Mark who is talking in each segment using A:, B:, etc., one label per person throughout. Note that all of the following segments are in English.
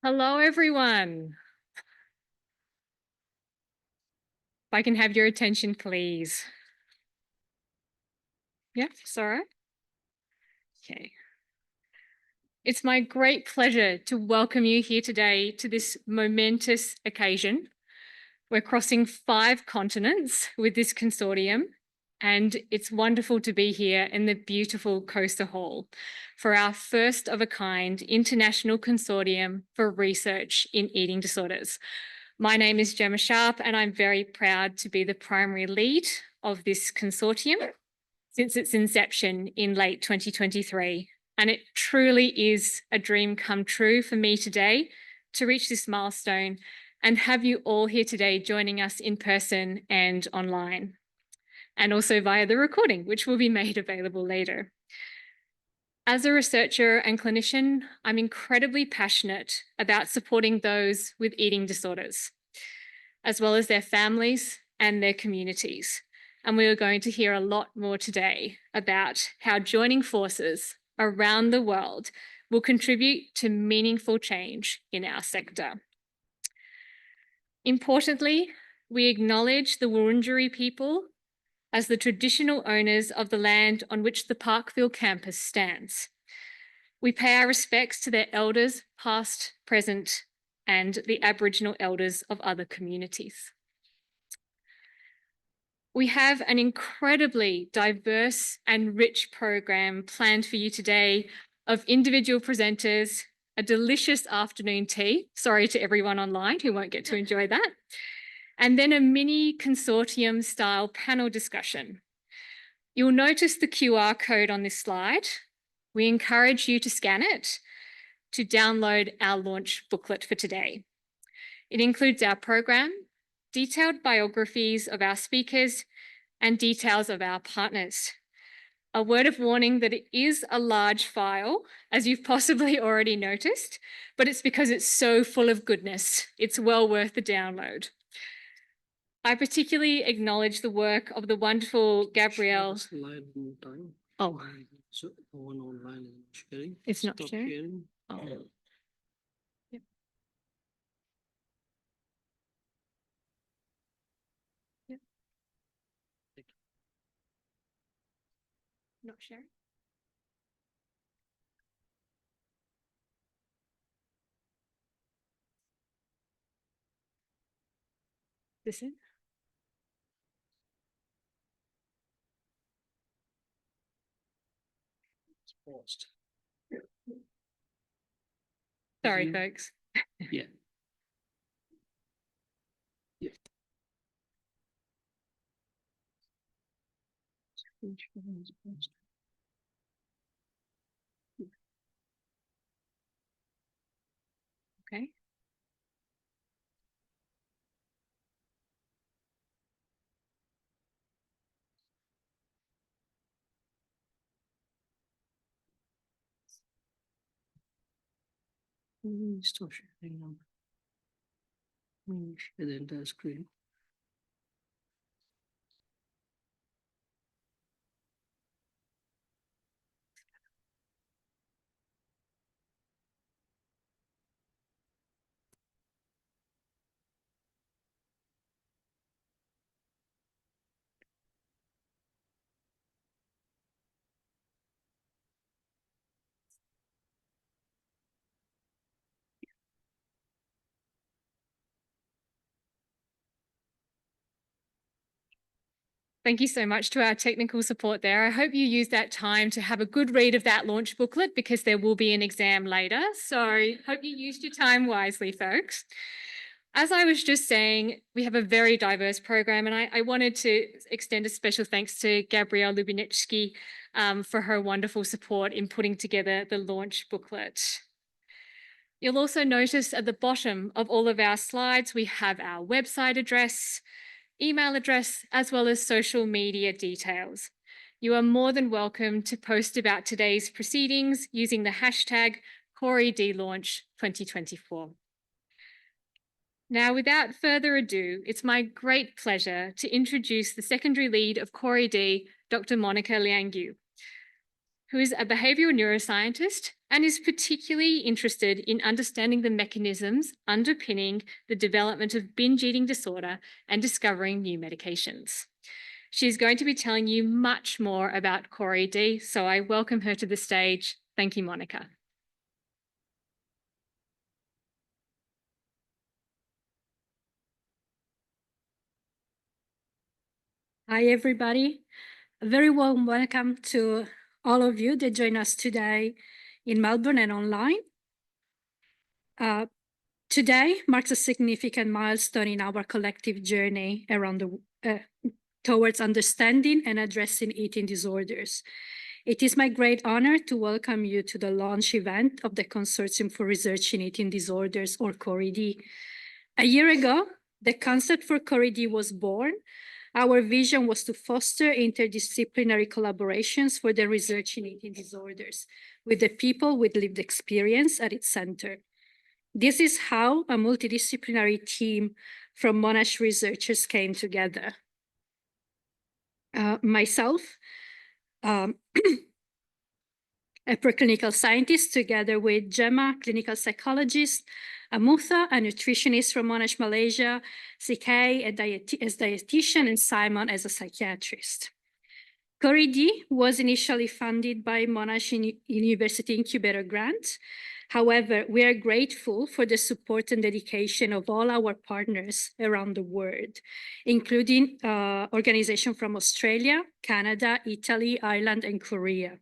A: Hello, everyone. If I can have your attention, please. Yeah, sorry. Okay. It's my great pleasure to welcome you here today to this momentous occasion. We're crossing 5 continents with this consortium, and it's wonderful to be here in the beautiful Coaster Hall for our first of a kind international consortium for research in eating disorders. My name is Gemma Sharp, and I'm very proud to be the primary lead of this consortium since its inception in late 2023. And it truly is a dream come true for me today to reach this milestone and have you all here today joining us in person and online, and also via the recording, which will be made available later. As a researcher and clinician, I'm incredibly passionate about supporting those with eating disorders, as well as their families and their communities. And we are going to hear a lot more today about how joining forces around the world will contribute to meaningful change in our sector. Importantly, we acknowledge the Wurundjeri people as the traditional owners of the land on which the Parkville campus stands. We pay our respects to their elders, past, present, and the Aboriginal elders of other communities. We have an incredibly diverse and rich program planned for you today of individual presenters, a delicious afternoon tea, sorry to everyone online who won't get to enjoy that, and then a mini consortium style panel discussion. You'll notice the QR code on this slide. We encourage you to scan it to download our launch booklet for today. It includes our program, detailed biographies of our speakers, and details of our partners. A word of warning that it is a large file, as you've possibly already noticed, but it's because it's so full of goodness. It's well worth the download. I particularly acknowledge the work of the wonderful Gabrielle. Oh.
B: So one online is sharing.
A: It's not sharing? Oh. Yep. Yep. Not sharing? This in?
B: It's paused.
A: Sorry, folks.
B: Yeah. Yeah.
A: Okay.
B: Stop sharing now. Share the entire screen.
A: Thank you so much to our technical support there. I hope you use that time to have a good read of that launch booklet because there will be an exam later. So hope you used your time wisely, folks. As I was just saying, we have a very diverse program, and I wanted to extend a special thanks to Gabrielle Lubineczki for her wonderful support in putting together the launch booklet. You'll also notice at the bottom of all of our slides, we have our website address, email address, as well as social media details. You are more than welcome to post about today's proceedings using the hashtag CoRe-ED Launch 2024. Now, without further ado, it's my great pleasure to introduce the secondary lead of CoRe-ED, Dr. Monica Liang Yu, who is a behavioural neuroscientist and is particularly interested in understanding the mechanisms underpinning the development of binge eating disorder and discovering new medications. She's going to be telling you much more about CoRe-ED, so I welcome her to the stage. Thank you, Monica.
C: Hi, everybody. A very warm welcome to all of you that join us today in Melbourne and online. Today marks a significant milestone in our collective journey towards understanding and addressing eating disorders. It is my great honor to welcome you to the launch event of the Consortium for Research in Eating Disorders, or CoRe-ED. A year ago, the concept for CoRe-ED was born. Our vision was to foster interdisciplinary collaborations for the research in eating disorders, with the people with lived experience at its center. This is how a multidisciplinary team from Monash researchers came together. Myself, a preclinical scientist, together with Gemma, clinical psychologist, Amutha, a nutritionist from Monash, Malaysia, CK as dietitian, and Simon as a psychiatrist. CoRe-ED was initially funded by Monash University Incubator Grant. However, we are grateful for the support and dedication of all our partners around the world, including organizations from Australia, Canada, Italy, Ireland, and Korea.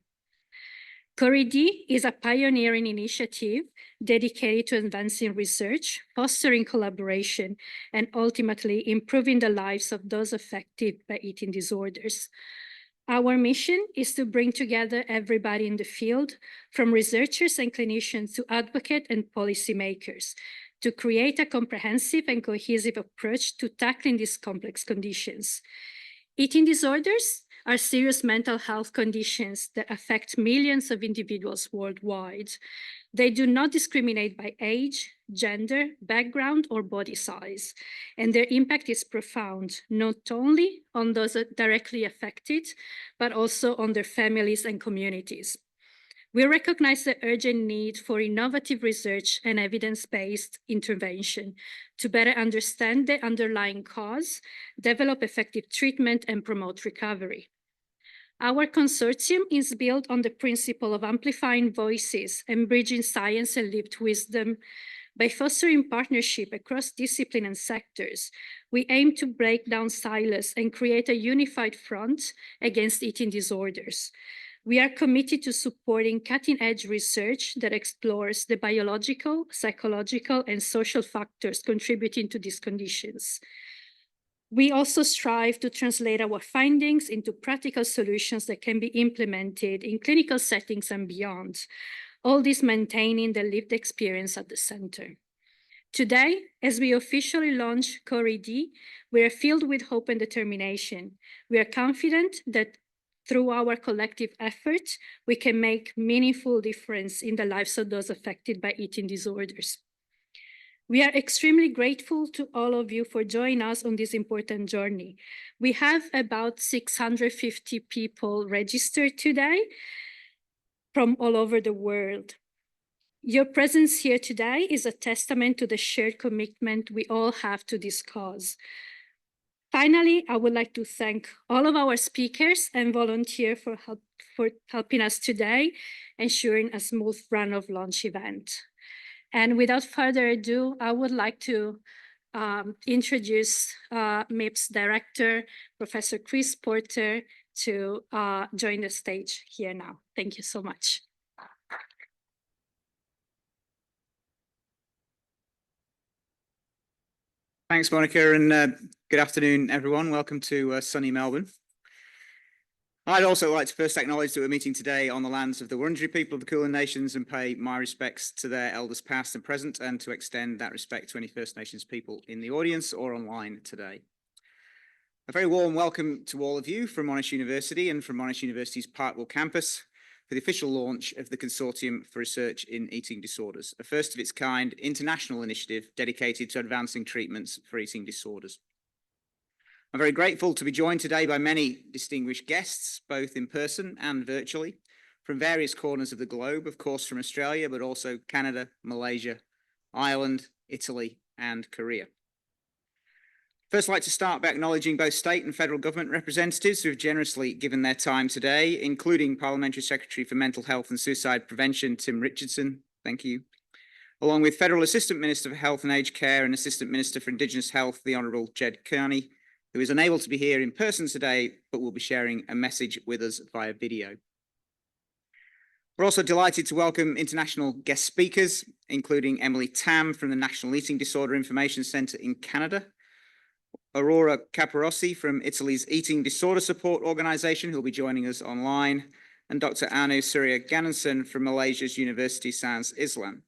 C: CoRe-ED is a pioneering initiative dedicated to advancing research, fostering collaboration, and ultimately improving the lives of those affected by eating disorders. Our mission is to bring together everybody in the field, from researchers and clinicians to advocates and policymakers, to create a comprehensive and cohesive approach to tackling these complex conditions. Eating disorders are serious mental health conditions that affect millions of individuals worldwide. They do not discriminate by age, gender, background, or body size, and their impact is profound, not only on those directly affected, but also on their families and communities. We recognize the urgent need for innovative research and evidence-based intervention to better understand the underlying cause, develop effective treatment, and promote recovery. Our consortium is built on the principle of amplifying voices and bridging science and lived wisdom. By fostering partnership across disciplines and sectors, we aim to break down silos and create a unified front against eating disorders. We are committed to supporting cutting-edge research that explores the biological, psychological, and social factors contributing to these conditions. We also strive to translate our findings into practical solutions that can be implemented in clinical settings and beyond, all this maintaining the lived experience at the center. Today, as we officially launch CoRe-ED, we are filled with hope and determination. We are confident that through our collective efforts, we can make meaningful difference in the lives of those affected by eating disorders. We are extremely grateful to all of you for joining us on this important journey. We have about 650 people registered today from all over the world. Your presence here today is a testament to the shared commitment we all have to this cause. Finally, I would like to thank all of our speakers and volunteers for helping us today, ensuring a smooth run of launch event. And without further ado, I would like to introduce MIPS Director, Professor Chris Porter, to join the stage here now. Thank you so much.
D: Thanks, Monica, and good afternoon, everyone. Welcome to sunny Melbourne. I'd also like to first acknowledge that we're meeting today on the lands of the Wurundjeri people of the Kulin Nations and pay my respects to their elders past and present, and to extend that respect to any First Nations people in the audience or online today. A very warm welcome to all of you from Monash University and from Monash University's Parkville campus for the official launch of the Consortium for Research in Eating Disorders, a first of its kind international initiative dedicated to advancing treatments for eating disorders. I'm very grateful to be joined today by many distinguished guests, both in person and virtually, from various corners of the globe, of course from Australia, but also Canada, Malaysia, Ireland, Italy, and Korea. First, I'd like to start by acknowledging both state and federal government representatives who have generously given their time today, including Parliamentary Secretary for Mental Health and Suicide Prevention, Tim Richardson. Thank you. Along with Federal Assistant Minister for Health and Aged Care and Assistant Minister for Indigenous Health, the Honourable Jed Kearney, who is unable to be here in person today, but will be sharing a message with us via video. We're also delighted to welcome international guest speakers, including Emily Tam from the National Eating Disorder Information Centre in Canada, Aurora Caparossi from Italy's Eating Disorder Support Organisation, who will be joining us online, and Dr. Anu Surya Ganesan from Malaysia's University Sans Islam.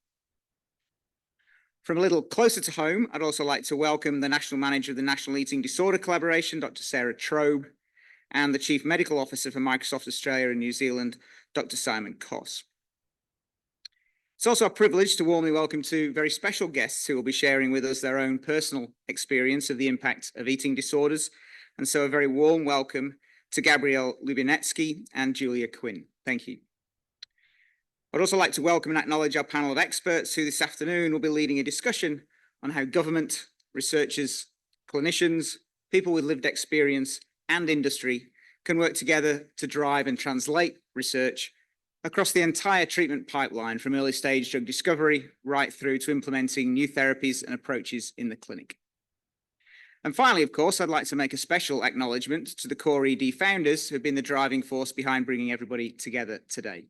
D: From a little closer to home, I'd also like to welcome the National Manager of the National Eating Disorder Collaboration, Dr. Sarah Trobe, and the Chief Medical Officer for Microsoft Australia and New Zealand, Dr. Simon Koss. It's also a privilege to warmly welcome two very special guests who will be sharing with us their own personal experience of the impact of eating disorders. And so a very warm welcome to Gabrielle Lubinetsky and Julia Quinn. Thank you. I'd also like to welcome and acknowledge our panel of experts who this afternoon will be leading a discussion on how government, researchers, clinicians, people with lived experience and industry can work together to drive and translate research across the entire treatment pipeline from early stage drug discovery right through to implementing new therapies and approaches in the clinic. And finally, of course, I'd like to make a special acknowledgement to the CoRe-ED founders who have been the driving force behind bringing everybody together today.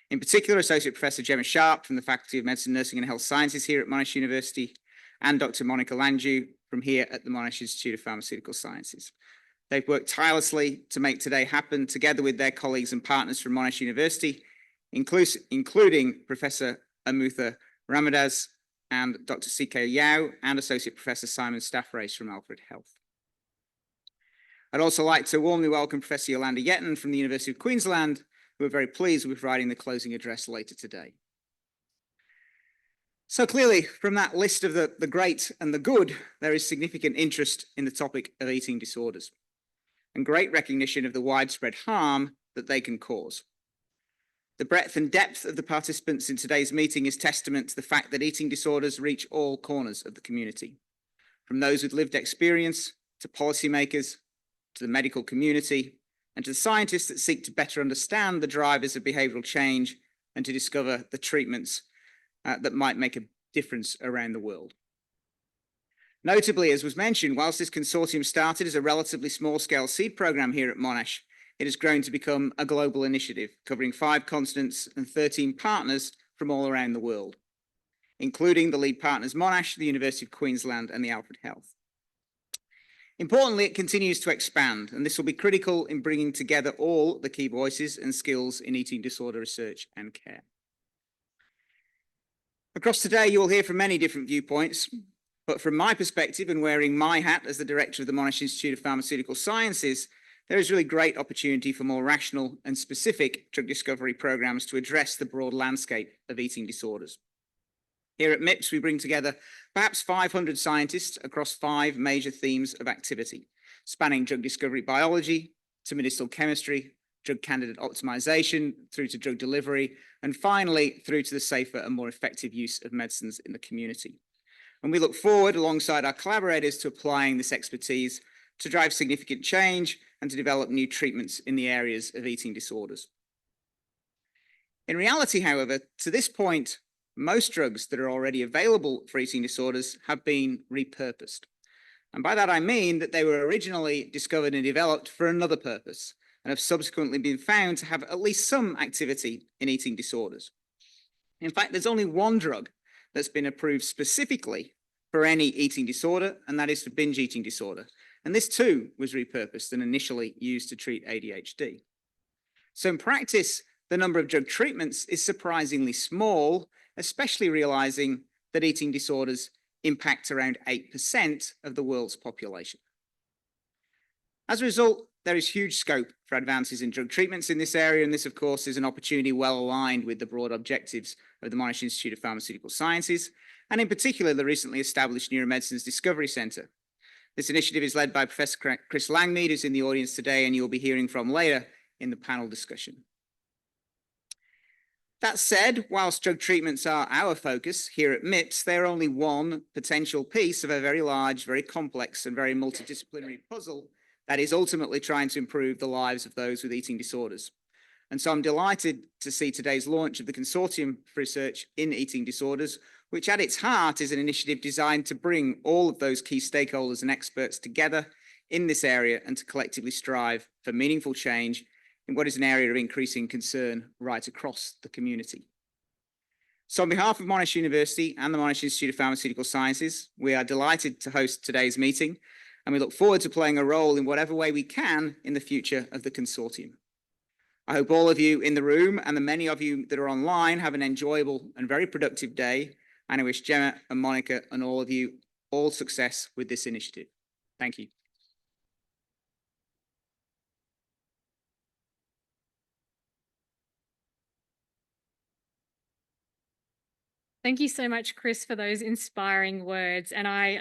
D: In particular, Associate Professor Gemma Sharp from the Faculty of Medicine, Nursing and Health Sciences here at Monash University, and Dr. Monica Langew from here at the Monash Institute of Pharmaceutical Sciences. They've worked tirelessly to make today happen together with their colleagues and partners from Monash University, including Professor Amutha Ramadas and Dr. C.K. Yao and Associate Professor Simon Staffrace from Alfred Health. I'd also like to warmly welcome Professor Yolanda Yetton from the University of Queensland, who are very pleased with providing the closing address later today. So clearly, from that list of the great and the good, there is significant interest in the topic of eating disorders and great recognition of the widespread harm that they can cause. The breadth and depth of the participants in today's meeting is testament to the fact that eating disorders reach all corners of the community, from those with lived experience to policymakers, to the medical community, and to the scientists that seek to better understand the drivers of behavioural change and to discover the treatments that might make a difference around the world. Notably, as was mentioned, whilst this consortium started as a relatively small-scale seed programme here at Monash, it has grown to become a global initiative covering 5 continents and 13 partners from all around the world, including the lead partners Monash, the University of Queensland and the Alfred Health. Importantly, it continues to expand, and this will be critical in bringing together all the key voices and skills in eating disorder research and care. Across today, you will hear from many different viewpoints, but from my perspective and wearing my hat as the director of the Monash Institute of Pharmaceutical Sciences, there is really great opportunity for more rational and specific drug discovery programs to address the broad landscape of eating disorders. Here at MIPS, we bring together perhaps 500 scientists across 5 major themes of activity, spanning drug discovery biology to medicinal chemistry, drug candidate optimization, through to drug delivery, and finally through to the safer and more effective use of medicines in the community. And we look forward, alongside our collaborators, to applying this expertise to drive significant change and to develop new treatments in the areas of eating disorders. In reality, however, to this point, most drugs that are already available for eating disorders have been repurposed. And by that I mean that they were originally discovered and developed for another purpose and have subsequently been found to have at least some activity in eating disorders. In fact, there's only one drug that's been approved specifically for any eating disorder, and that is for binge eating disorder. And this too was repurposed and initially used to treat ADHD. So in practice, the number of drug treatments is surprisingly small, especially realizing that eating disorders impact around 8% of the world's population. As a result, there is huge scope for advances in drug treatments in this area, and this, of course, is an opportunity well aligned with the broad objectives of the Monash Institute of Pharmaceutical Sciences, and in particular, the recently established Neuromedicines Discovery Centre. This initiative is led by Professor Chris Langmead, who's in the audience today, and you'll be hearing from later in the panel discussion. That said, whilst drug treatments are our focus here at MIPS, they're only one potential piece of a very large, very complex and very multidisciplinary puzzle that is ultimately trying to improve the lives of those with eating disorders. And so I'm delighted to see today's launch of the Consortium for Research in Eating Disorders, which at its heart is an initiative designed to bring all of those key stakeholders and experts together in this area and to collectively strive for meaningful change in what is an area of increasing concern right across the community. So on behalf of Monash University and the Monash Institute of Pharmaceutical Sciences, we are delighted to host today's meeting, and we look forward to playing a role in whatever way we can in the future of the consortium. I hope all of you in the room and the many of you that are online have an enjoyable and very productive day, and I wish Gemma and Monica and all of you all success with this initiative. Thank you.
A: Thank you so much, Chris, for those inspiring words. And I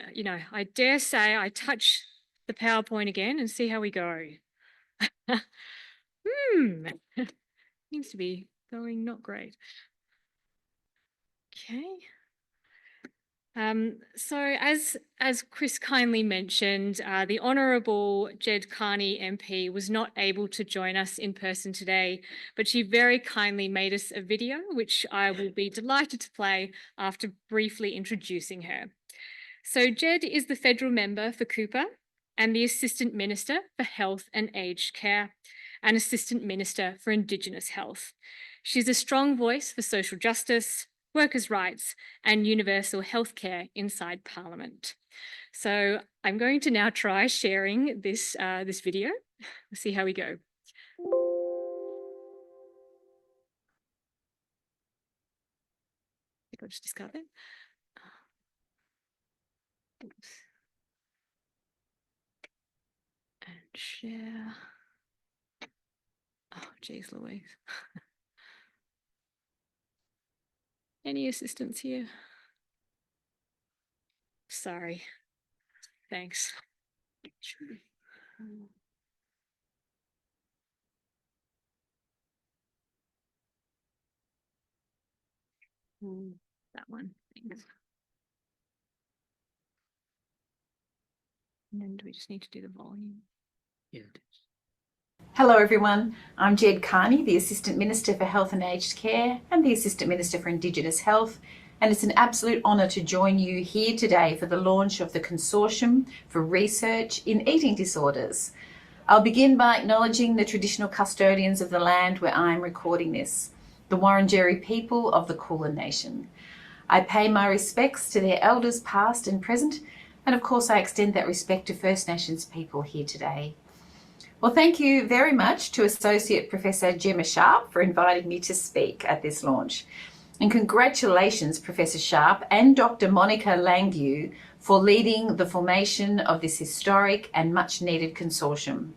A: dare say I touch the PowerPoint again and see how we go. Seems to be going not great. Okay. So as Chris kindly mentioned, the Honourable Jed Carney MP was not able to join us in person today, but she very kindly made us a video, which I will be delighted to play after briefly introducing her. So Jed is the federal member for Cooper and the Assistant Minister for Health and Aged Care and Assistant Minister for Indigenous Health. She's a strong voice for social justice, workers' rights and universal healthcare inside Parliament. So I'm going to now try sharing this video. We'll see how we go. I think I'll just discard that. Oops. And share. Oh, geez Louise. Any assistance here? Sorry. Thanks. That one. Thanks. And then do we just need to do the volume?
B: Yeah, it is.
E: Hello everyone, I'm Jed Carney, the Assistant Minister for Health and Aged Care and the Assistant Minister for Indigenous Health, and it's an absolute honour to join you here today for the launch of the Consortium for Research in Eating Disorders. I'll begin by acknowledging the traditional custodians of the land where I am recording this, the Wurundjeri people of the Kulin Nation. I pay my respects to their elders past and present, and of course I extend that respect to First Nations people here today. Well, thank you very much to Associate Professor Gemma Sharp for inviting me to speak at this launch. And congratulations, Professor Sharp and Dr. Monica Langview for leading the formation of this historic and much needed consortium.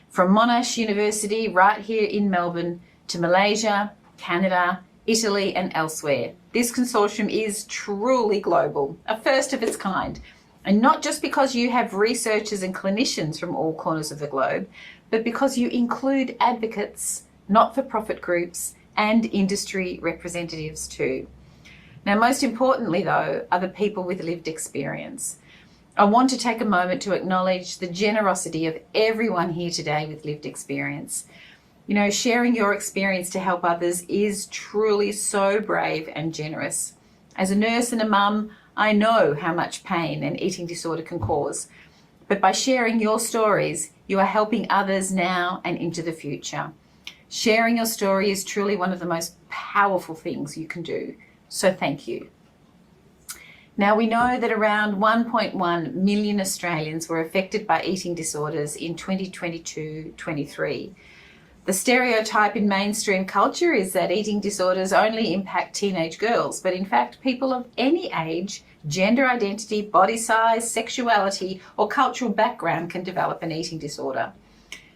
E: From Monash University right here in Melbourne to Malaysia, Canada, Italy and elsewhere, this consortium is truly global, a first of its kind. And not just because you have researchers and clinicians from all corners of the globe, but because you include advocates, not-for-profit groups, and industry representatives too. Now, most importantly, though, are the people with lived experience. I want to take a moment to acknowledge the generosity of everyone here today with lived experience. You know, sharing your experience to help others is truly so brave and generous. As a nurse and a mum, I know how much pain an eating disorder can cause, but by sharing your stories, you are helping others now and into the future. Sharing your story is truly one of the most powerful things you can do, so thank you. Now, we know that around 1.1 million Australians were affected by eating disorders in 2022-23. The stereotype in mainstream culture is that eating disorders only impact teenage girls, but in fact, people of any age, gender identity, body size, sexuality, or cultural background can develop an eating disorder.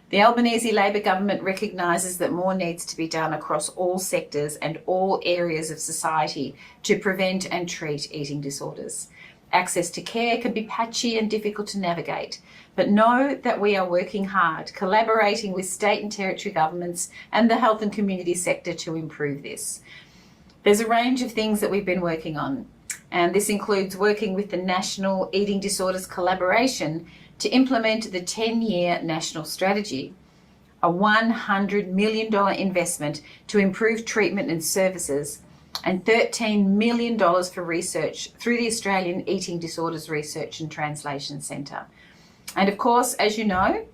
E: The Albanese Labor government recognises that more needs to be done across all sectors and all areas of society to prevent and treat eating disorders. Access to care can be patchy and difficult to navigate, but know that we are working hard, collaborating with state and territory governments and the health and community sector to improve this. There's a range of things that we've been working on, and this includes working with the National Eating Disorders Collaboration to implement the 10-year national strategy, a $100 million investment to improve treatment and services, and $13 million for research through the Australian Eating Disorders Research and Translation Centre. And of course, as you know,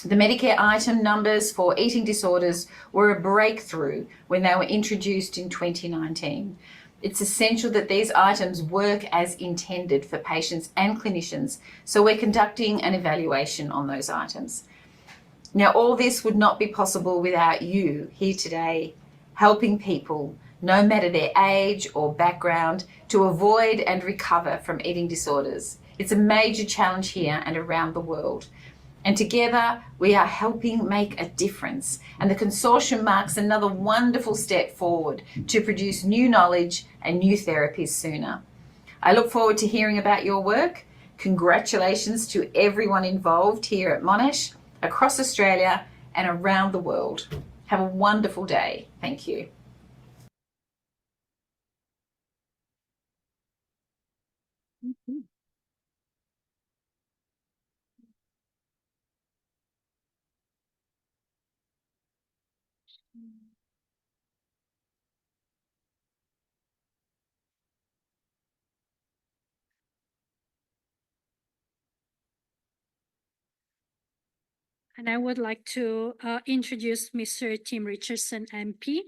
E: the Medicare item numbers for eating disorders were a breakthrough when they were introduced in 2019. It's essential that these items work as intended for patients and clinicians, so we're conducting an evaluation on those items. Now, all this would not be possible without you here today, helping people, no matter their age or background, to avoid and recover from eating disorders. It's a major challenge here and around the world. And together, we are helping make a difference. And the consortium marks another wonderful step forward to produce new knowledge and new therapies sooner. I look forward to hearing about your work. Congratulations to everyone involved here at Monash, across Australia and around the world. Have a wonderful day. Thank you.
C: And I would like to introduce Mr. Tim Richardson, MP.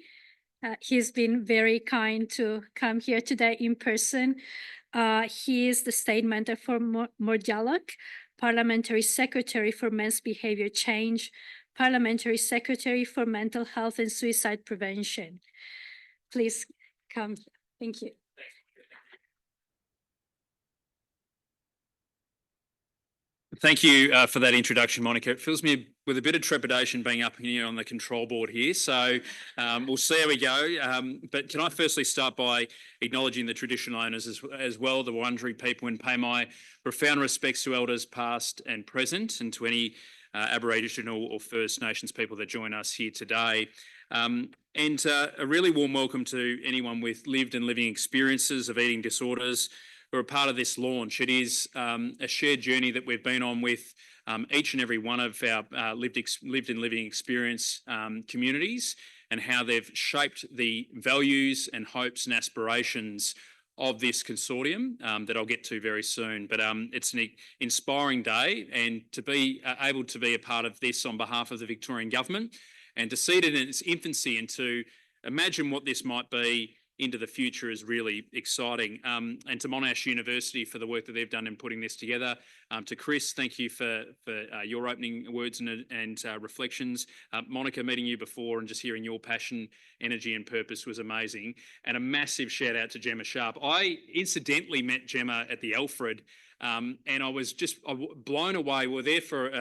C: He's been very kind to come here today in person. He is the State Mentor for Mordialloc, Parliamentary Secretary for Men's Behaviour Change, Parliamentary Secretary for Mental Health and Suicide Prevention. Please come. Thank you.
F: Thank you for that introduction, Monica. It fills me with a bit of trepidation being up here on the control board here. So we'll see how we go. But can I firstly start by acknowledging the traditional owners as well, the Wurundjeri people, and pay my profound respects to elders past and present, and to any Aboriginal or First Nations people that join us here today. And a really warm welcome to anyone with lived and living experiences of eating disorders who are part of this launch. It is a shared journey that we've been on with each and every one of our lived and living experience communities, and how they've shaped the values and hopes and aspirations of this consortium that I'll get to very soon. But it's an inspiring day, and to be able to be a part of this on behalf of the Victorian Government, and to see it in its infancy and to imagine what this might be into the future is really exciting. And to Monash University for the work that they've done in putting this together. To Chris, thank you for your opening words and reflections. Monica, meeting you before and just hearing your passion, energy and purpose was amazing. And a massive shout out to Gemma Sharp. I incidentally met Gemma at the Alfred and I was just blown away. We're there for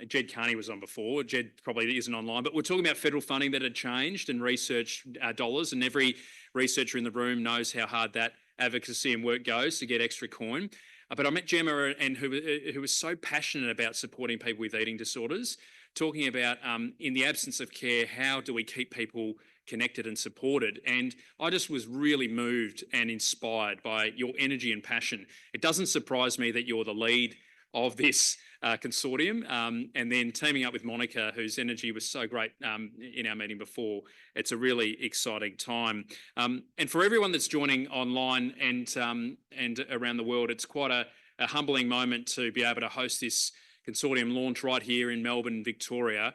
F: Jed Carney was on before. Jed probably isn't online, but we're talking about federal funding that had changed and research dollars, and every researcher in the room knows how hard that advocacy and work goes to get extra coin. But I met Gemma, and who was so passionate about supporting people with eating disorders, talking about in the absence of care, how do we keep people connected and supported? And I just was really moved and inspired by your energy and passion. It doesn't surprise me that you're the lead of this consortium, and then teaming up with Monica, whose energy was so great in our meeting before. It's a really exciting time. And for everyone that's joining online and around the world, it's quite a humbling moment to be able to host this consortium launch right here in Melbourne, Victoria,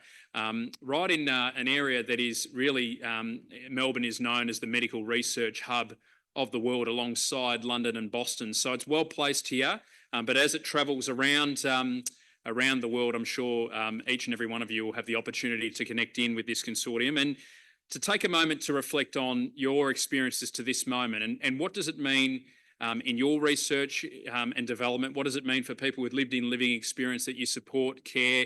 F: right in an area that is really, Melbourne is known as the medical research hub of the world, alongside London and Boston. So it's well placed here. But as it travels around the world, I'm sure each and every one of you will have the opportunity to connect in with this consortium and to take a moment to reflect on your experiences to this moment, and what does it mean in your research and development? What does it mean for people with lived in living experience that you support, care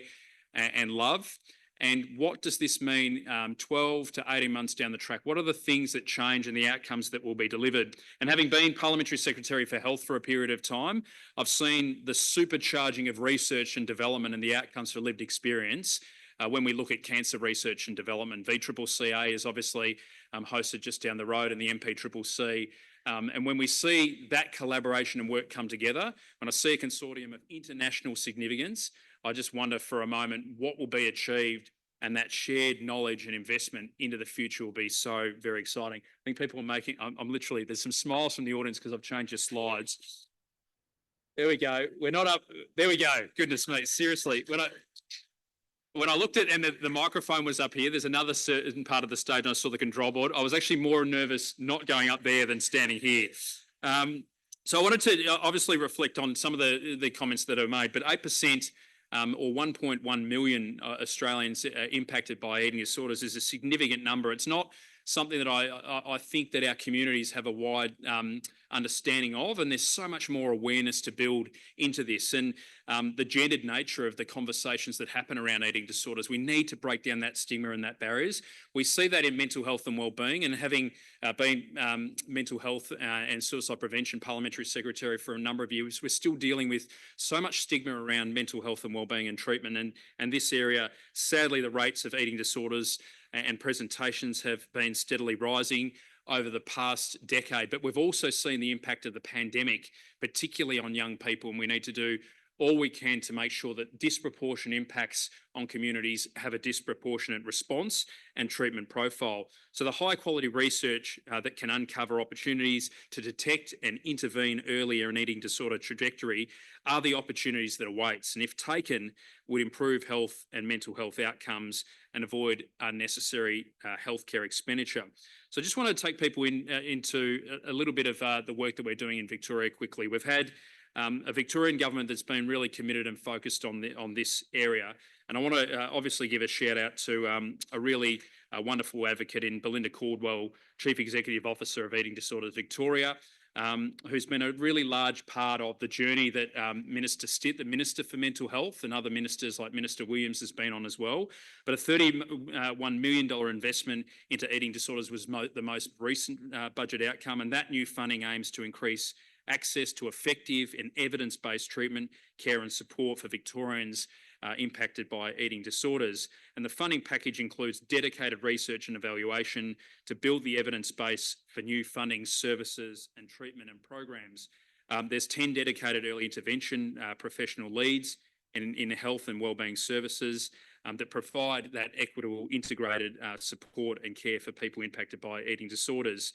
F: and love? And what does this mean 12 to 18 months down the track? What are the things that change and the outcomes that will be delivered? And having been Parliamentary Secretary for Health for a period of time, I've seen the supercharging of research and development and the outcomes for lived experience when we look at cancer research and development, VCCCA is obviously hosted just down the road, and the MPCCC. And when we see that collaboration and work come together, when I see a consortium of international significance, I just wonder for a moment what will be achieved, and that shared knowledge and investment into the future will be so very exciting. I think people are making, I'm literally, there's some smiles from the audience because I've changed your slides. There we go. We're not up. There we go. Goodness me. Seriously, when I looked at, and the microphone was up here, there's another certain part of the stage and I saw the control board. I was actually more nervous not going up there than standing here. So I wanted to obviously reflect on some of the comments that are made, but 8% or 1.1 million Australians impacted by eating disorders is a significant number. It's not something that I think that our communities have a wide understanding of, and there's so much more awareness to build into this. And the gendered nature of the conversations that happen around eating disorders, we need to break down that stigma and that barriers. We see that in mental health and wellbeing, and having been mental health and suicide prevention parliamentary secretary for a number of years, we're still dealing with so much stigma around mental health and wellbeing and treatment. And this area, sadly, the rates of eating disorders and presentations have been steadily rising over the past decade. But we've also seen the impact of the pandemic, particularly on young people, and we need to do all we can to make sure that disproportionate impacts on communities have a disproportionate response and treatment profile. So the high quality research that can uncover opportunities to detect and intervene earlier in eating disorder trajectory are the opportunities that awaits, and if taken, would improve health and mental health outcomes and avoid unnecessary healthcare expenditure. So I just want to take people into a little bit of the work that we're doing in Victoria quickly. We've had a Victorian government that's been really committed and focused on this area. And I want to obviously give a shout out to a really wonderful advocate in Belinda Caldwell, Chief Executive Officer of Eating Disorders Victoria, who's been a really large part of the journey that Minister Stitt, the Minister for Mental Health, and other ministers like Minister Williams has been on as well. But a $31 million investment into eating disorders was the most recent budget outcome, and that new funding aims to increase access to effective and evidence-based treatment, care and support for Victorians impacted by eating disorders. And the funding package includes dedicated research and evaluation to build the evidence base for new funding services and treatment and programs. There's 10 dedicated early intervention professional leads in health and wellbeing services that provide that equitable, integrated support and care for people impacted by eating disorders.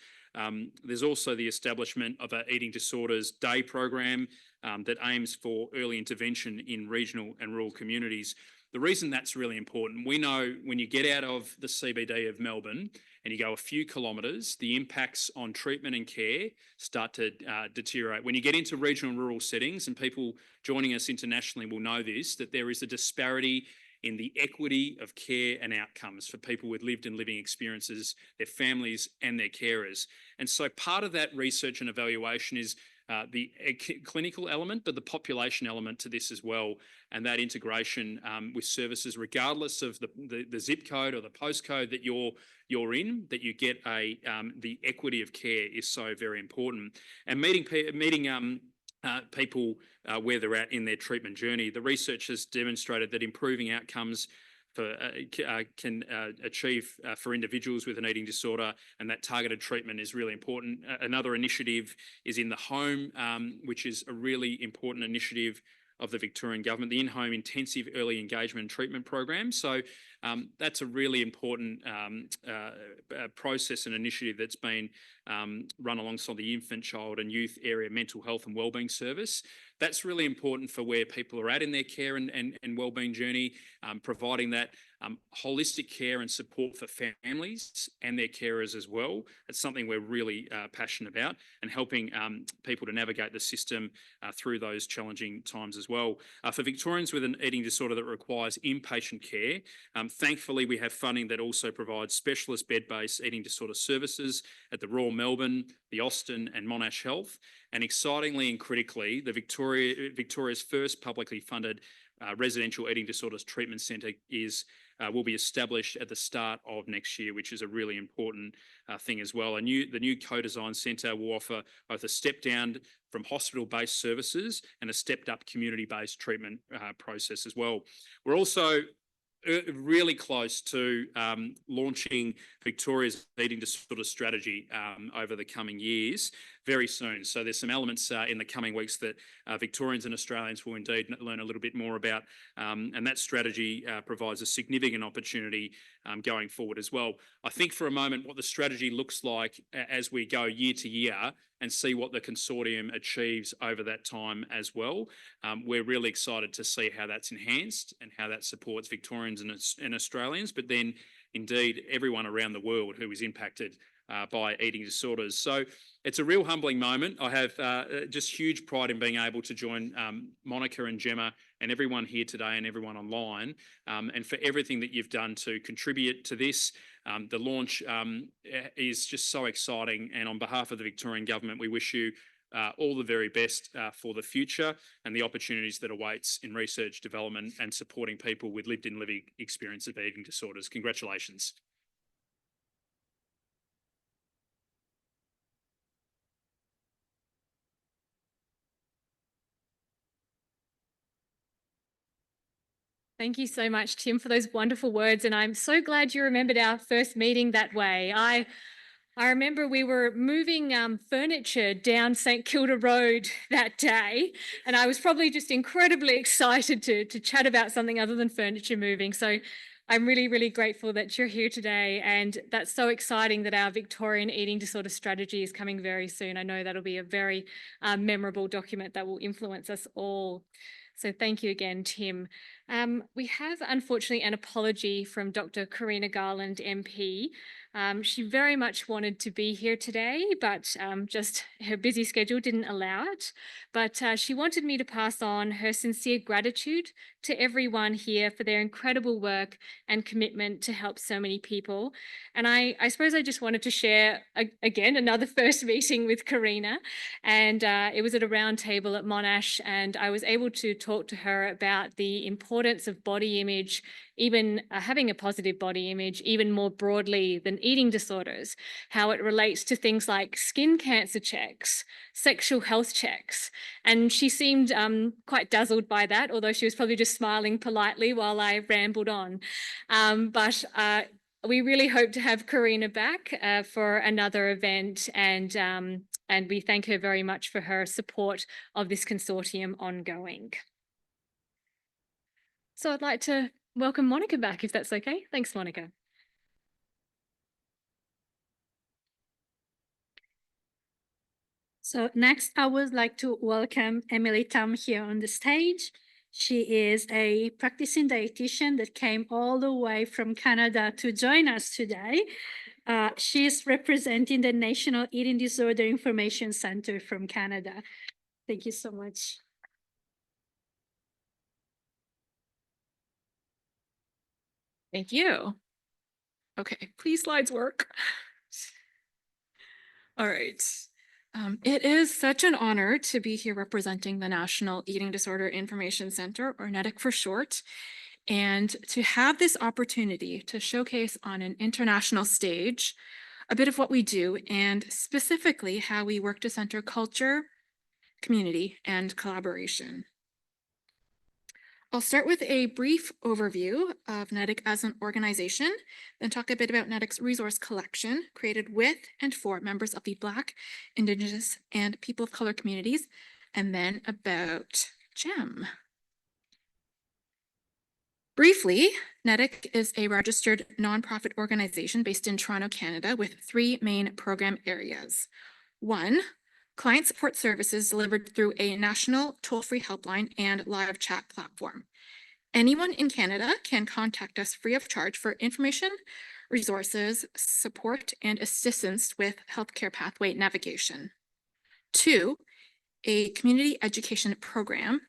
F: There's also the establishment of an eating disorders day program that aims for early intervention in regional and rural communities. The reason that's really important, we know when you get out of the CBD of Melbourne and you go a few kilometres, the impacts on treatment and care start to deteriorate. When you get into regional and rural settings, and people joining us internationally will know this, that there is a disparity in the equity of care and outcomes for people with lived and living experiences, their families and their carers. And so part of that research and evaluation is the clinical element, but the population element to this as well, and that integration with services, regardless of the zip code or the postcode that you're in, that you get the equity of care is so very important. And meeting people where they're at in their treatment journey. The research has demonstrated that improving outcomes can achieve for individuals with an eating disorder, and that targeted treatment is really important. Another initiative is in the home, which is a really important initiative of the Victorian government, the in-home intensive early engagement and treatment program. So that's a really important process and initiative that's been run alongside the infant, child and youth area mental health and wellbeing service. That's really important for where people are at in their care and wellbeing journey, providing that holistic care and support for families and their carers as well. It's something we're really passionate about, and helping people to navigate the system through those challenging times as well. For Victorians with an eating disorder that requires inpatient care, thankfully we have funding that also provides specialist bed-based eating disorder services at the Royal Melbourne, the Austin and Monash Health. And excitingly and critically, the Victoria's first publicly funded residential eating disorders treatment centre will be established at the start of next year, which is a really important thing as well. The new co-design centre will offer both a step down from hospital-based services and a stepped up community-based treatment process as well. We're also really close to launching Victoria's eating disorder strategy over the coming years very soon. So there's some elements in the coming weeks that Victorians and Australians will indeed learn a little bit more about, and that strategy provides a significant opportunity going forward as well. I think for a moment what the strategy looks like as we go year to year and see what the consortium achieves over that time as well. We're really excited to see how that's enhanced and how that supports Victorians and Australians, but then indeed everyone around the world who is impacted by eating disorders. So it's a real humbling moment. I have just huge pride in being able to join Monica and Gemma and everyone here today and everyone online, and for everything that you've done to contribute to this. The launch is just so exciting, and on behalf of the Victorian Government, we wish you all the very best for the future and the opportunities that awaits in research, development and supporting people with lived-in living experience of eating disorders. Congratulations.
A: Thank you so much, Tim, for those wonderful words. And I'm so glad you remembered our first meeting that way. I remember we were moving furniture down St Kilda Road that day, and I was probably just incredibly excited to chat about something other than furniture moving. So I'm really, really grateful that you're here today, and that's so exciting that our Victorian eating disorder strategy is coming very soon. I know that'll be a very memorable document that will influence us all. So thank you again, Tim. We have, unfortunately, an apology from Dr. Karina Garland, MP. She very much wanted to be here today, but just her busy schedule didn't allow it. But she wanted me to pass on her sincere gratitude to everyone here for their incredible work and commitment to help so many people. And I suppose I just wanted to share, again, another first meeting with Karina. And it was at a round table at Monash, and I was able to talk to her about the importance of body image, even having a positive body image, even more broadly than eating disorders, how it relates to things like skin cancer checks, sexual health checks. And she seemed quite dazzled by that, although she was probably just smiling politely while I rambled on. But we really hope to have Karina back for another event, and we thank her very much for her support of this consortium ongoing. So I'd like to welcome Monica back, if that's okay. Thanks, Monica.
C: So next, I would like to welcome Emily Tam here on the stage. She is a practicing dietitian that came all the way from Canada to join us today. She's representing the National Eating Disorder Information Center from Canada. Thank you so much.
G: Thank you. Okay, please slides work. All right. It is such an honor to be here representing the National Eating Disorder Information Center, or NEDIC for short, and to have this opportunity to showcase on an international stage a bit of what we do, and specifically how we work to center culture, community, and collaboration. I'll start with a brief overview of NEDIC as an organization, then talk a bit about NEDIC's resource collection created with and for members of the Black, Indigenous, and people of color communities, and then about GEM. Briefly, NEDIC is a registered nonprofit organization based in Toronto, Canada, with three main program areas. One, client support services delivered through a national toll-free helpline and live chat platform. Anyone in Canada can contact us free of charge for information, resources, support, and assistance with healthcare pathway navigation. Two, a community education program.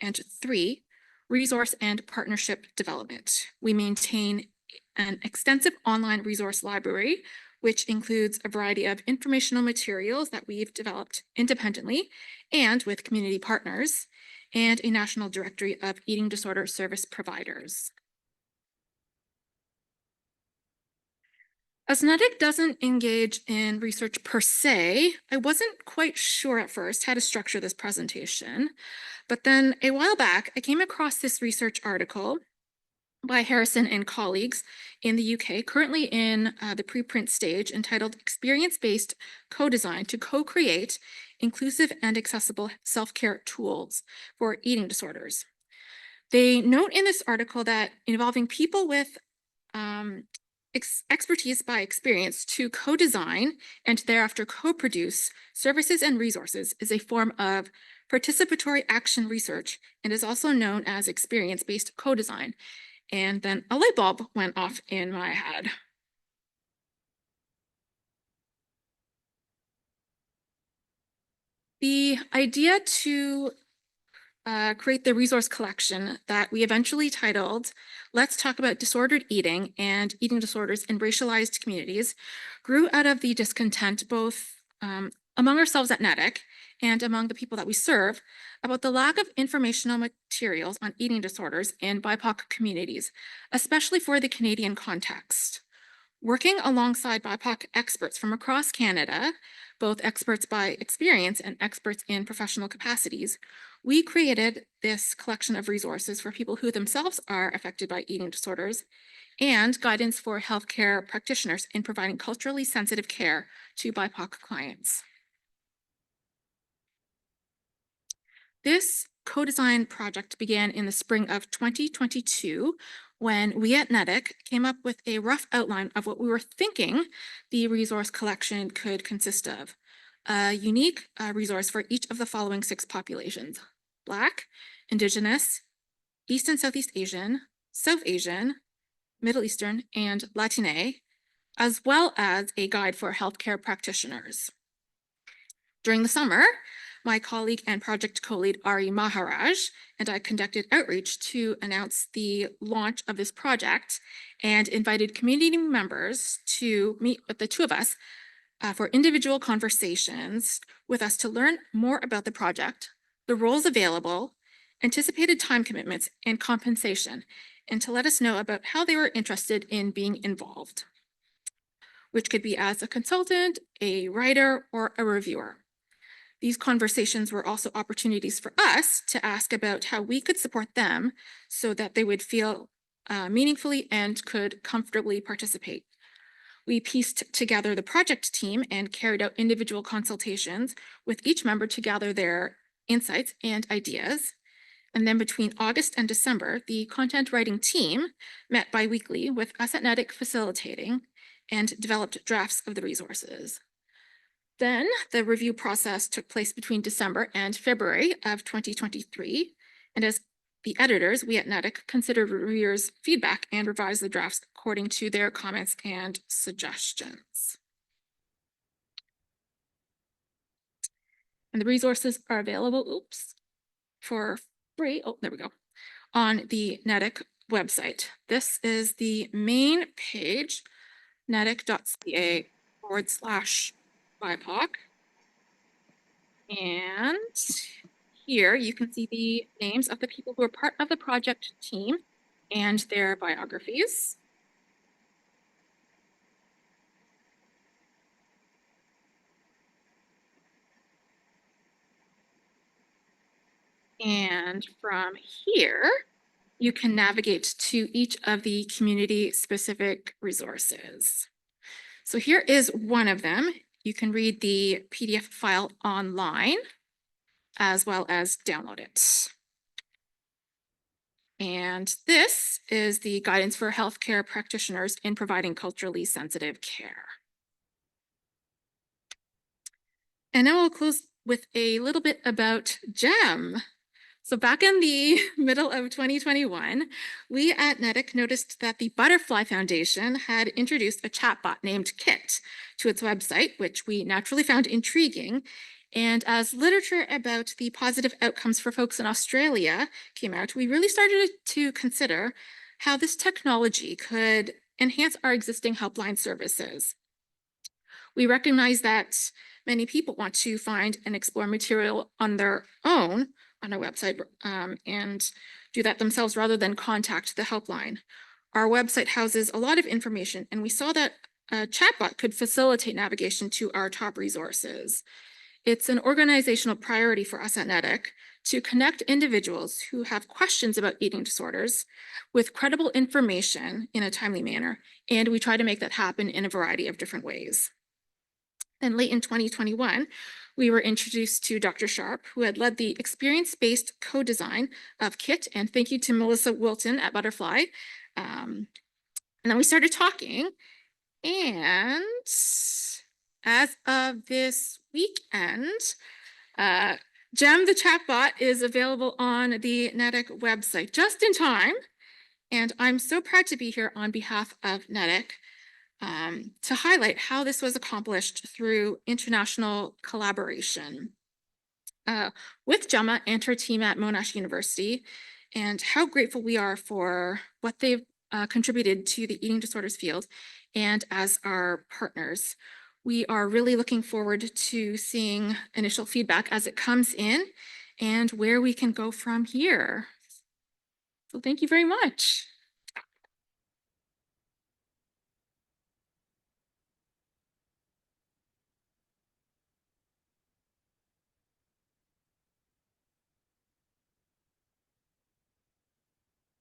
G: And three, resource and partnership development. We maintain an extensive online resource library, which includes a variety of informational materials that we've developed independently and with community partners, and a national directory of eating disorder service providers. As NEDIC doesn't engage in research per se, I wasn't quite sure at first how to structure this presentation, but then a while back, I came across this research article by Harrison and colleagues in the UK, currently in the preprint stage, entitled Experience-Based Co-Design to Co-Create Inclusive and Accessible Self-Care Tools for Eating Disorders. They note in this article that involving people with expertise by experience to co-design and thereafter co-produce services and resources is a form of participatory action research and is also known as experience-based co-design. And then a light bulb went off in my head. The idea to create the resource collection that we eventually titled Let's Talk About Disordered Eating and Eating Disorders in Racialized Communities grew out of the discontent both among ourselves at NEDIC and among the people that we serve about the lack of informational materials on eating disorders in BIPOC communities, especially for the Canadian context. Working alongside BIPOC experts from across Canada, both experts by experience and experts in professional capacities, we created this collection of resources for people who themselves are affected by eating disorders and guidance for healthcare practitioners in providing culturally sensitive care to BIPOC clients. This co-design project began in the spring of 2022 when we at NEDIC came up with a rough outline of what we were thinking the resource collection could consist of. A unique resource for each of the following 6 populations: Black, Indigenous, East and Southeast Asian, South Asian, Middle Eastern, and Latine, as well as a guide for healthcare practitioners. During the summer, my colleague and project co-lead Ari Maharaj and I conducted outreach to announce the launch of this project and invited community members to meet with the 2 of us for individual conversations with us to learn more about the project, the roles available, anticipated time commitments, and compensation, and to let us know about how they were interested in being involved, which could be as a consultant, a writer, or a reviewer. These conversations were also opportunities for us to ask about how we could support them so that they would feel meaningfully and could comfortably participate. We pieced together the project team and carried out individual consultations with each member to gather their insights and ideas. And then between August and December, the content writing team met bi-weekly with us at NEDIC facilitating and developed drafts of the resources. Then the review process took place between December and February of 2023. And as the editors, we at NEDIC considered reviewers' feedback and revised the drafts according to their comments and suggestions. And the resources are available, for free. Oh, there we go. On the NEDIC website. This is the main page, nedic.ca/BIPOC. And here you can see the names of the people who are part of the project team and their biographies. And from here, you can navigate to each of the community-specific resources. So here is one of them. You can read the PDF file online, as well as download it. And this is the guidance for healthcare practitioners in providing culturally sensitive care. And now we'll close with a little bit about GEM. So back in the middle of 2021, we at NEDIC noticed that the Butterfly Foundation had introduced a chatbot named Kit to its website, which we naturally found intriguing. And as literature about the positive outcomes for folks in Australia came out, we really started to consider how this technology could enhance our existing helpline services. We recognize that many people want to find and explore material on their own on our website and do that themselves rather than contact the helpline. Our website houses a lot of information, and we saw that a chatbot could facilitate navigation to our top resources. It's an organizational priority for us at NEDIC to connect individuals who have questions about eating disorders with credible information in a timely manner. And we try to make that happen in a variety of different ways. Then late in 2021, we were introduced to Dr. Sharp, who had led the experience-based co-design of KIT, and thank you to Melissa Wilton at Butterfly. And then we started talking, and as of this weekend, Gem, the chatbot, is available on the NEDIC website just in time. And I'm so proud to be here on behalf of NEDIC to highlight how this was accomplished through international collaboration with Gemma and her team at Monash University, and how grateful we are for what they've contributed to the eating disorders field and as our partners. We are really looking forward to seeing initial feedback as it comes in and where we can go from here. So thank you very much.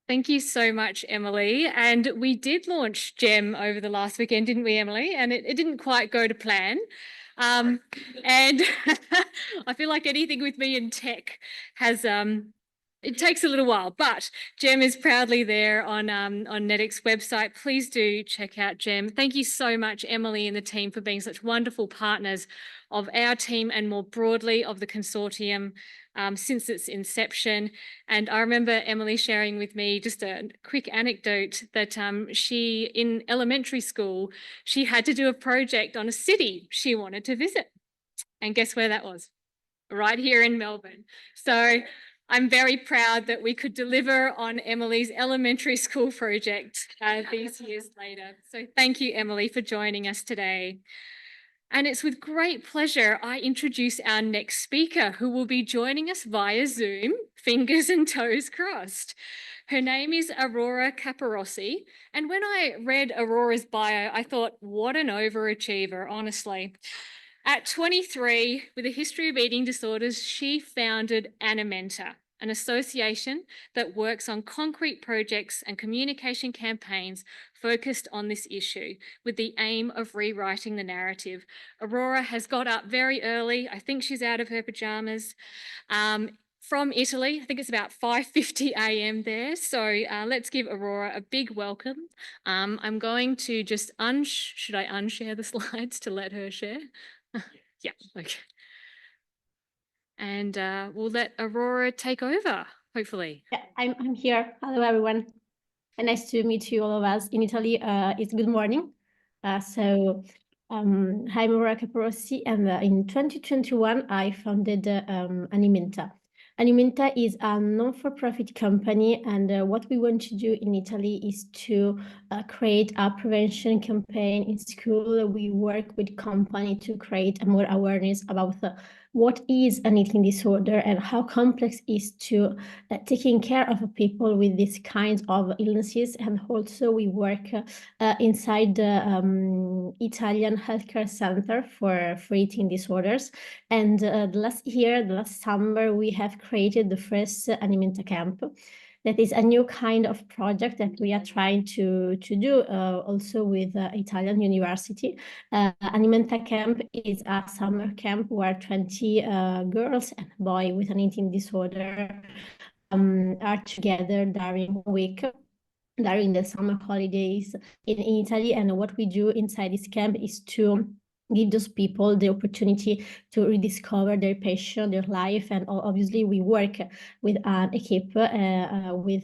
A: Thank you so much, Emily. And we did launch GEM over the last weekend, didn't we, Emily? And it didn't quite go to plan. And I feel like anything with me in tech has it takes a little while, but GEM is proudly there on NEDIC's website. Please do check out GEM. Thank you so much, Emily and the team, for being such wonderful partners of our team and more broadly of the consortium since its inception. And I remember Emily sharing with me just a quick anecdote that she, in elementary school, she had to do a project on a city she wanted to visit. And guess where that was? Right here in Melbourne. So I'm very proud that we could deliver on Emily's elementary school project these years later. So thank you, Emily, for joining us today. And it's with great pleasure I introduce our next speaker, who will be joining us via Zoom, fingers and toes crossed. Her name is Aurora Caparossi. And when I read Aurora's bio, I thought, what an overachiever, honestly. At 23, with a history of eating disorders, she founded Animenta, an association that works on concrete projects and communication campaigns focused on this issue with the aim of rewriting the narrative. Aurora has got up very early. I think she's out of her pajamas. From Italy, I think it's about 5:50 a.m. there. So let's give Aurora a big welcome. I'm going to just should I unshare the slides to let her share? Yeah, okay. And we'll let Aurora take over, hopefully.
H: Yeah, I'm here. Hello, everyone. And nice to meet you, all of us. In Italy, it's good morning. I'm Aurora Caparossi, and in 2021, I founded Animenta. Animenta is a non-for-profit company, and what we want to do in Italy is to create a prevention campaign in school. We work with companies to create more awareness about what is an eating disorder and how complex it is to taking care of people with these kinds of illnesses. And also we work inside the Italian healthcare center for eating disorders. And last summer, we have created the first Animenta camp. That is a new kind of project that we are trying to do also with Italian University. Animenta Camp is a summer camp where 20 girls and boys with an eating disorder are together during a week, during the summer holidays in Italy. And what we do inside this camp is to give those people the opportunity to rediscover their passion, their life. And obviously we work with an equipe, with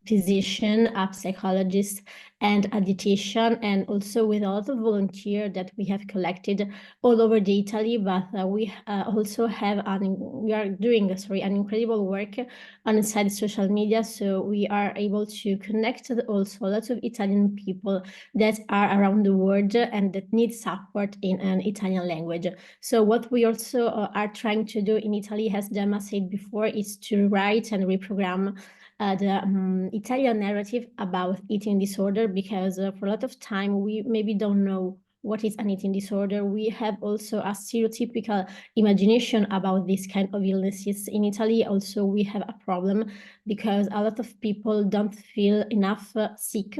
H: physician, a psychologist, and a dietitian, and also with all the volunteers that we have collected all over the Italy. But we also have we are doing an incredible work on inside social media. So we are able to connect also lots of Italian people that are around the world and that need support in an Italian language. So what we also are trying to do in Italy, as Gemma said before, is to write and reprogram the Italian narrative about eating disorder, because for a lot of time we maybe don't know what is an eating disorder. We have also a stereotypical imagination about this kind of illnesses. In Italy, also, we have a problem because a lot of people don't feel enough sick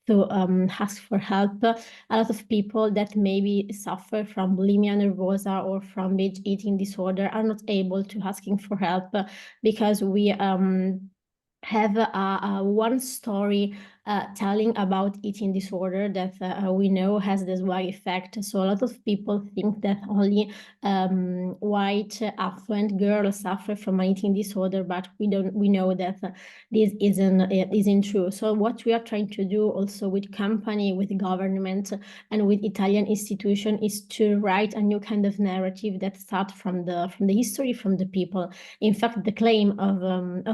H: to ask for help. A lot of people that maybe suffer from bulimia nervosa or from binge eating disorder are not able to asking for help because we have one story telling about eating disorder that we know has this wide effect. So a lot of people think that only white affluent girls suffer from an eating disorder, but we know that this isn't true. So what we are trying to do also with company, with government, and with Italian institution is to write a new kind of narrative that starts from the history, from the people. In fact, the claim of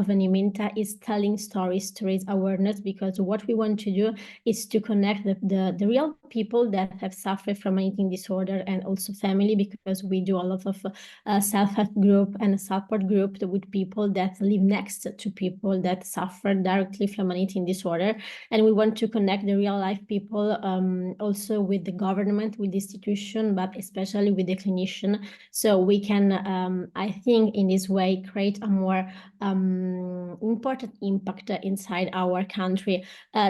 H: Animenta is telling stories to raise awareness, because what we want to do is to connect the real people that have suffered from an eating disorder and also family, because we do a lot of self-help group and support group with people that live next to people that suffer directly from an eating disorder. And we want to connect the real life people also with the government, with the institution, but especially with the clinician. So we can, I think in this way, create a more important impact inside our country.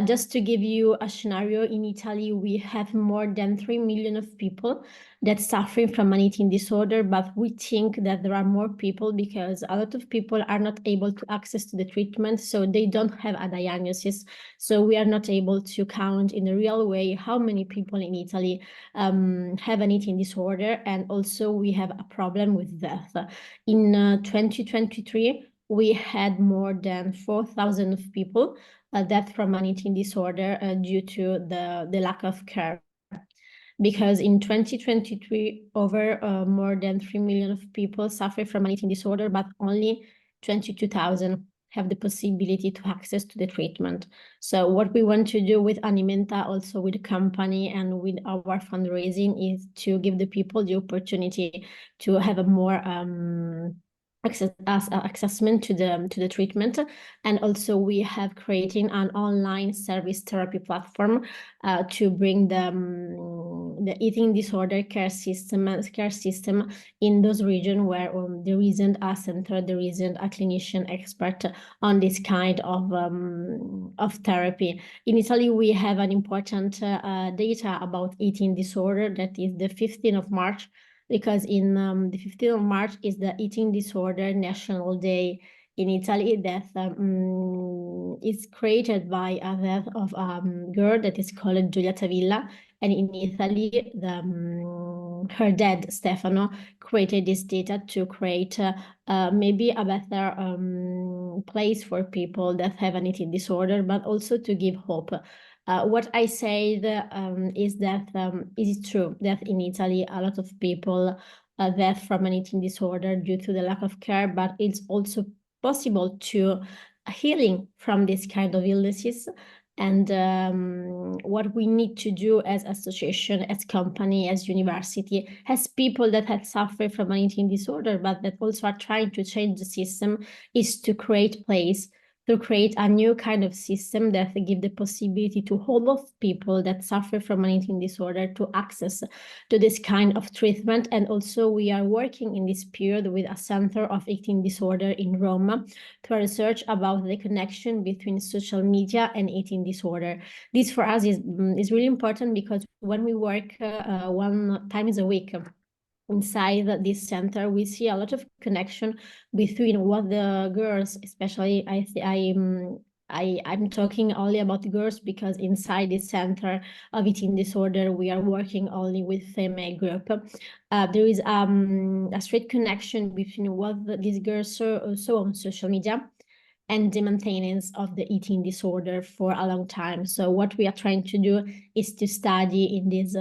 H: Just to give you a scenario, in Italy, we have more than 3 million of people that suffering from an eating disorder, but we think that there are more people because a lot of people are not able to access to the treatment, so they don't have a diagnosis. So we are not able to count in a real way how many people in Italy have an eating disorder, and also we have a problem with death. In 2023, we had more than 4,000 of people death from an eating disorder due to the lack of care. Because in 2023, over more than 3 million of people suffer from an eating disorder, but only 22,000 have the possibility to access to the treatment. So what we want to do with Animenta, also with the company and with our fundraising, is to give the people the opportunity to have a more assessment to the treatment. And also we have creating an online service therapy platform to bring the eating disorder care system in those regions where there isn't a center, there isn't a clinician expert on this kind of therapy. In Italy, we have an important data about eating disorder, that is the 15th of March, because in the 15th of March is the Eating Disorder National Day in Italy, that is created by a death of a girl that is called Giulietta Villa. And in Italy, her dad, Stefano, created this data to create maybe a better place for people that have an eating disorder, but also to give hope. What I said is that is it true that in Italy a lot of people death from an eating disorder due to the lack of care, but it's also possible to healing from this kind of illnesses. And what we need to do as association, as company, as university, as people that have suffered from an eating disorder, but that also are trying to change the system, is to create place, to create a new kind of system that give the possibility to all of people that suffer from an eating disorder to access to this kind of treatment. And also we are working in this period with a center of eating disorder in Rome to research about the connection between social media and eating disorder. This for us is really important, because when we work 1 time a week inside this center, we see a lot of connection between what the girls, especially I'm talking only about girls, because inside this center of eating disorder, we are working only with female group. There is a straight connection between what these girls saw on social media and the maintenance of the eating disorder for a long time. So what we are trying to do is to study in this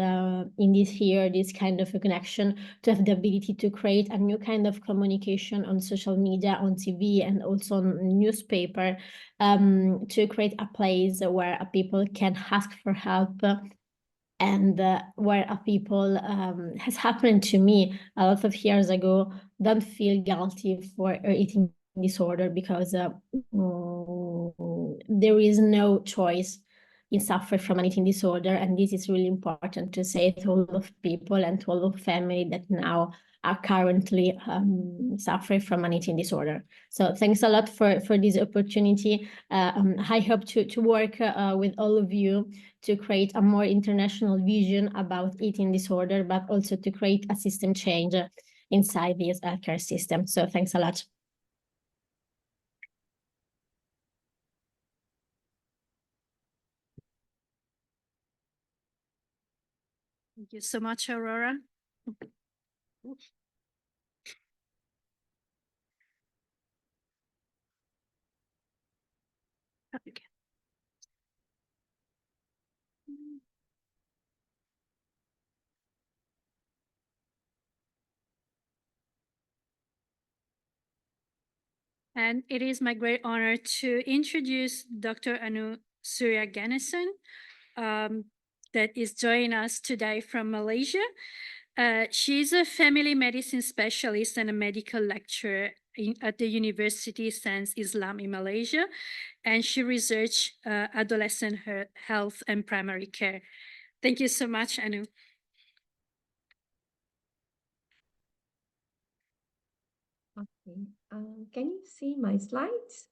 H: kind of a connection, to have the ability to create a new kind of communication on social media, on TV, and also on newspaper, to create a place where people can ask for help. And where people, has happened to me a lot of years ago, don't feel guilty for eating disorder, because there is no choice suffer from an eating disorder. And this is really important to say to all of people and to all of family that now are currently suffering from an eating disorder. So thanks a lot for this opportunity. I hope to work with all of you to create a more international vision about eating disorder, but also to create a system change inside this healthcare system. So thanks a lot.
C: Thank you so much, Aurora. Okay. And it is my great honor to introduce Dr. Anu Surya Ganesan, that is joining us today from Malaysia. She's a family medicine specialist and a medical lecturer at the University Sains Islam in Malaysia, and she researched adolescent health and primary care. Thank you so much, Anu.
I: Okay, can you see my slides?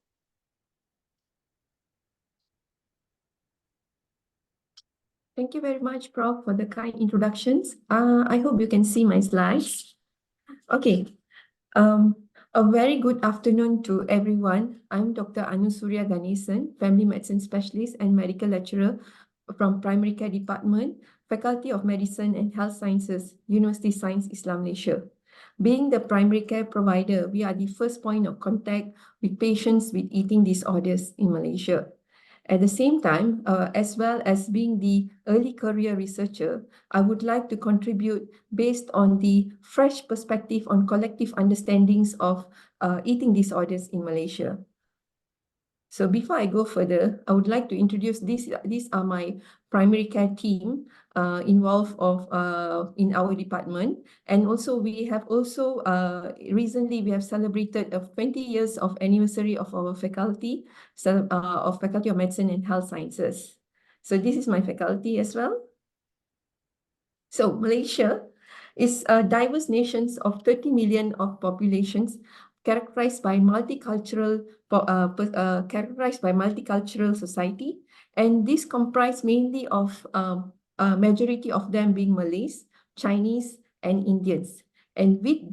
I: Thank you very much, Prof, for the kind introductions. I hope you can see my slides. Okay, a very good afternoon to everyone. I'm Dr. Anu Surya Ganesan, Family Medicine Specialist and Medical Lecturer from Primary Care Department, Faculty of Medicine and Health Sciences, University Sains Islam Malaysia. Being the primary care provider, we are the first point of contact with patients with eating disorders in Malaysia. At the same time, as well as being the early career researcher, I would like to contribute based on the fresh perspective on collective understandings of eating disorders in Malaysia. So before I go further, I would like to introduce these are my primary care team involved in our department. And also we have recently we have celebrated 20 years of anniversary of our faculty, of Faculty of Medicine and Health Sciences. So this is my faculty as well. So Malaysia is a diverse nation of 30 million of populations characterized by multicultural society, and this comprise mainly of a majority of them being Malays, Chinese, and Indians. And with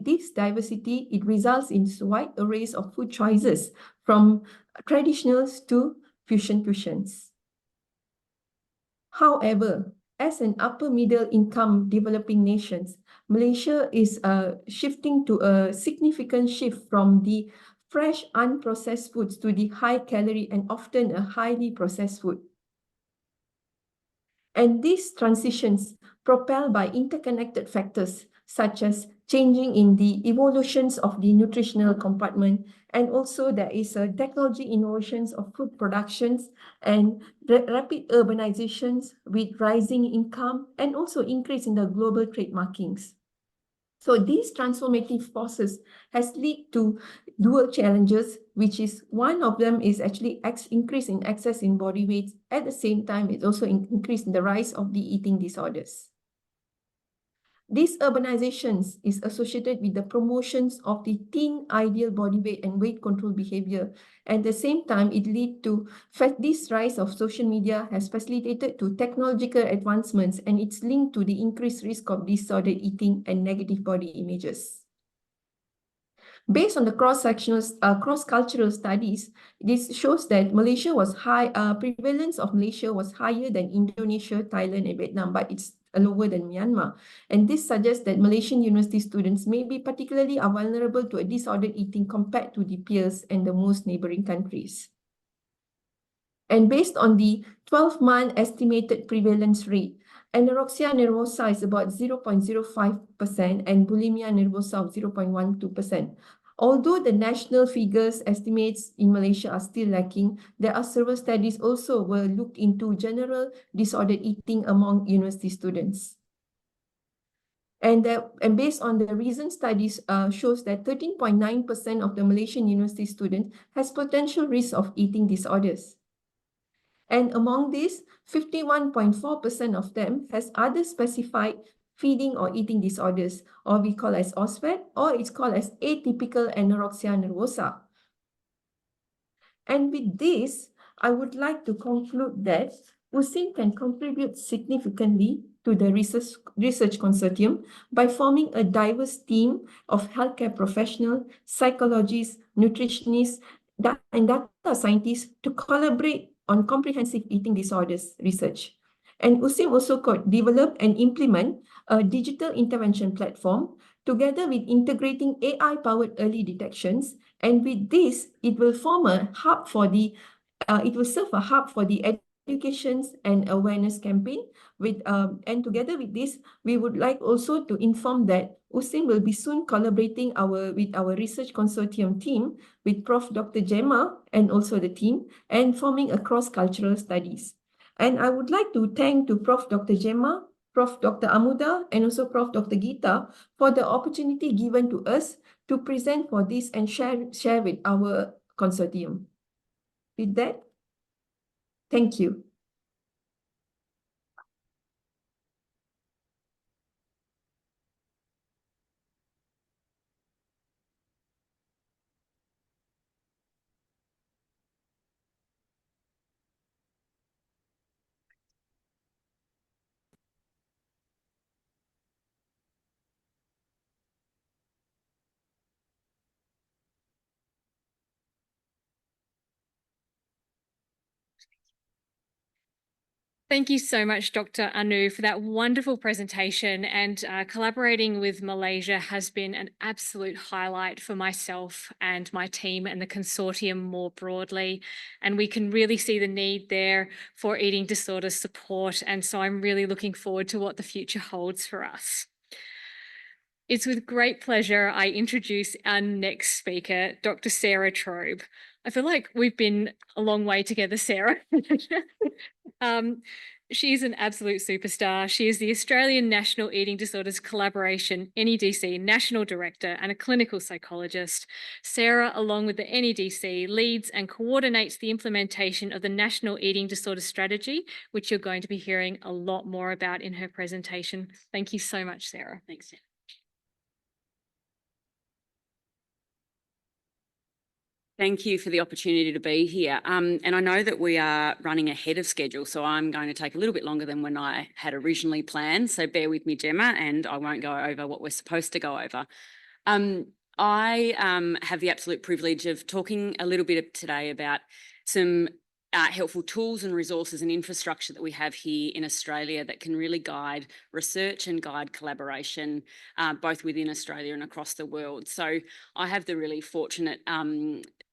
I: this diversity, it results in wide arrays of food choices from traditionals to fusion cuisines. However, as an upper middle income developing nation, Malaysia is shifting to a significant shift from the fresh unprocessed foods to the high calorie and often a highly processed food. And these transitions propelled by interconnected factors such as changing in the evolutions of the nutritional compartment, and also there is a technology innovations of food productions and rapid urbanizations with rising income and also increase in the global trade markings. So these transformative forces has led to dual challenges, which is one of them is actually increase in excess in body weight. At the same time, it also increase in the rise of the eating disorders. These urbanizations is associated with the promotions of the teen ideal body weight and weight control behavior. At the same time, it lead to this rise of social media has facilitated to technological advancements, and it's linked to the increased risk of disordered eating and negative body images. Based on the cross-cultural studies, this shows that Malaysia was prevalence of Malaysia was higher than Indonesia, Thailand, and Vietnam, but it's lower than Myanmar. And this suggests that Malaysian university students may be particularly vulnerable to a disordered eating compared to the peers and the most neighboring countries. And based on the 12-month estimated prevalence rate, anorexia nervosa is about 0.05% and bulimia nervosa of 0.12%. Although the national figures estimates in Malaysia are still lacking, there are several studies also were looked into general disordered eating among university students. And based on the recent studies shows that 13.9% of the Malaysian university students has potential risk of eating disorders. And among these, 51.4% of them has other specified feeding or eating disorders, or we call as OSFED, or it's called as atypical anorexia nervosa. And with this, I would like to conclude that USIN can contribute significantly to the research consortium by forming a diverse team of healthcare professionals, psychologists, nutritionists, and data scientists to collaborate on comprehensive eating disorders research. And USIM also could develop and implement a digital intervention platform together with integrating AI-powered early detections. And with this, it will form a hub for the, it will serve a hub for the educations and awareness campaign. And together with this, we would like also to inform that USIN will be soon collaborating with our research consortium team with Prof. Dr. Gemma and also the team, and forming a cross-cultural studies. And I would like to thank to Prof. Dr. Gemma, Prof. Dr. Amuda, and also Prof. Dr. Gita for the opportunity given to us to present for this and share with our consortium. With that, thank you.
A: Thank you so much, Dr. Anu, for that wonderful presentation. And collaborating with Malaysia has been an absolute highlight for myself and my team and the consortium more broadly. And we can really see the need there for eating disorder support. And so I'm really looking forward to what the future holds for us. It's with great pleasure I introduce our next speaker, Dr. Sarah Trobe. I feel like we've been a long way together, Sarah. She's an absolute superstar. She is the Australian National Eating Disorders Collaboration NEDC National Director and a clinical psychologist. Sarah, along with the NEDC, leads and coordinates the implementation of the National Eating Disorders Strategy, which you're going to be hearing a lot more about in her presentation. Thank you so much, Sarah.
J: Thanks, Jen. Thank you for the opportunity to be here. And I know that we are running ahead of schedule, so I'm going to take a little bit longer than when I had originally planned. So bear with me, Gemma, and I won't go over what we're supposed to go over. I have the absolute privilege of talking a little bit today about some helpful tools and resources and infrastructure that we have here in Australia that can really guide research and guide collaboration, both within Australia and across the world. So I have the really fortunate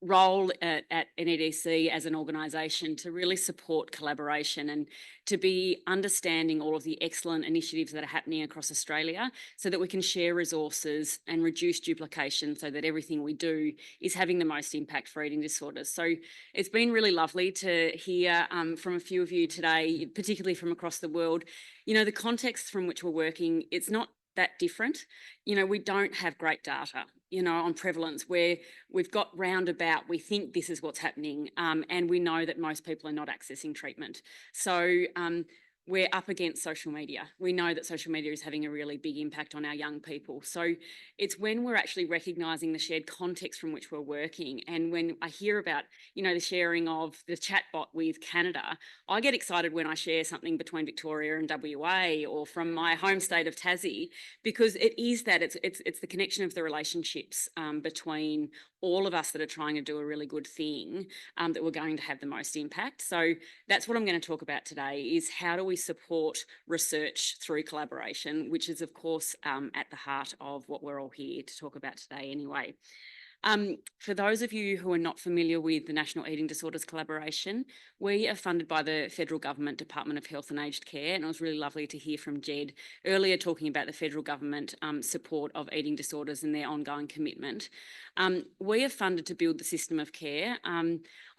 J: role at NEDC as an organisation to really support collaboration and to be understanding all of the excellent initiatives that are happening across Australia so that we can share resources and reduce duplication so that everything we do is having the most impact for eating disorders. So it's been really lovely to hear from a few of you today, particularly from across the world. You know, the context from which we're working, it's not that different. You know, we don't have great data, you know, on prevalence where we've got roundabout, we think this is what's happening, and we know that most people are not accessing treatment. So we're up against social media. We know that social media is having a really big impact on our young people. So it's when we're actually recognising the shared context from which we're working, and when I hear about, you know, the sharing of the chatbot with Canada, I get excited when I share something between Victoria and WA or from my home state of Tassie, because it is that, it's the connection of the relationships between all of us that are trying to do a really good thing that we're going to have the most impact. So that's what I'm going to talk about today, is how do we support research through collaboration, which is of course at the heart of what we're all here to talk about today anyway. For those of you who are not familiar with the National Eating Disorders Collaboration, we are funded by the Federal Government Department of Health and Aged Care, and it was really lovely to hear from Jed earlier talking about the Federal Government support of eating disorders and their ongoing commitment. We are funded to build the system of care.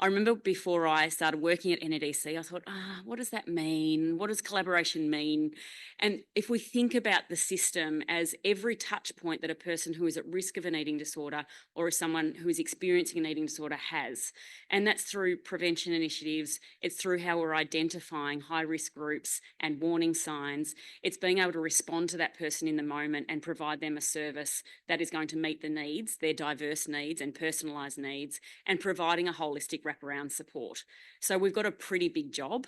J: I remember before I started working at NEDC, I thought, what does that mean? What does collaboration mean? And if we think about the system as every touch point that a person who is at risk of an eating disorder or someone who is experiencing an eating disorder has, and that's through prevention initiatives, it's through how we're identifying high-risk groups and warning signs, it's being able to respond to that person in the moment and provide them a service that is going to meet the needs, their diverse needs and personalised needs, and providing a holistic wraparound support. So we've got a pretty big job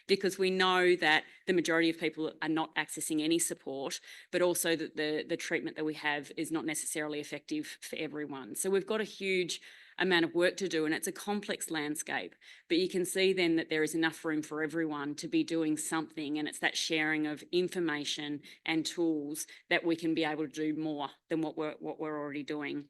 J: because we know that the majority of people are not accessing any support, but also that the treatment that we have is not necessarily effective for everyone. So we've got a huge amount of work to do, and it's a complex landscape, but you can see then that there is enough room for everyone to be doing something, and it's that sharing of information and tools that we can be able to do more than what we're already doing.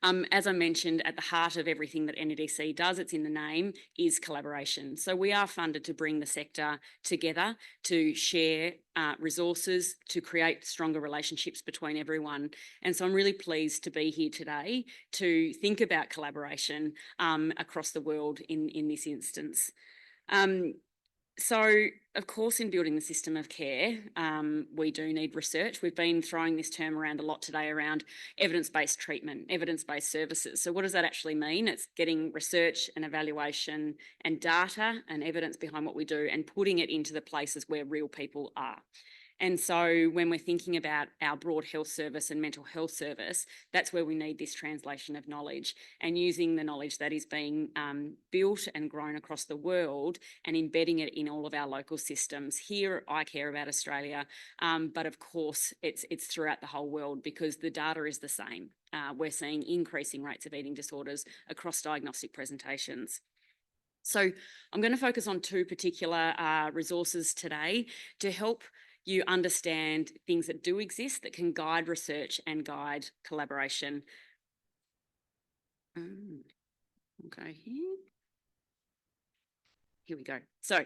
J: As I mentioned, at the heart of everything that NEDC does, it's in the name, is collaboration. So we are funded to bring the sector together, to share resources, to create stronger relationships between everyone. And so I'm really pleased to be here today to think about collaboration across the world in this instance. So, of course, in building the system of care, we do need research. We've been throwing this term around a lot today around evidence-based treatment, evidence-based services. So what does that actually mean? It's getting research and evaluation and data and evidence behind what we do and putting it into the places where real people are. And so when we're thinking about our broad health service and mental health service, that's where we need this translation of knowledge and using the knowledge that is being built and grown across the world and embedding it in all of our local systems. Here, I care about Australia, but of course, it's throughout the whole world because the data is the same. We're seeing increasing rates of eating disorders across diagnostic presentations. So I'm going to focus on two particular resources today to help you understand things that do exist that can guide research and guide collaboration. Okay, here we go. So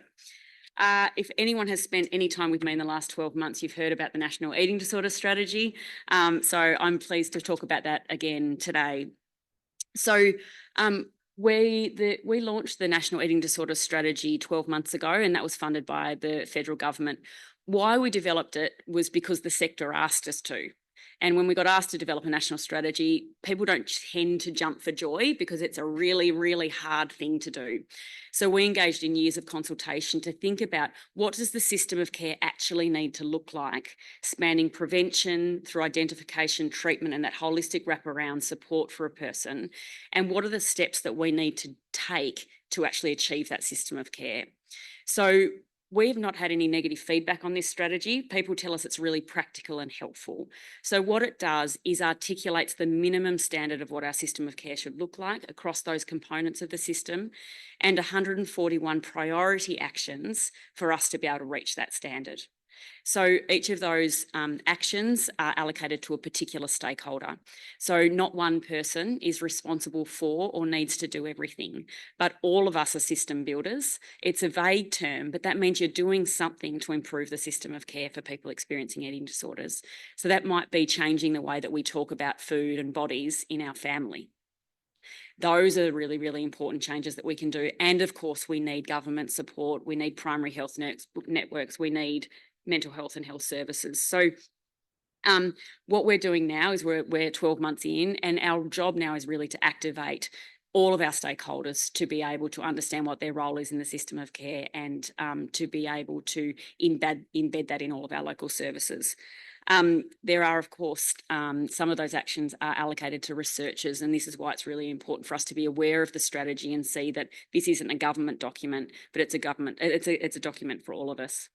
J: if anyone has spent any time with me in the last 12 months, you've heard about the National Eating Disorder Strategy. So I'm pleased to talk about that again today. So we launched the National Eating Disorder Strategy 12 months ago, and that was funded by the federal government. Why we developed it was because the sector asked us to. And when we got asked to develop a national strategy, people don't tend to jump for joy because it's a really, really hard thing to do. So we engaged in years of consultation to think about what does the system of care actually need to look like, spanning prevention through identification, treatment, and that holistic wraparound support for a person. And what are the steps that we need to take to actually achieve that system of care? So we have not had any negative feedback on this strategy. People tell us it's really practical and helpful. So what it does is articulates the minimum standard of what our system of care should look like across those components of the system and 141 priority actions for us to be able to reach that standard. So each of those actions are allocated to a particular stakeholder. So not one person is responsible for or needs to do everything, but all of us are system builders. It's a vague term, but that means you're doing something to improve the system of care for people experiencing eating disorders. So that might be changing the way that we talk about food and bodies in our family. Those are really, really important changes that we can do. And of course, we need government support. We need primary health networks. We need mental health and health services. So what we're doing now is we're 12 months in, and our job now is really to activate all of our stakeholders to be able to understand what their role is in the system of care and to be able to embed that in all of our local services. There are, of course, some of those actions are allocated to researchers, and this is why it's really important for us to be aware of the strategy and see that this isn't a government document, but it's a document for all of us.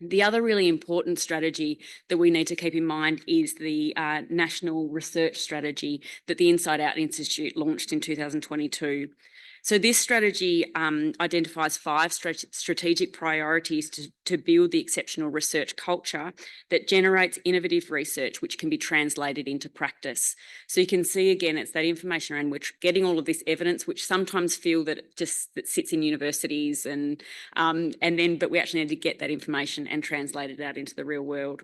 J: The other really important strategy that we need to keep in mind is the National Research Strategy that the Inside Out Institute launched in 2022. So this strategy identifies 5 strategic priorities to build the exceptional research culture that generates innovative research, which can be translated into practice. So you can see again, it's that information around which getting all of this evidence, which sometimes feel that it sits in universities but we actually need to get that information and translate it out into the real world.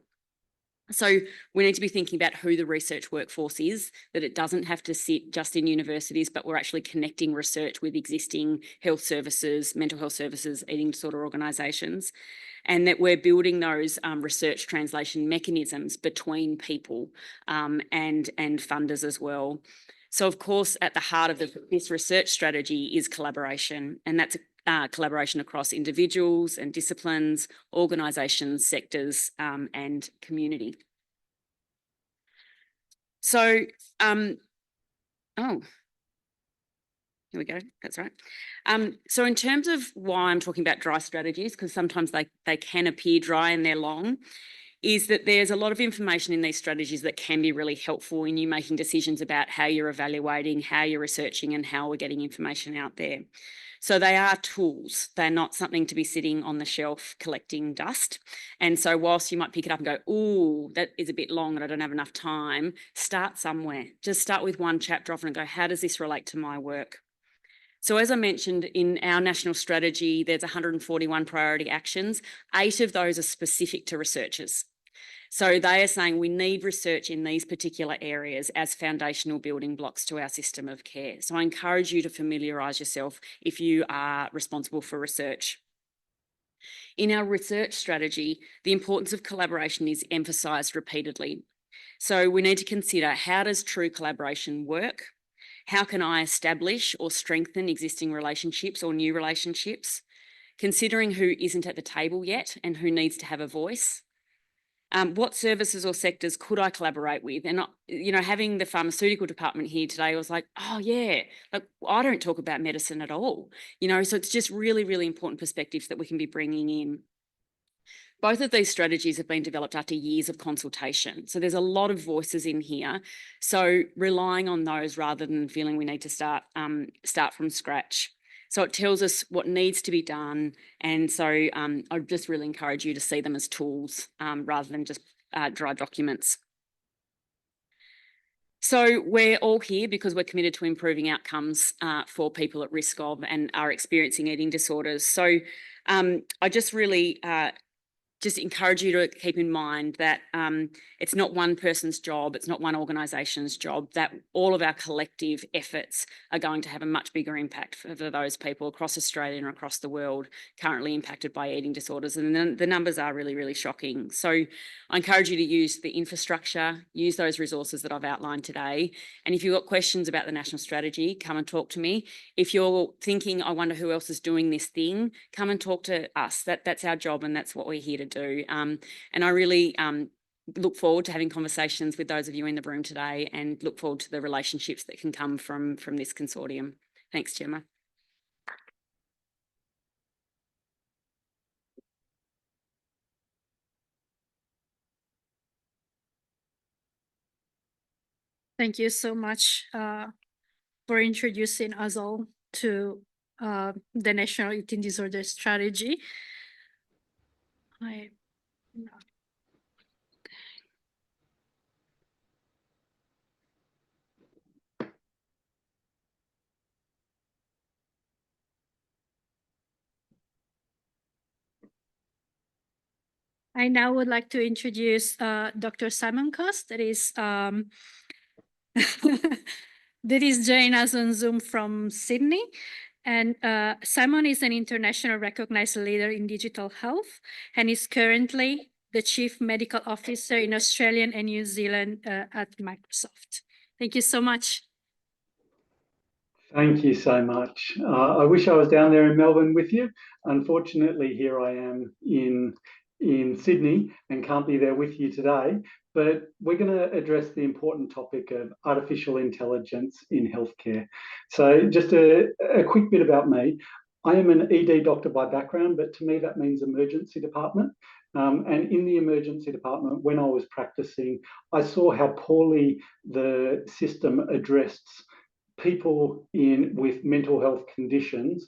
J: So we need to be thinking about who the research workforce is, that it doesn't have to sit just in universities, but we're actually connecting research with existing health services, mental health services, eating disorder organisations, and that we're building those research translation mechanisms between people and funders as well. So of course, at the heart of this research strategy is collaboration, and that's collaboration across individuals and disciplines, organisations, sectors, and community. So, here we go, that's right. So in terms of why I'm talking about dry strategies, because sometimes they can appear dry and they're long, is that there's a lot of information in these strategies that can be really helpful in you making decisions about how you're evaluating, how you're researching, and how we're getting information out there. So they are tools. They're not something to be sitting on the shelf collecting dust. And so whilst you might pick it up and go, oh, that is a bit long and I don't have enough time, start somewhere. Just start with one chapter off and go, how does this relate to my work? So as I mentioned, in our national strategy, there's 141 priority actions. 8 of those are specific to researchers. So they are saying we need research in these particular areas as foundational building blocks to our system of care. So I encourage you to familiarise yourself if you are responsible for research. In our research strategy, the importance of collaboration is emphasised repeatedly. So we need to consider, how does true collaboration work? How can I establish or strengthen existing relationships or new relationships? Considering who isn't at the table yet and who needs to have a voice. What services or sectors could I collaborate with? And, having the pharmaceutical department here today, I was like, oh yeah, like I don't talk about medicine at all, so it's just really, really important perspectives that we can be bringing in. Both of these strategies have been developed after years of consultation. So there's a lot of voices in here. So relying on those rather than feeling we need to start from scratch. So it tells us what needs to be done. And so I just really encourage you to see them as tools rather than just dry documents. So we're all here because we're committed to improving outcomes for people at risk of and are experiencing eating disorders. So I just really just encourage you to keep in mind that it's not one person's job, it's not one organisation's job, that all of our collective efforts are going to have a much bigger impact for those people across Australia and across the world currently impacted by eating disorders. And the numbers are really, really shocking. So I encourage you to use the infrastructure, use those resources that I've outlined today. And if you've got questions about the national strategy, come and talk to me. If you're thinking, I wonder who else is doing this thing, come and talk to us. That's our job and that's what we're here to do. And I really look forward to having conversations with those of you in the room today and look forward to the relationships that can come from this consortium. Thanks, Gemma.
C: Thank you so much for introducing us all to the National Eating Disorder Strategy. I now would like to introduce Dr. Simon Cost, that is joining us on Zoom from Sydney. And Simon is an international recognized leader in digital health and is currently the Chief Medical Officer in Australia and New Zealand at Microsoft. Thank you so much.
K: Thank you so much. I wish I was down there in Melbourne with you. Unfortunately, here I am in Sydney and can't be there with you today. But we're going to address the important topic of artificial intelligence in healthcare. So just a quick bit about me. I am an ED doctor by background, but to me that means emergency department. And in the emergency department, when I was practicing, I saw how poorly the system addressed people with mental health conditions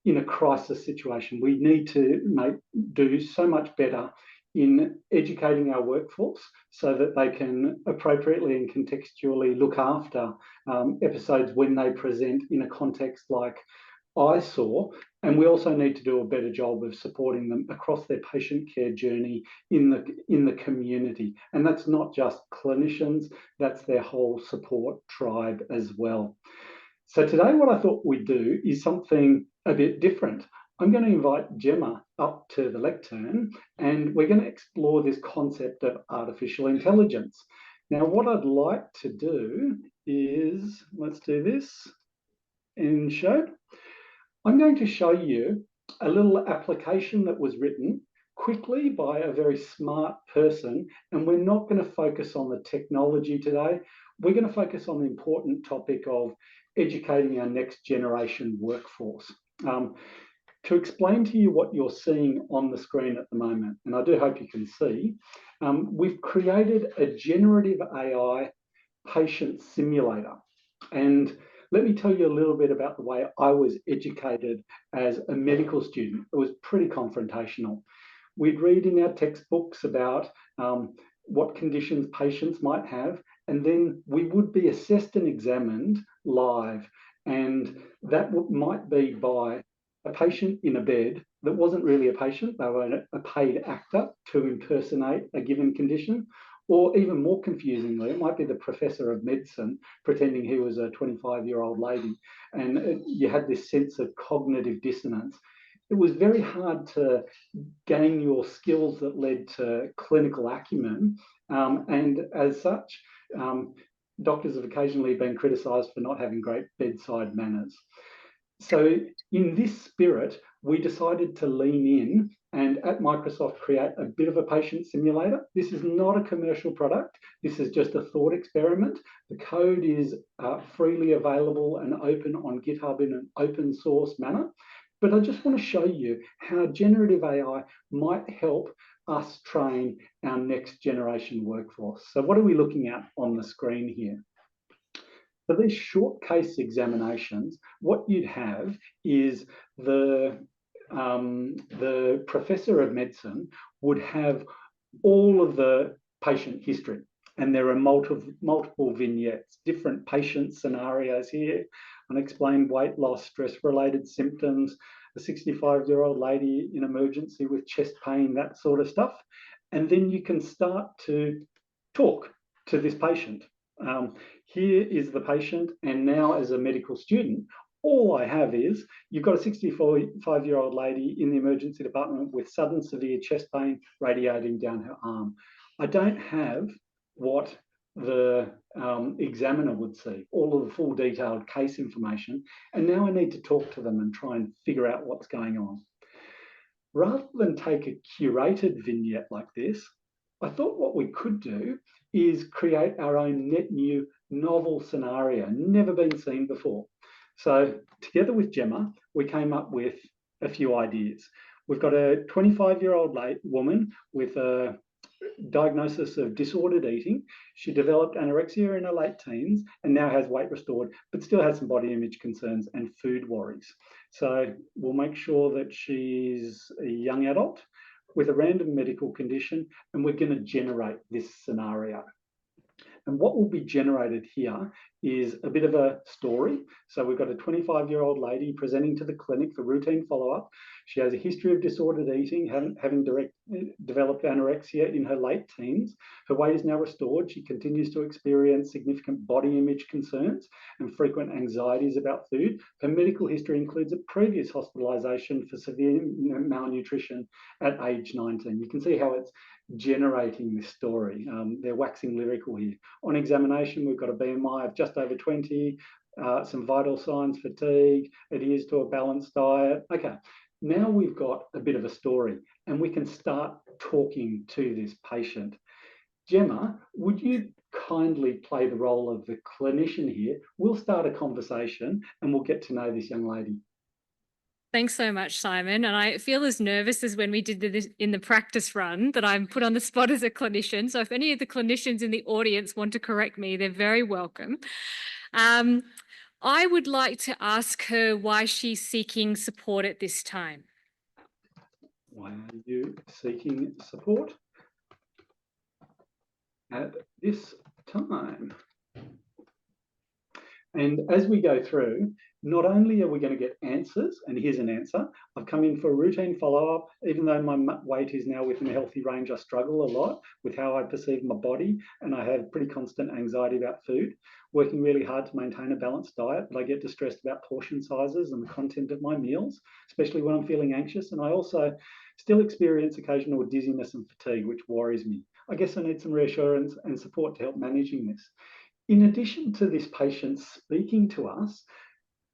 K: in a crisis situation. We need to do so much better in educating our workforce so that they can appropriately and contextually look after episodes when they present in a context like I saw, and we also need to do a better job of supporting them across their patient care journey in the community. And that's not just clinicians, that's their whole support tribe as well. So today what I thought we'd do is something a bit different. I'm going to invite Gemma up to the lectern, and we're going to explore this concept of artificial intelligence. Now, what I'd like to do is, let's do this in show. I'm going to show you a little application that was written quickly by a very smart person, and we're not going to focus on the technology today. We're going to focus on the important topic of educating our next generation workforce. To explain to you what you're seeing on the screen at the moment, and I do hope you can see, we've created a generative AI patient simulator. And let me tell you a little bit about the way I was educated as a medical student. It was pretty confrontational. We'd read in our textbooks about what conditions patients might have, and then we would be assessed and examined live. And that might be by a patient in a bed that wasn't really a patient, they were a paid actor to impersonate a given condition, or even more confusingly, it might be the professor of medicine pretending he was a 25-year-old lady, and you had this sense of cognitive dissonance. It was very hard to gain your skills that led to clinical acumen, and as such, doctors have occasionally been criticised for not having great bedside manners. So in this spirit, we decided to lean in and at Microsoft create a bit of a patient simulator. This is not a commercial product. This is just a thought experiment. The code is freely available and open on GitHub in an open source manner. But I just want to show you how generative AI might help us train our next generation workforce. So what are we looking at on the screen here? For these short case examinations, what you'd have is the professor of medicine would have all of the patient history, and there are multiple vignettes, different patient scenarios here, unexplained weight loss, stress-related symptoms, a 65-year-old lady in emergency with chest pain, that sort of stuff. And then you can start to talk to this patient. Here is the patient, and now as a medical student, all I have is, you've got a 65-year-old lady in the emergency department with sudden severe chest pain radiating down her arm. I don't have what the examiner would see, all of the full detailed case information, and now I need to talk to them and try and figure out what's going on. Rather than take a curated vignette like this, I thought what we could do is create our own net new novel scenario, never been seen before. So together with Gemma, we came up with a few ideas. We've got a 25-year-old woman with a diagnosis of disordered eating. She developed anorexia in her late teens and now has weight restored, but still has some body image concerns and food worries. So we'll make sure that she's a young adult with a random medical condition, and we're going to generate this scenario. And what will be generated here is a bit of a story. So we've got a 25-year-old lady presenting to the clinic for routine follow-up. She has a history of disordered eating, having developed anorexia in her late teens. Her weight is now restored. She continues to experience significant body image concerns and frequent anxieties about food. Her medical history includes a previous hospitalisation for severe malnutrition at age 19. You can see how it's generating this story. They're waxing lyrical here. On examination, we've got a BMI of just over 20, some vital signs, fatigue, adheres to a balanced diet. Okay, now we've got a bit of a story and we can start talking to this patient. Gemma, would you kindly play the role of the clinician here? We'll start a conversation and we'll get to know this young lady.
A: Thanks so much, Simon. And I feel as nervous as when we did this in the practice run that I'm put on the spot as a clinician. So if any of the clinicians in the audience want to correct me, they're very welcome. I would like to ask her why she's seeking support at this time.
K: Why are you seeking support at this time? And as we go through, not only are we going to get answers, and here's an answer, I've come in for a routine follow-up. Even though my weight is now within a healthy range, I struggle a lot with how I perceive my body, and I have pretty constant anxiety about food, working really hard to maintain a balanced diet, but I get distressed about portion sizes and the content of my meals, especially when I'm feeling anxious. And I also still experience occasional dizziness and fatigue, which worries me. I guess I need some reassurance and support to help managing this. In addition to this patient speaking to us,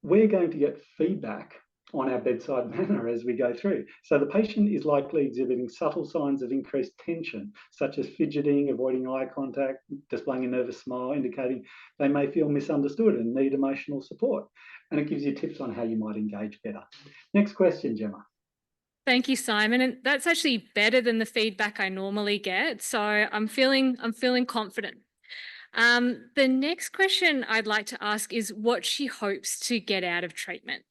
K: we're going to get feedback on our bedside manner as we go through. So the patient is likely exhibiting subtle signs of increased tension, such as fidgeting, avoiding eye contact, displaying a nervous smile, indicating they may feel misunderstood and need emotional support. And it gives you tips on how you might engage better. Next question, Gemma.
A: Thank you, Simon. And that's actually better than the feedback I normally get. So I'm feeling confident. The next question I'd like to ask is what she hopes to get out of treatment.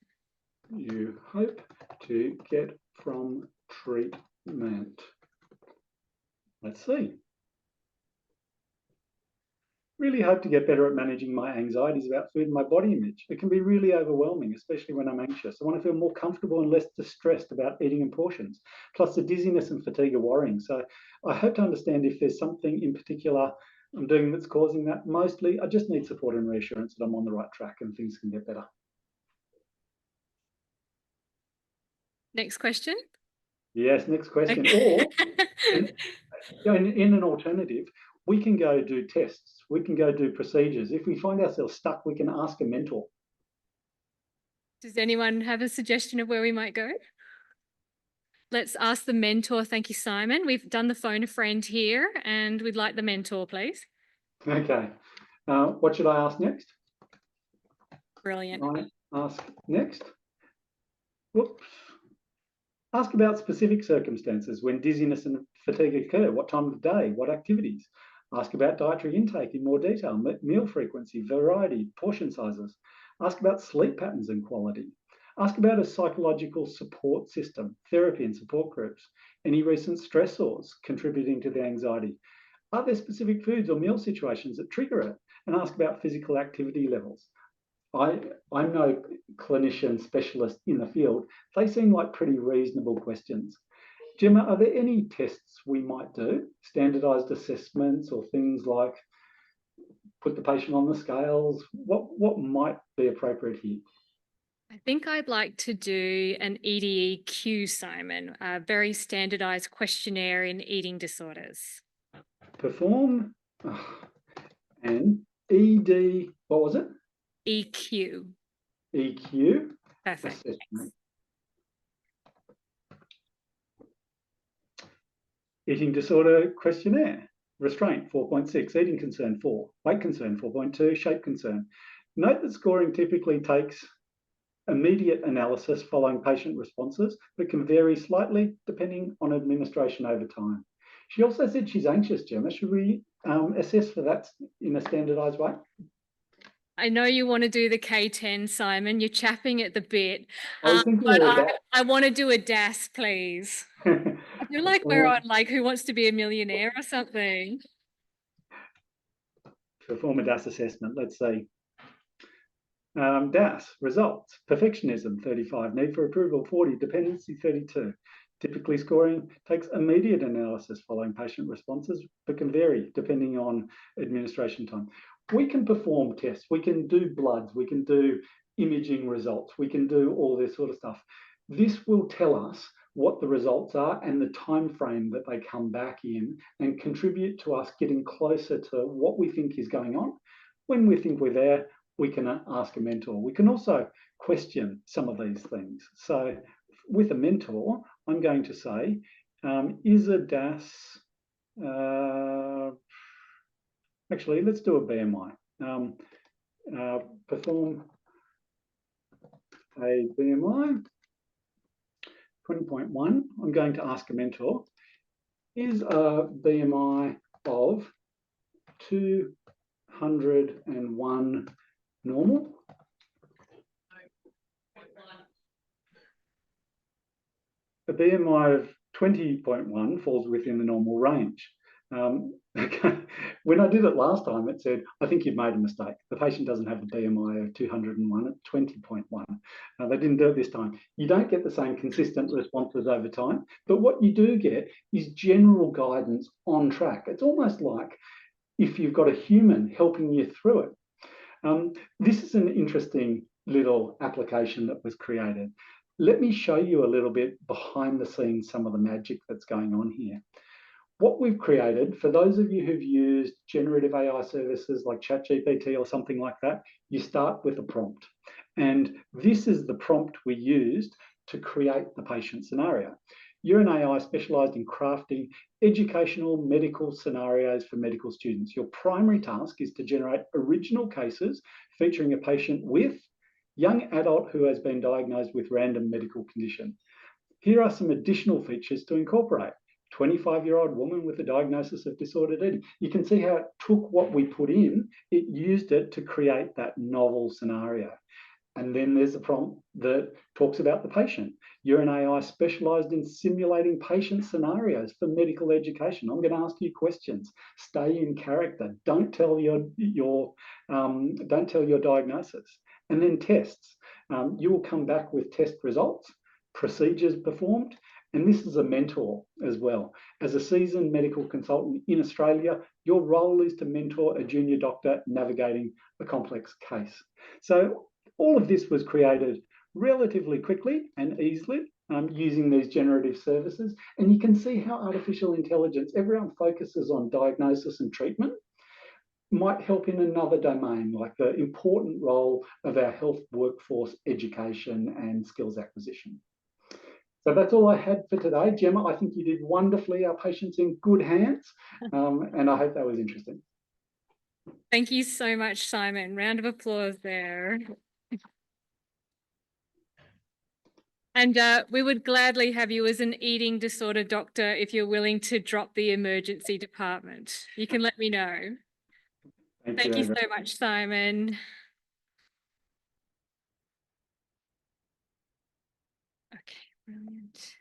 K: You hope to get from treatment. Let's see. Really hope to get better at managing my anxieties about food and my body image. It can be really overwhelming, especially when I'm anxious. I want to feel more comfortable and less distressed about eating in portions. Plus the dizziness and fatigue are worrying. So I hope to understand if there's something in particular I'm doing that's causing that. Mostly, I just need support and reassurance that I'm on the right track and things can get better.
A: Next question.
K: Yes, next question.
A: Okay.
K: Or in an alternative, we can go do tests. We can go do procedures. If we find ourselves stuck, we can ask a mentor.
A: Does anyone have a suggestion of where we might go? Let's ask the mentor. Thank you, Simon. We've done the phone a friend here and we'd like the mentor, please.
K: Okay. What should I ask next?
A: Brilliant.
K: I ask next. Whoops. Ask about specific circumstances when dizziness and fatigue occur. What time of day? What activities? Ask about dietary intake in more detail, meal frequency, variety, portion sizes. Ask about sleep patterns and quality. Ask about a psychological support system, therapy and support groups, any recent stressors contributing to the anxiety. Are there specific foods or meal situations that trigger it? And ask about physical activity levels. I'm no clinician specialist in the field. They seem like pretty reasonable questions. Gemma, are there any tests we might do? Standardized assessments or things like put the patient on the scales? What might be appropriate here?
A: I think I'd like to do an EDEQ, Simon, a very standardized questionnaire in eating disorders.
K: Perform an ED, what was it?
A: EQ.
K: EQ.
A: Perfect.
K: Assessment. Eating disorder questionnaire. Restraint 4.6, eating concern 4, weight concern 4.2, shape concern. Note that scoring typically takes immediate analysis following patient responses, but can vary slightly depending on administration over time. She also said she's anxious, Gemma. Should we assess for that in a standardised way?
A: I know you want to do the K10, Simon. You're chapping at the bit.
K: I
A: want to do a DAS, please. I feel like we're on like Who Wants to Be a Millionaire or something.
K: Perform a DAS assessment. Let's see. DAS results: perfectionism 35, need for approval 40, dependency 32. Typically scoring takes immediate analysis following patient responses, but can vary depending on administration time. We can perform tests, we can do bloods, we can do imaging results, we can do all this sort of stuff. This will tell us what the results are and the time frame that they come back in and contribute to us getting closer to what we think is going on. When we think we're there, we can ask a mentor. We can also question some of these things. So with a mentor, I'm going to say, is a DAS, actually, let's do a BMI. Perform a BMI, 20.1. I'm going to ask a mentor, is a BMI of 201 normal? A BMI of 20.1 falls within the normal range. When I did it last time, it said, I think you've made a mistake. The patient doesn't have a BMI of 201 at 20.1. They didn't do it this time. You don't get the same consistent responses over time, but what you do get is general guidance on track. It's almost like if you've got a human helping you through it. This is an interesting little application that was created. Let me show you a little bit behind the scenes, some of the magic that's going on here. What we've created, for those of you who've used generative AI services like ChatGPT or something like that, you start with a prompt. And this is the prompt we used to create the patient scenario. You're an AI specialised in crafting educational medical scenarios for medical students. Your primary task is to generate original cases featuring a patient with young adult who has been diagnosed with random medical condition. Here are some additional features to incorporate. 25-year-old woman with a diagnosis of disordered eating. You can see how it took what we put in, it used it to create that novel scenario. And then there's a prompt that talks about the patient. You're an AI specialised in simulating patient scenarios for medical education. I'm going to ask you questions. Stay in character. Don't tell your diagnosis. And then tests. You will come back with test results, procedures performed, and this is a mentor as well. As a seasoned medical consultant in Australia, your role is to mentor a junior doctor navigating a complex case. So all of this was created relatively quickly and easily using these generative services. And you can see how artificial intelligence, everyone focuses on diagnosis and treatment, might help in another domain, like the important role of our health workforce education and skills acquisition. So that's all I had for today. Gemma, I think you did wonderfully. Our patient's in good hands, and I hope that was interesting.
A: Thank you so much, Simon. Round of applause there. And we would gladly have you as an eating disorder doctor if you're willing to drop the emergency department. You can let me know. Thank you so much, Simon. Okay, brilliant.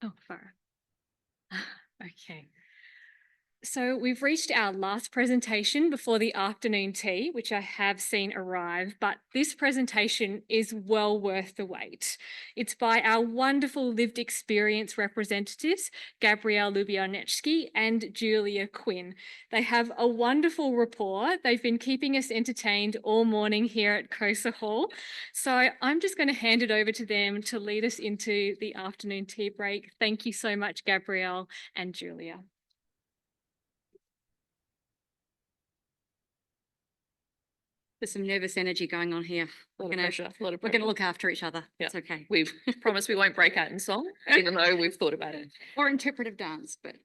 A: Oh, far. Okay. So we've reached our last presentation before the afternoon tea, which I have seen arrive, but this presentation is well worth the wait. It's by our wonderful lived experience representatives, Gabrielle Lubianeczki and Julia Quinn. They have a wonderful rapport. They've been keeping us entertained all morning here at COSA Hall. So I'm just going to hand it over to them to lead us into the afternoon tea break. Thank you so much, Gabrielle and Julia.
L: There's some nervous energy going on here.
M: A lot of pressure.
L: We're going to look after each other.
M: Yeah.
L: It's okay.
M: We've promised we won't break out in song, even though we've thought about it.
L: Or interpretive dance, but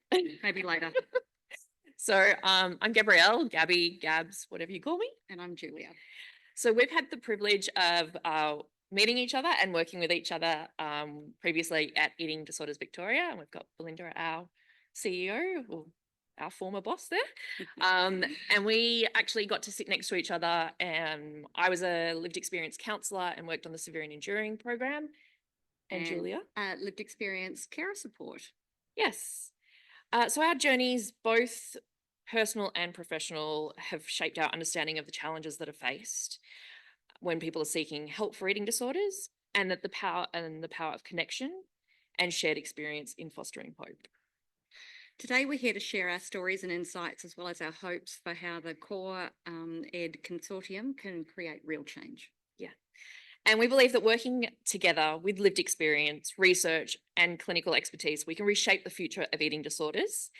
L: maybe later.
M: So I'm Gabrielle, Gabby, Gabs, whatever you call me.
L: And I'm Julia.
M: So we've had the privilege of meeting each other and working with each other previously at Eating Disorders Victoria. And we've got Belinda, our CEO, or our former boss there. And we actually got to sit next to each other. And I was a lived experience counsellor and worked on the severe and enduring program. And Julia?
L: Lived experience carer support.
M: Yes. So our journeys, both personal and professional, have shaped our understanding of the challenges that are faced when people are seeking help for eating disorders, and that the power of connection and shared experience in fostering hope.
L: Today, we're here to share our stories and insights, as well as our hopes for how the CoRe-ED consortium can create real change.
M: Yeah. And we believe that working together with lived experience, research, and clinical expertise, we can reshape the future of eating disorders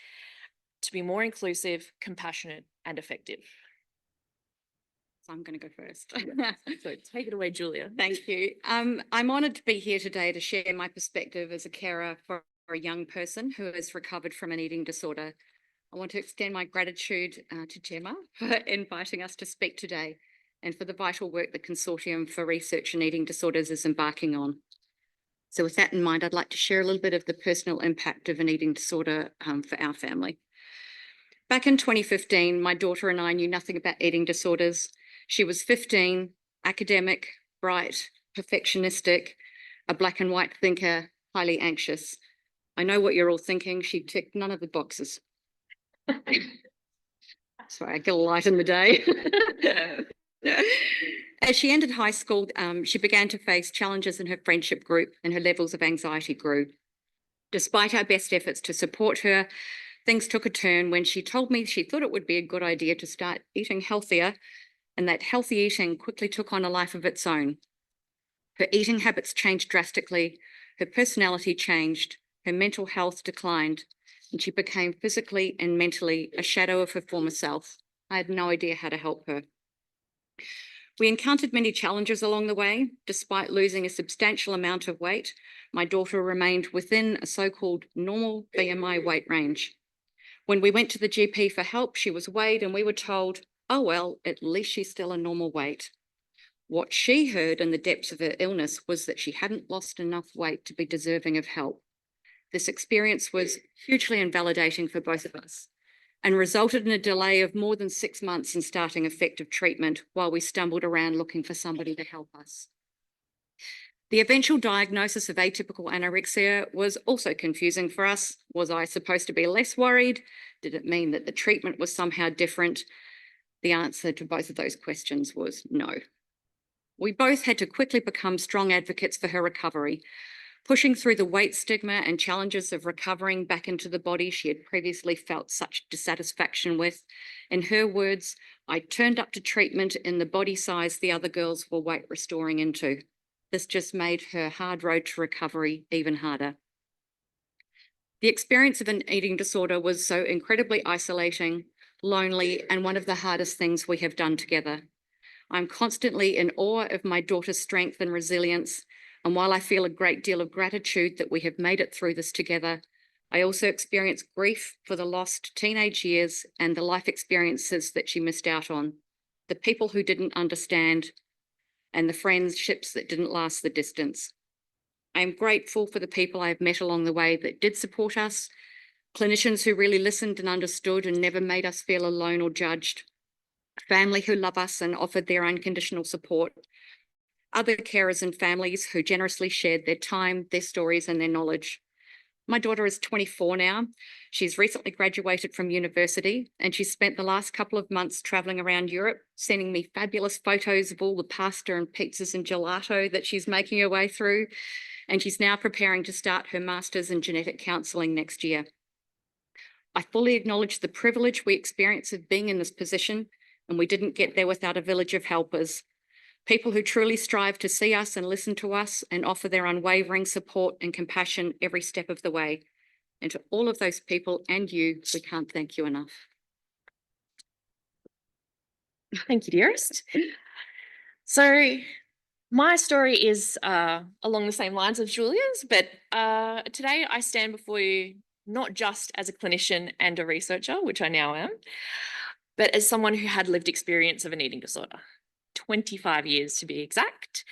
M: to be more inclusive, compassionate, and effective.
L: So I'm going to go first.
M: So take it away, Julia.
L: Thank you. I'm honoured to be here today to share my perspective as a carer for a young person who has recovered from an eating disorder. I want to extend my gratitude to Gemma for inviting us to speak today, and for the vital work the Consortium for Research in Eating Disorders is embarking on. So with that in mind, I'd like to share a little bit of the personal impact of an eating disorder for our family. Back in 2015, my daughter and I knew nothing about eating disorders. She was 15, academic, bright, perfectionistic, a black and white thinker, highly anxious. I know what you're all thinking. She ticked none of the boxes. Sorry, I get a light in the day. As she entered high school, she began to face challenges in her friendship group and her levels of anxiety grew. Despite our best efforts to support her, things took a turn when she told me she thought it would be a good idea to start eating healthier, and that healthy eating quickly took on a life of its own. Her eating habits changed drastically, her personality changed, her mental health declined, and she became physically and mentally a shadow of her former self. I had no idea how to help her. We encountered many challenges along the way. Despite losing a substantial amount of weight, my daughter remained within a so-called normal BMI weight range. When we went to the GP for help, she was weighed and we were told, oh, well, at least she's still a normal weight. What she heard in the depths of her illness was that she hadn't lost enough weight to be deserving of help. This experience was hugely invalidating for both of us and resulted in a delay of more than 6 months in starting effective treatment while we stumbled around looking for somebody to help us. The eventual diagnosis of atypical anorexia was also confusing for us. Was I supposed to be less worried? Did it mean that the treatment was somehow different? The answer to both of those questions was no. We both had to quickly become strong advocates for her recovery, pushing through the weight stigma and challenges of recovering back into the body she had previously felt such dissatisfaction with. In her words, I turned up to treatment in the body size the other girls were weight restoring into. This just made her hard road to recovery even harder. The experience of an eating disorder was so incredibly isolating, lonely, and one of the hardest things we have done together. I'm constantly in awe of my daughter's strength and resilience, and while I feel a great deal of gratitude that we have made it through this together, I also experience grief for the lost teenage years and the life experiences that she missed out on, the people who didn't understand, and the friendships that didn't last the distance. I am grateful for the people I have met along the way that did support us, clinicians who really listened and understood and never made us feel alone or judged, family who love us and offered their unconditional support, other carers and families who generously shared their time, their stories, and their knowledge. My daughter is 24 now. She's recently graduated from university, and she's spent the last couple of months traveling around Europe, sending me fabulous photos of all the pasta and pizzas and gelato that she's making her way through. And she's now preparing to start her master's in genetic counselling next year. I fully acknowledge the privilege we experience of being in this position, and we didn't get there without a village of helpers. People who truly strive to see us and listen to us and offer their unwavering support and compassion every step of the way. And to all of those people and you, we can't thank you enough.
M: Thank you, dearest. So my story is along the same lines of Julia's, but today I stand before you not just as a clinician and a researcher, which I now am, but as someone who had lived experience of an eating disorder. 25 years to be exact.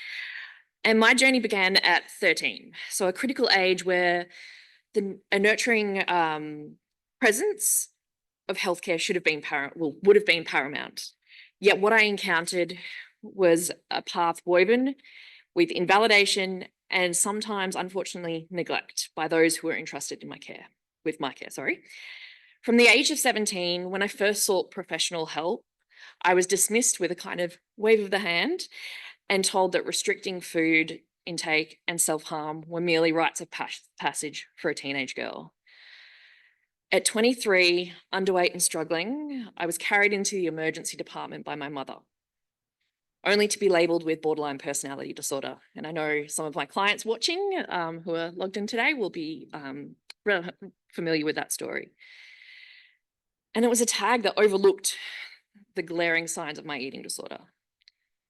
M: And my journey began at 13. So a critical age where a nurturing presence of healthcare would have been paramount. Yet what I encountered was a path woven with invalidation and sometimes, unfortunately, neglect by those who were entrusted in my care. From the age of 17, when I first sought professional help, I was dismissed with a kind of wave of the hand and told that restricting food intake and self-harm were merely rites of passage for a teenage girl. At 23, underweight and struggling, I was carried into the emergency department by my mother, only to be labelled with borderline personality disorder. And I know some of my clients watching who are logged in today will be familiar with that story. And it was a tag that overlooked the glaring signs of my eating disorder.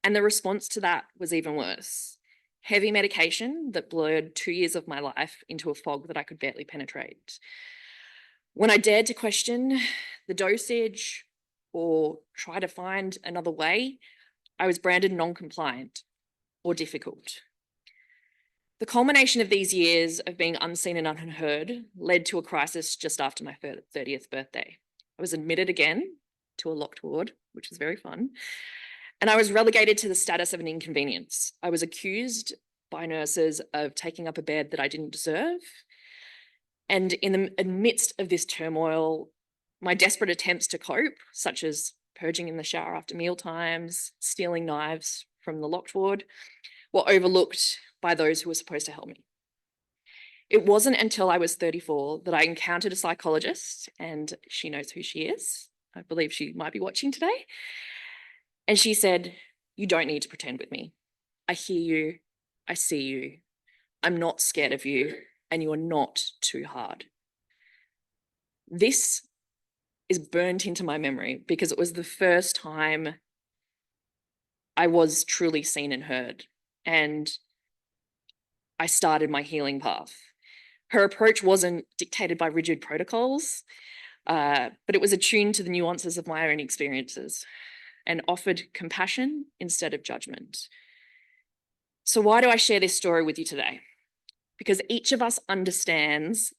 M: And the response to that was even worse. Heavy medication that blurred 2 years of my life into a fog that I could barely penetrate. When I dared to question the dosage or try to find another way, I was branded non-compliant or difficult. The culmination of these years of being unseen and unheard led to a crisis just after my 30th birthday. I was admitted again to a locked ward, which was very fun. And I was relegated to the status of an inconvenience. I was accused by nurses of taking up a bed that I didn't deserve. And in the midst of this turmoil, my desperate attempts to cope, such as purging in the shower after meal times, stealing knives from the locked ward, were overlooked by those who were supposed to help me. It wasn't until I was 34 that I encountered a psychologist, and she knows who she is. I believe she might be watching today. And she said, "You don't need to pretend with me. I hear you. I see you. I'm not scared of you, and you are not too hard." This is burnt into my memory because it was the first time I was truly seen and heard, and I started my healing path. Her approach wasn't dictated by rigid protocols, but it was attuned to the nuances of my own experiences and offered compassion instead of judgment. So why do I share this story with you today? Because each of us understands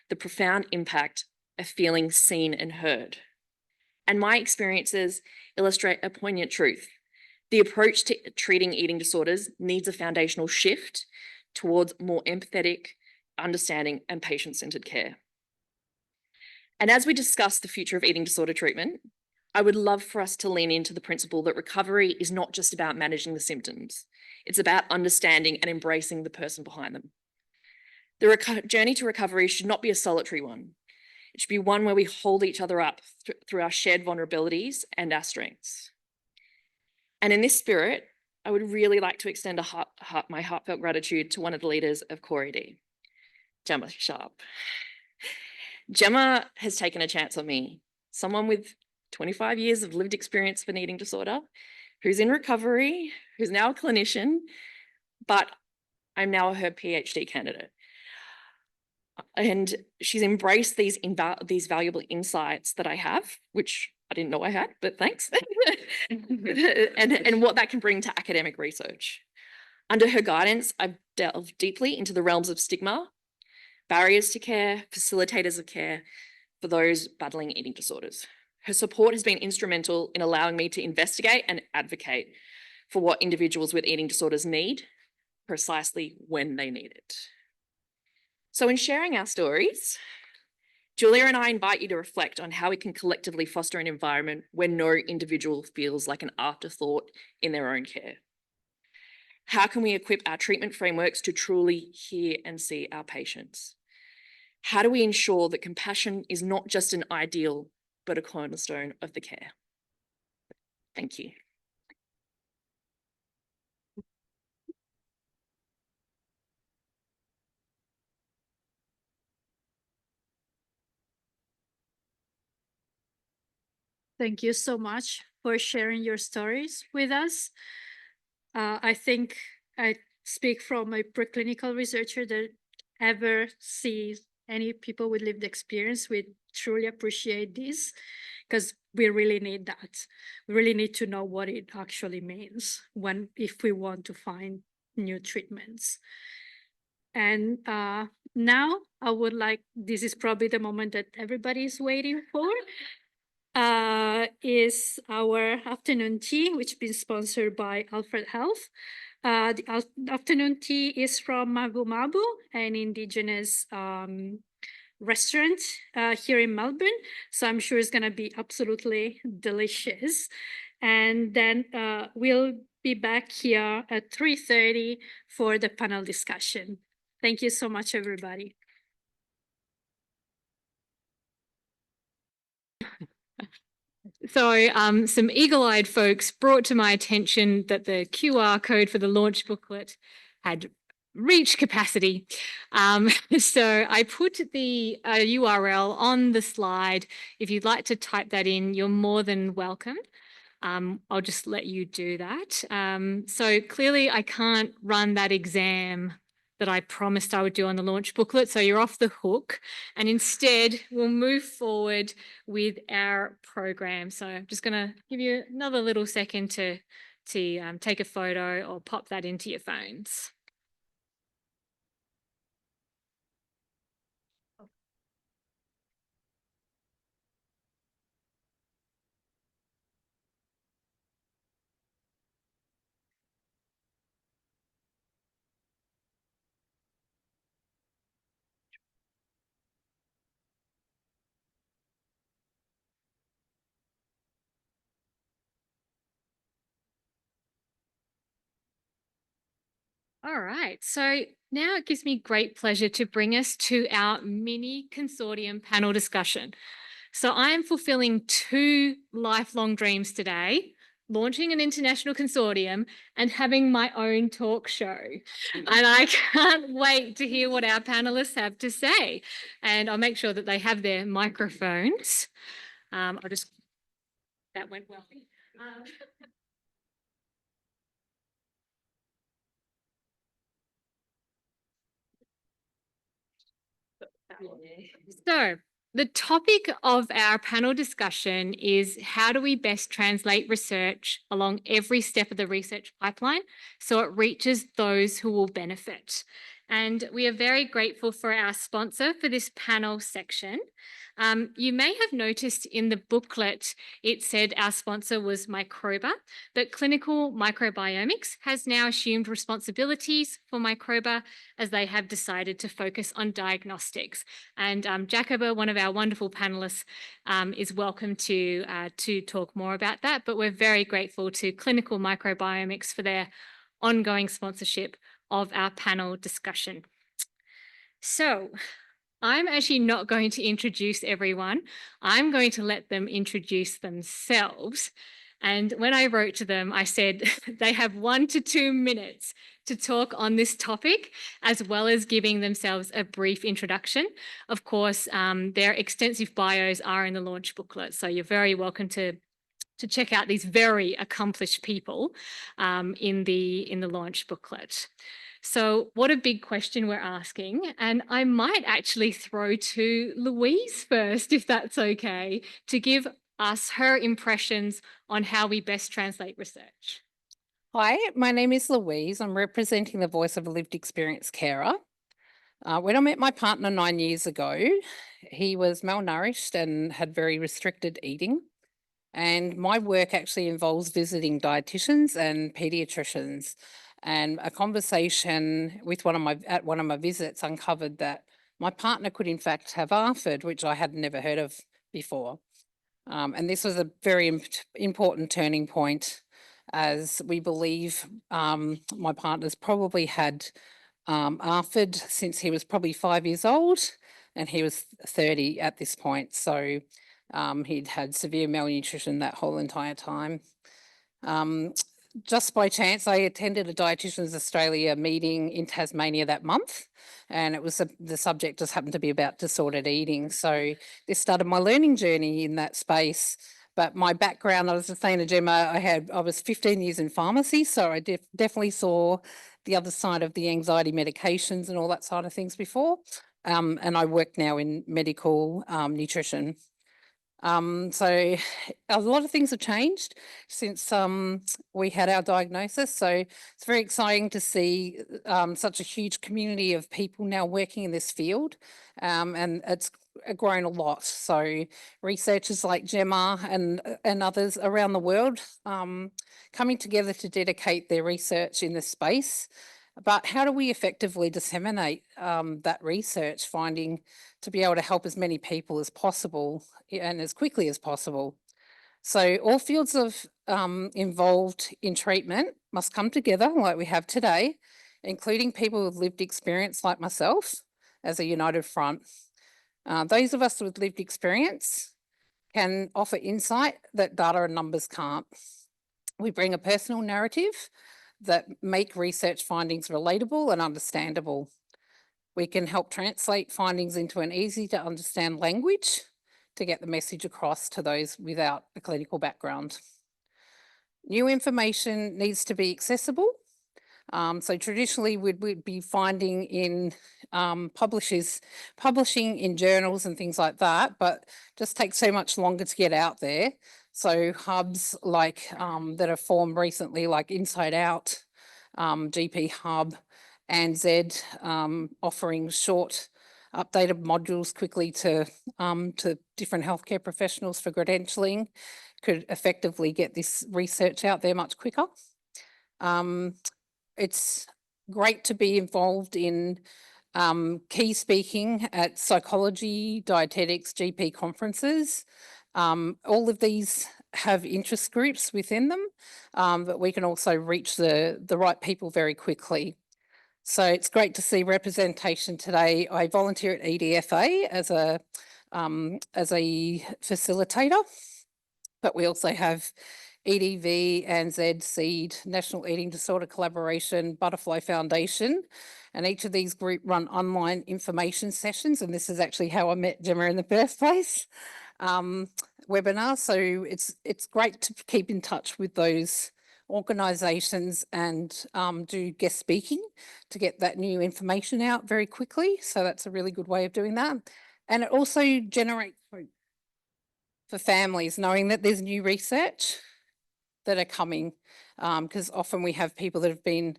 M: the profound impact of feeling seen and heard. And my experiences illustrate a poignant truth. The approach to treating eating disorders needs a foundational shift towards more empathetic, understanding, and patient-centered care. And as we discuss the future of eating disorder treatment, I would love for us to lean into the principle that recovery is not just about managing the symptoms. It's about understanding and embracing the person behind them. The journey to recovery should not be a solitary one. It should be one where we hold each other up through our shared vulnerabilities and our strengths. And in this spirit, I would really like to extend my heartfelt gratitude to one of the leaders of CoRe-ED, Gemma Sharp. Gemma has taken a chance on me, someone with 25 years of lived experience of an eating disorder, who's in recovery, who's now a clinician, but I'm now her PhD candidate. And she's embraced these valuable insights that I have, which I didn't know I had, but thanks. and what that can bring to academic research. Under her guidance, I've delved deeply into the realms of stigma, barriers to care, facilitators of care for those battling eating disorders. Her support has been instrumental in allowing me to investigate and advocate for what individuals with eating disorders need, precisely when they need it. So in sharing our stories, Julia and I invite you to reflect on how we can collectively foster an environment where no individual feels like an afterthought in their own care. How can we equip our treatment frameworks to truly hear and see our patients? How do we ensure that compassion is not just an ideal, but a cornerstone of the care? Thank you.
C: Thank you so much for sharing your stories with us. I think I speak from a preclinical researcher that ever sees any people with lived experience. We truly appreciate this because we really need that. We really need to know what it actually means if we want to find new treatments. And now I would like, this is probably the moment that everybody is waiting for. Is our afternoon tea, which has been sponsored by Alfred Health. The afternoon tea is from Mabu Mabu, an indigenous restaurant here in Melbourne. So I'm sure it's going to be absolutely delicious. And then we'll be back here at 3:30 for the panel discussion. Thank you so much, everybody.
A: So some eagle-eyed folks brought to my attention that the QR code for the launch booklet had reached capacity. So I put the URL on the slide. If you'd like to type that in, you're more than welcome. I'll just let you do that. So clearly I can't run that exam that I promised I would do on the launch booklet. So you're off the hook. And instead, we'll move forward with our program. So I'm just going to give you another little second to take a photo or pop that into your phones. All right, so now it gives me great pleasure to bring us to our mini consortium panel discussion. So I am fulfilling two lifelong dreams today, launching an international consortium and having my own talk show. And I can't wait to hear what our panelists have to say. And I'll make sure that they have their microphones. That went well. So the topic of our panel discussion is how do we best translate research along every step of the research pipeline so it reaches those who will benefit. And we are very grateful for our sponsor for this panel section. You may have noticed in the booklet, it said our sponsor was Microba, but Clinical Microbiomics has now assumed responsibilities for Microba as they have decided to focus on diagnostics. And Jacoba, one of our wonderful panelists, is welcome to talk more about that, but we're very grateful to Clinical Microbiomics for their ongoing sponsorship of our panel discussion. So I'm actually not going to introduce everyone. I'm going to let them introduce themselves. And when I wrote to them, I said they have 1 to 2 minutes to talk on this topic, as well as giving themselves a brief introduction. Of course, their extensive bios are in the launch booklet, so you're very welcome to check out these very accomplished people in the launch booklet. So what a big question we're asking. And I might actually throw to Louise first, if that's okay, to give us her impressions on how we best translate research.
N: Hi, my name is Louise. I'm representing the voice of a lived experience carer. When I met my partner 9 years ago, he was malnourished and had very restricted eating. And my work actually involves visiting dietitians and pediatricians. And a conversation with one of my visits uncovered that my partner could in fact have ARFID, which I had never heard of before. And this was a very important turning point, as we believe my partner's probably had ARFID since he was probably 5 years old, and he was 30 at this point. So he'd had severe malnutrition that whole entire time. Just by chance, I attended a Dietitians Australia meeting in Tasmania that month, and it was the subject just happened to be about disordered eating. So this started my learning journey in that space. But my background, I was just saying to Gemma, I was 15 years in pharmacy, so I definitely saw the other side of the anxiety medications and all that side of things before. And I work now in medical nutrition. So a lot of things have changed since we had our diagnosis. So it's very exciting to see such a huge community of people now working in this field, and it's grown a lot. So researchers like Gemma and others around the world coming together to dedicate their research in this space. But how do we effectively disseminate that research finding to be able to help as many people as possible and as quickly as possible? So all fields of involved in treatment must come together like we have today, including people with lived experience like myself as a united front. Those of us with lived experience can offer insight that data and numbers can't. We bring a personal narrative that make research findings relatable and understandable. We can help translate findings into an easy to understand language to get the message across to those without a clinical background. New information needs to be accessible. So traditionally we'd be finding in publishing in journals and things like that, but just takes so much longer to get out there. So hubs like that are formed recently, like Inside Out, GP Hub, and Z, offering short updated modules quickly to different healthcare professionals for credentialing, could effectively get this research out there much quicker. It's great to be involved in key speaking at psychology, dietetics, GP conferences. All of these have interest groups within them, but we can also reach the right people very quickly. So it's great to see representation today. I volunteer at EDFA as a facilitator, but we also have EDV, ANZ, SEED, National Eating Disorder Collaboration, Butterfly Foundation, and each of these group run online information sessions. And this is actually how I met Gemma in the first place, webinar. So it's great to keep in touch with those organisations and do guest speaking to get that new information out very quickly. So that's a really good way of doing that. And it also generates hope for families, knowing that there's new research that are coming, because often we have people that have been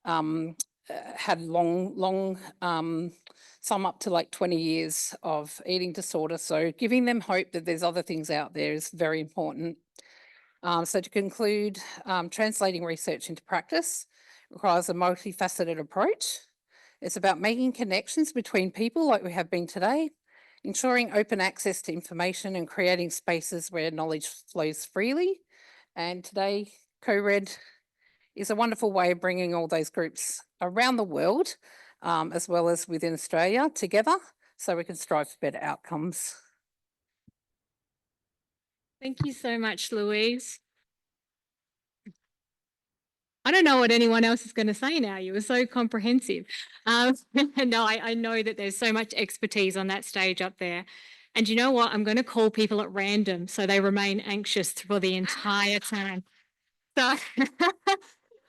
N: had long some up to like 20 years of eating disorder. So giving them hope that there's other things out there is very important. So to conclude, translating research into practice requires a multifaceted approach. It's about making connections between people like we have been today, ensuring open access to information and creating spaces where knowledge flows freely. And today, CoRe-ED is a wonderful way of bringing all those groups around the world, as well as within Australia, together so we can strive for better outcomes.
A: Thank you so much, Louise. I don't know what anyone else is going to say now. You were so comprehensive. No, I know that there's so much expertise on that stage up there. And you know what? I'm going to call people at random so they remain anxious for the entire time. So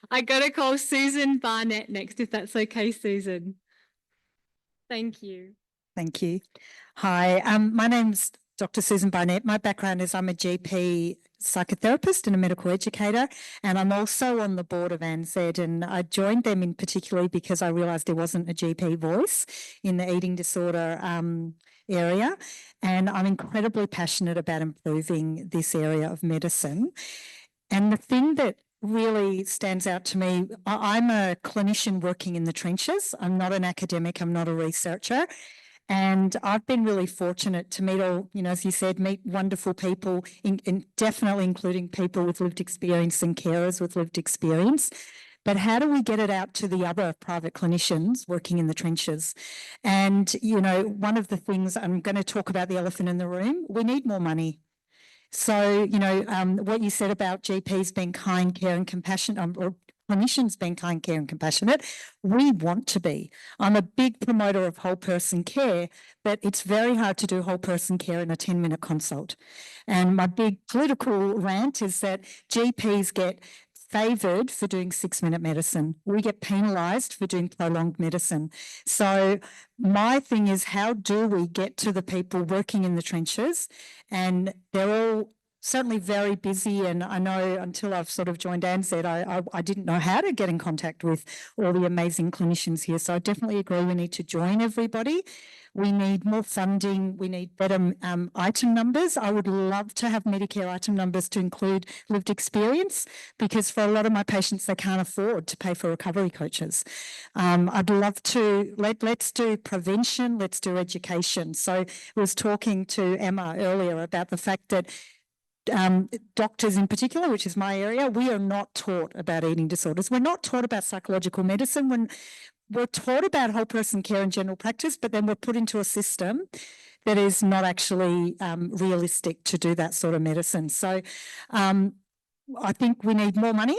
A: I got to call Susan Barnett next, if that's okay, Susan. Thank you.
O: Thank you. Hi, my name's Dr. Susan Barnett. My background is I'm a GP psychotherapist and a medical educator, and I'm also on the board of ANZ, and I joined them in particularly because I realised there wasn't a GP voice in the eating disorder area, and I'm incredibly passionate about improving this area of medicine. And the thing that really stands out to me, I'm a clinician working in the trenches. I'm not an academic, I'm not a researcher. And I've been really fortunate to meet all, as you said, meet wonderful people, definitely including people with lived experience and carers with lived experience. But how do we get it out to the other private clinicians working in the trenches? And, one of the things, I'm going to talk about the elephant in the room, we need more money. So, what you said about GPs being kind, care and compassionate, or clinicians being kind, care and compassionate, we want to be. I'm a big promoter of whole person care, but it's very hard to do whole person care in a 10-minute consult. And my big political rant is that GPs get favoured for doing 6-minute medicine. We get penalised for doing prolonged medicine. So my thing is, how do we get to the people working in the trenches? And they're all certainly very busy, and I know until I've sort of joined ANZ, I didn't know how to get in contact with all the amazing clinicians here. So I definitely agree we need to join everybody. We need more funding. We need better item numbers. I would love to have Medicare item numbers to include lived experience, because for a lot of my patients, they can't afford to pay for recovery coaches. I'd love to, let's do prevention, let's do education. So I was talking to Emma earlier about the fact that doctors in particular, which is my area, we are not taught about eating disorders. We're not taught about psychological medicine. When we're taught about whole person care and general practice, but then we're put into a system that is not actually realistic to do that sort of medicine. So I think we need more money,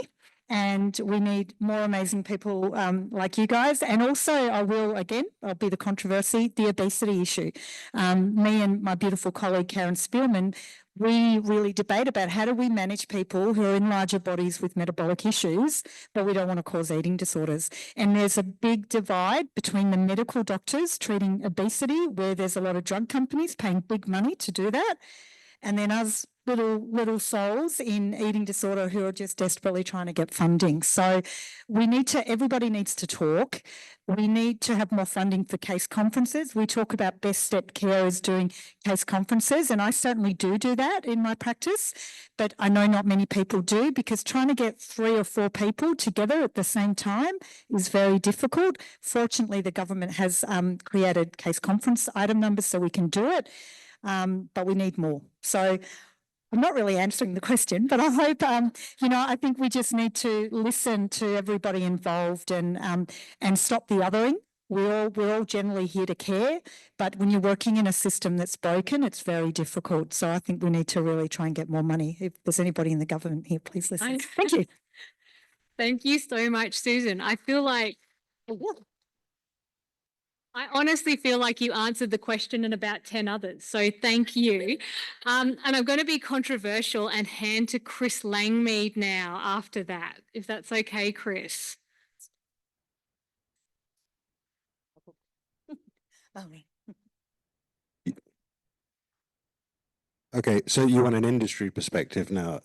O: and we need more amazing people like you guys. And also, I'll be the controversy, the obesity issue. Me and my beautiful colleague, Karen Spearman, we really debate about how do we manage people who are in larger bodies with metabolic issues, but we don't want to cause eating disorders. And there's a big divide between the medical doctors treating obesity, where there's a lot of drug companies paying big money to do that, and then us little souls in eating disorder who are just desperately trying to get funding. So everybody needs to talk. We need to have more funding for case conferences. We talk about best step carers doing case conferences, and I certainly do that in my practice, but I know not many people do, because trying to get 3 or 4 people together at the same time is very difficult. Fortunately, the government has created case conference item numbers so we can do it, but we need more. So I'm not really answering the question, but I hope, I think we just need to listen to everybody involved and stop the othering. We're all generally here to care, but when you're working in a system that's broken, it's very difficult. So I think we need to really try and get more money. If there's anybody in the government here, please listen. Thank you.
A: Thank you so much, Susan. I honestly feel like you answered the question and about 10 others. So thank you. And I'm going to be controversial and hand to Chris Langmead now after that, if that's okay, Chris.
P: Okay, so you want an industry perspective now,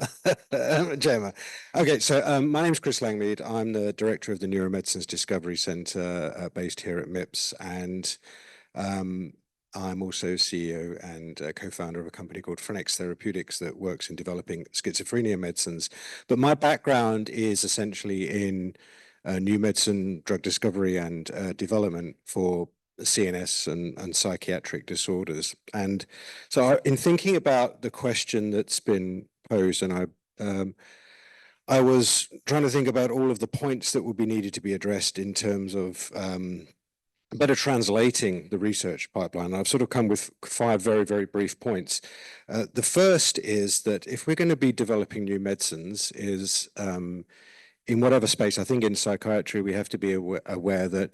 P: Gemma. Okay, so my name's Chris Langmead. I'm the director of the Neuromedicines Discovery Centre based here at MIPS, and I'm also CEO and co-founder of a company called Phrenex Therapeutics that works in developing schizophrenia medicines. But my background is essentially in new medicine, drug discovery and development for CNS and psychiatric disorders. And so in thinking about the question that's been posed, and I was trying to think about all of the points that would be needed to be addressed in terms of better translating the research pipeline. I've sort of come with 5 very, very brief points. The first is that if we're going to be developing new medicines is in whatever space, I think in psychiatry, we have to be aware that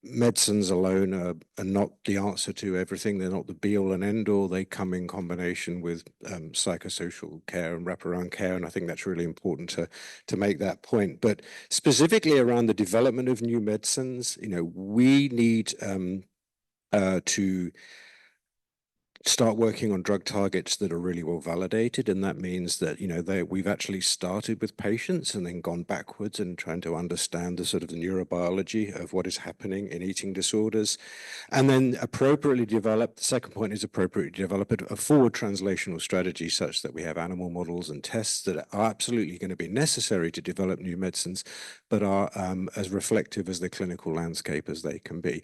P: medicines alone are not the answer to everything. They're not the be all and end all. They come in combination with psychosocial care and wraparound care. And I think that's really important to make that point. But specifically around the development of new medicines, we need to start working on drug targets that are really well validated. And that means that, we've actually started with patients and then gone backwards and trying to understand the sort of the neurobiology of what is happening in eating disorders. And then appropriately develop, the second point is appropriately develop a forward translational strategy such that we have animal models and tests that are absolutely going to be necessary to develop new medicines, but are as reflective as the clinical landscape as they can be.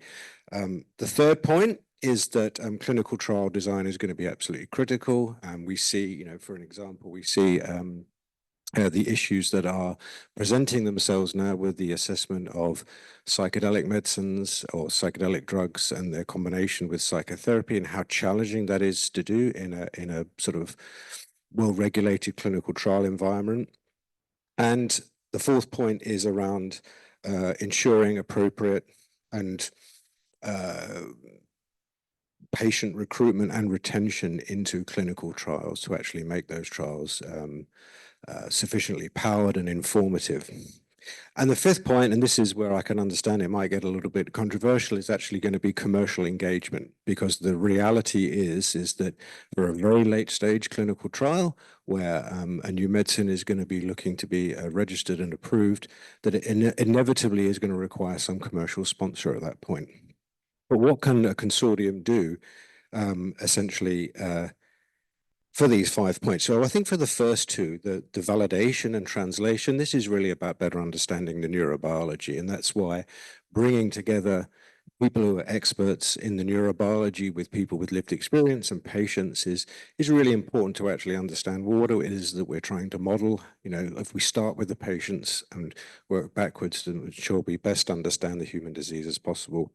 P: The third point is that clinical trial design is going to be absolutely critical. And we see, for an example, we see the issues that are presenting themselves now with the assessment of psychedelic medicines or psychedelic drugs and their combination with psychotherapy, and how challenging that is to do in a sort of well-regulated clinical trial environment. And the fourth point is around ensuring appropriate and patient recruitment and retention into clinical trials to actually make those trials sufficiently powered and informative. And the fifth point, and this is where I can understand it might get a little bit controversial, is actually going to be commercial engagement, because the reality is that for a very late stage clinical trial where a new medicine is going to be looking to be registered and approved, that it inevitably is going to require some commercial sponsor at that point. But what can a consortium do essentially for these 5 points? So I think for the first two, the validation and translation, this is really about better understanding the neurobiology. And that's why bringing together people who are experts in the neurobiology with people with lived experience and patients is really important to actually understand what it is that we're trying to model. If we start with the patients and work backwards to ensure we best understand the human disease as possible.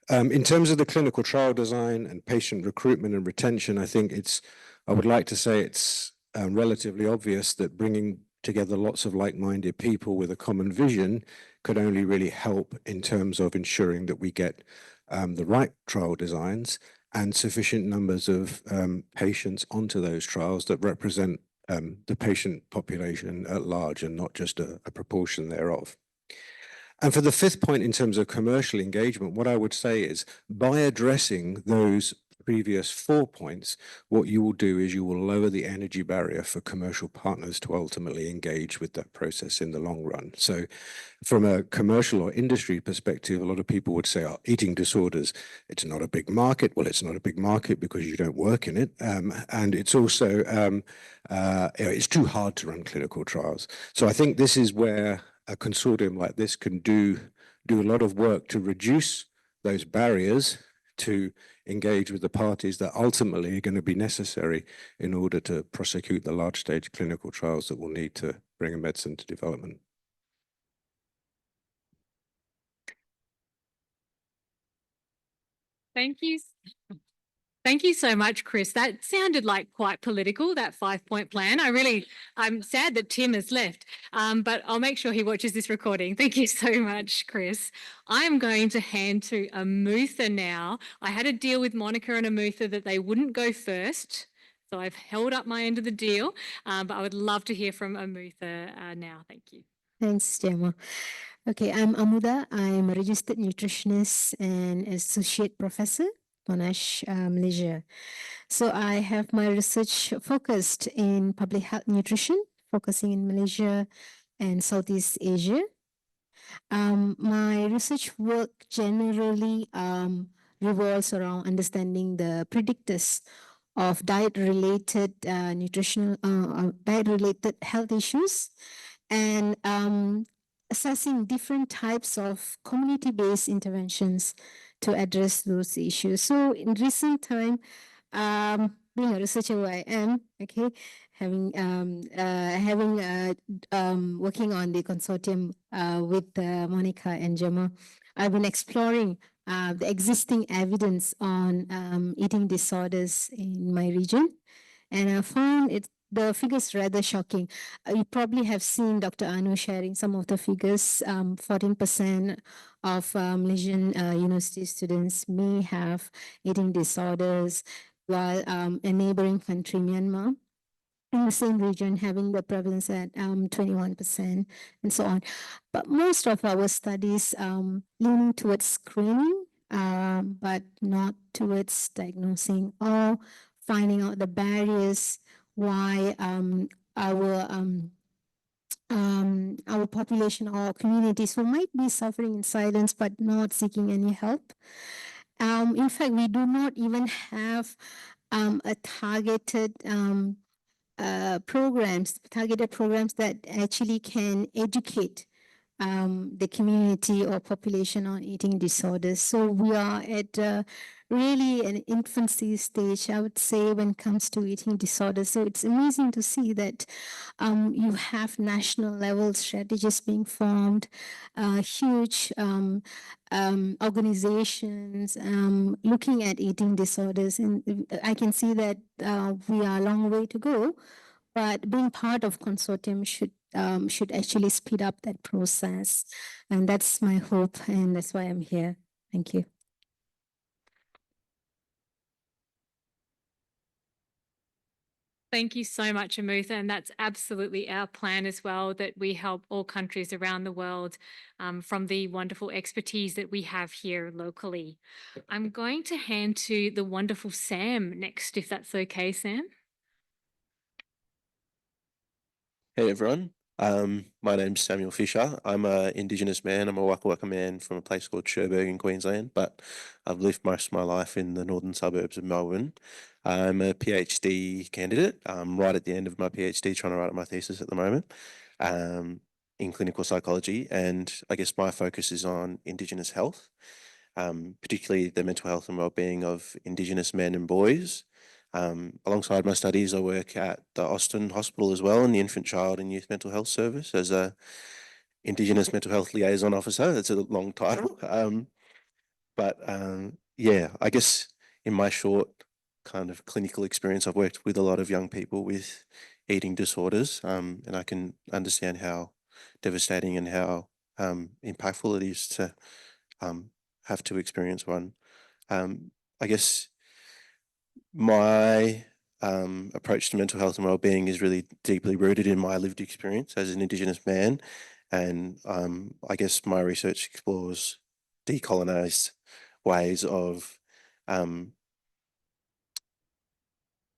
P: In terms of the clinical trial design and patient recruitment and retention, I would like to say it's relatively obvious that bringing together lots of like-minded people with a common vision could only really help in terms of ensuring that we get the right trial designs and sufficient numbers of patients onto those trials that represent the patient population at large and not just a proportion thereof. And for the fifth point, in terms of commercial engagement, what I would say is by addressing those previous 4 points, what you will do is you will lower the energy barrier for commercial partners to ultimately engage with that process in the long run. So from a commercial or industry perspective, a lot of people would say, eating disorders, it's not a big market. Well, it's not a big market because you don't work in it. And it's also, it's too hard to run clinical trials. So I think this is where a consortium like this can do a lot of work to reduce those barriers to engage with the parties that ultimately are going to be necessary in order to prosecute the large stage clinical trials that will need to bring a medicine to development.
A: Thank you. Thank you so much, Chris. That sounded like quite political, that 5-point plan. I'm sad that Tim has left, but I'll make sure he watches this recording. Thank you so much, Chris. I am going to hand to Amutha now. I had a deal with Monica and Amutha that they wouldn't go first, so I've held up my end of the deal, but I would love to hear from Amutha now. Thank you.
Q: Thanks, Gemma. Okay, I'm Amuda. I'm a registered nutritionist and associate professor, Monash, Malaysia. So I have my research focused in public health nutrition, focusing in Malaysia and Southeast Asia. My research work generally revolves around understanding the predictors of diet-related diet-related health issues and assessing different types of community-based interventions to address those issues. So in recent time, being a researcher who I am, okay, working on the consortium with Monica and Gemma, I've been exploring the existing evidence on eating disorders in my region, and I found the figures rather shocking. You probably have seen Dr. Anu sharing some of the figures. 14% of Malaysian university students may have eating disorders, while a neighboring country, Myanmar, in the same region having the prevalence at 21% and so on. But most of our studies leaning towards screening, but not towards diagnosing or finding out the barriers why our population or communities who might be suffering in silence but not seeking any help. In fact, we do not even have a targeted programs that actually can educate the community or population on eating disorders. So we are at really an infancy stage, I would say, when it comes to eating disorders. So it's amazing to see that you have national level strategies being formed, huge organizations looking at eating disorders. And I can see that we are a long way to go, but being part of consortium should actually speed up that process. And that's my hope, and that's why I'm here. Thank you.
A: Thank you so much, Amutha, and that's absolutely our plan as well, that we help all countries around the world from the wonderful expertise that we have here locally. I'm going to hand to the wonderful Sam next, if that's okay, Sam.
R: Hey everyone, my name's Samuel Fisher. I'm an Indigenous man. I'm a Waka Waka man from a place called Cherbourg in Queensland, but I've lived most of my life in the northern suburbs of Melbourne. I'm a PhD candidate. I'm right at the end of my PhD, trying to write my thesis at the moment in clinical psychology, and I guess my focus is on Indigenous health, particularly the mental health and wellbeing of Indigenous men and boys. Alongside my studies, I work at the Austin Hospital as well in the Infant, Child and Youth Mental Health Service as a Indigenous Mental Health Liaison Officer. That's a long title. Yeah, I guess in my short kind of clinical experience, I've worked with a lot of young people with eating disorders, and I can understand how devastating and how impactful it is to have to experience one. I guess my approach to mental health and wellbeing is really deeply rooted in my lived experience as an Indigenous man, and I guess my research explores decolonized ways of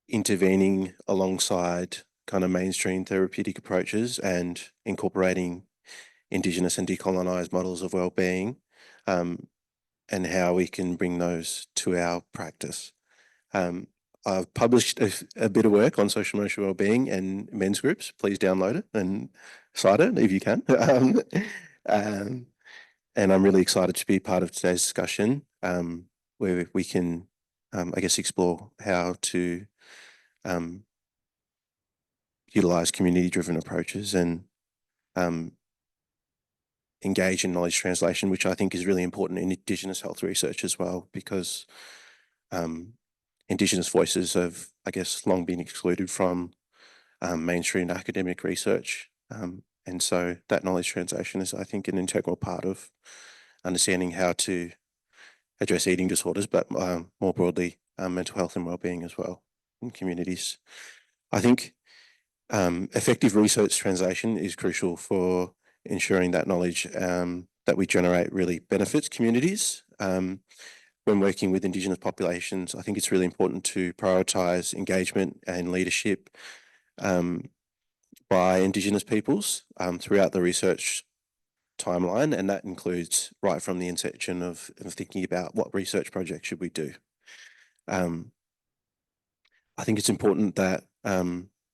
R: intervening alongside kind of mainstream therapeutic approaches and incorporating Indigenous and decolonized models of wellbeing, and how we can bring those to our practice. I've published a bit of work on social emotional wellbeing and men's groups. Please download it and cite it if you can. And I'm really excited to be part of today's discussion. where we can, I guess, explore how to utilise community-driven approaches and engage in knowledge translation, which I think is really important in Indigenous health research as well, because Indigenous voices have, I guess, long been excluded from mainstream academic research. And so that knowledge translation is, I think, an integral part of understanding how to address eating disorders, but more broadly, mental health and wellbeing as well in communities. I think effective research translation is crucial for ensuring that knowledge that we generate really benefits communities. When working with Indigenous populations, I think it's really important to prioritise engagement and leadership by Indigenous peoples throughout the research timeline, and that includes right from the inception of thinking about what research project should we do. I think it's important that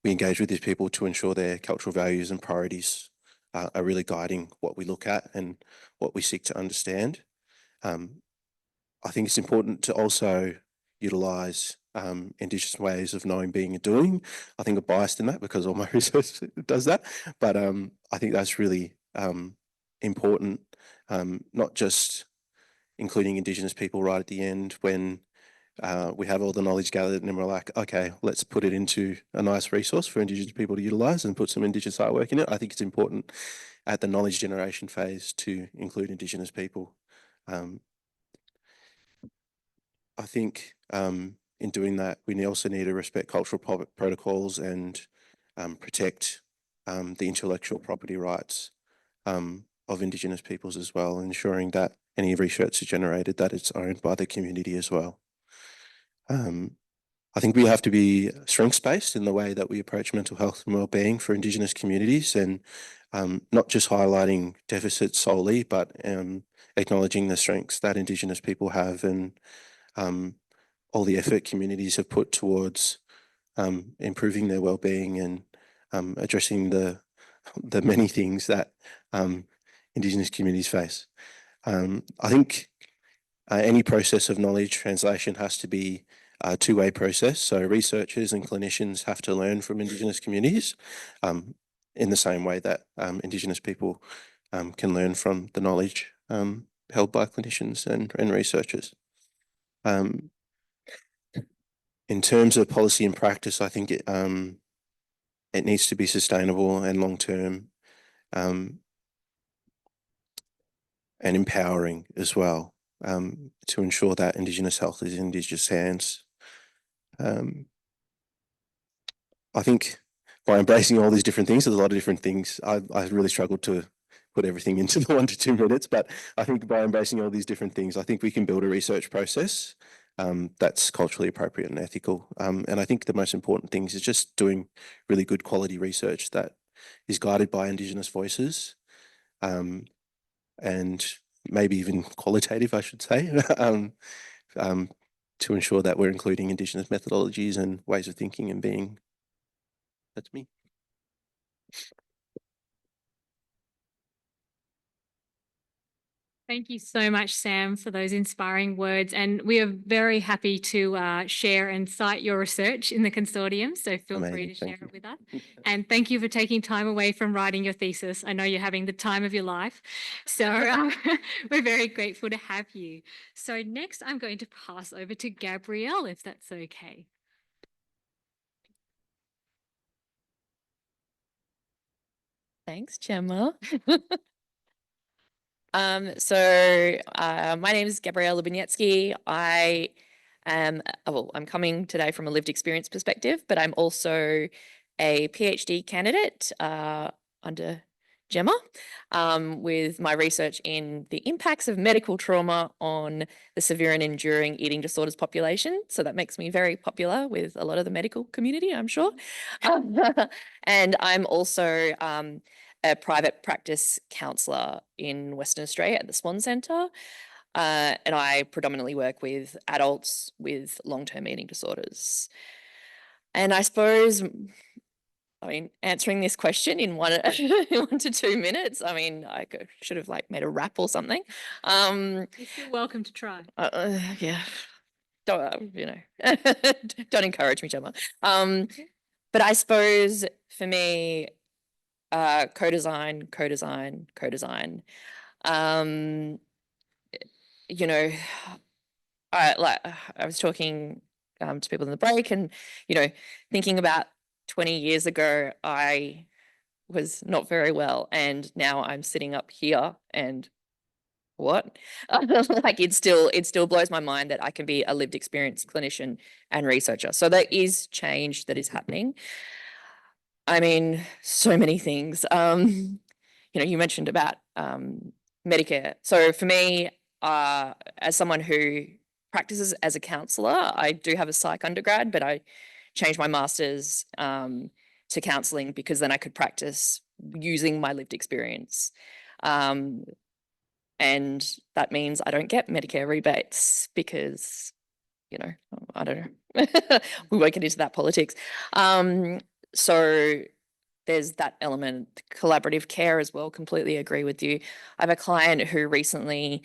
R: we engage with these people to ensure their cultural values and priorities are really guiding what we look at and what we seek to understand. I think it's important to also utilise Indigenous ways of knowing, being and doing. I think I'm biased in that because all my research does that, but I think that's really important, not just including Indigenous people right at the end when we have all the knowledge gathered and then we're like, okay, let's put it into a nice resource for Indigenous people to utilise and put some Indigenous artwork in it. I think it's important at the knowledge generation phase to include Indigenous people. I think in doing that, we also need to respect cultural protocols and protect the intellectual property rights of Indigenous peoples as well, ensuring that any research is generated, that it's owned by the community as well. I think we have to be strengths-based in the way that we approach mental health and wellbeing for Indigenous communities, and not just highlighting deficits solely, but acknowledging the strengths that Indigenous people have and all the effort communities have put towards improving their wellbeing and addressing the many things that Indigenous communities face. I think any process of knowledge translation has to be a two-way process. So researchers and clinicians have to learn from Indigenous communities in the same way that Indigenous people can learn from the knowledge held by clinicians and researchers. In terms of policy and practice, I think it needs to be sustainable and long-term and empowering as well, to ensure that Indigenous health is in Indigenous hands. I think by embracing all these different things, there's a lot of different things. I really struggled to put everything into the 1 to 2 minutes, but I think by embracing all these different things, I think we can build a research process that's culturally appropriate and ethical. And I think the most important things is just doing really good quality research that is guided by Indigenous voices, and maybe even qualitative, I should say, to ensure that we're including Indigenous methodologies and ways of thinking and being. That's me.
A: Thank you so much, Sam, for those inspiring words. And we are very happy to share and cite your research in the consortium. So feel free to share it with us. And thank you for taking time away from writing your thesis. I know you're having the time of your life. So we're very grateful to have you. So next, I'm going to pass over to Gabrielle, if that's okay.
M: Thanks, Gemma. My name is Gabrielle Lubiniecki. I am, I'm coming today from a lived experience perspective, but I'm also a PhD candidate under Gemma, with my research in the impacts of medical trauma on the severe and enduring eating disorders population. So that makes me very popular with a lot of the medical community, I'm sure. And I'm also a private practice counsellor in Western Australia at the Swan Centre. And I predominantly work with adults with long-term eating disorders. And I suppose I mean, answering this question in 1 to 2 minutes. I mean, should have like made a rap or something.
A: You're still welcome to try.
M: Yeah. Don't, don't encourage me, Gemma. But I suppose for me, co-design. You know, I was talking to people in the break, and thinking about 20 years ago, I was not very well, and now I'm sitting up here and what? Like it still blows my mind that I can be a lived experience clinician and researcher. So there is change that is happening. I mean, so many things. You mentioned about Medicare. So for me, as someone who practices as a counsellor, I do have a psych undergrad, but I changed my master's to counselling because then I could practice using my lived experience. And that means I don't get Medicare rebates because, I don't know. We won't get into that politics. So there's that element. Collaborative care as well, completely agree with you. I have a client who recently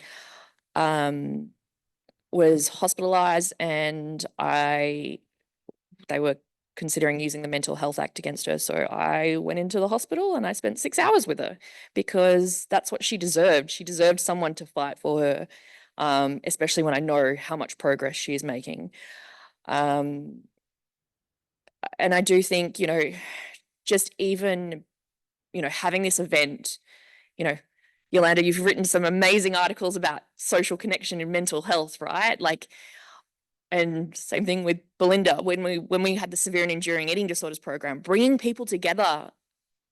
M: was hospitalized, and they were considering using the Mental Health Act against her. So I went into the hospital and I spent 6 hours with her because that's what she deserved. She deserved someone to fight for her, especially when I know how much progress she is making. And I do think, just even, having this event, Yolanda, you've written some amazing articles about social connection and mental health, right? And same thing with Belinda, when we had the severe and enduring eating disorders program, bringing people together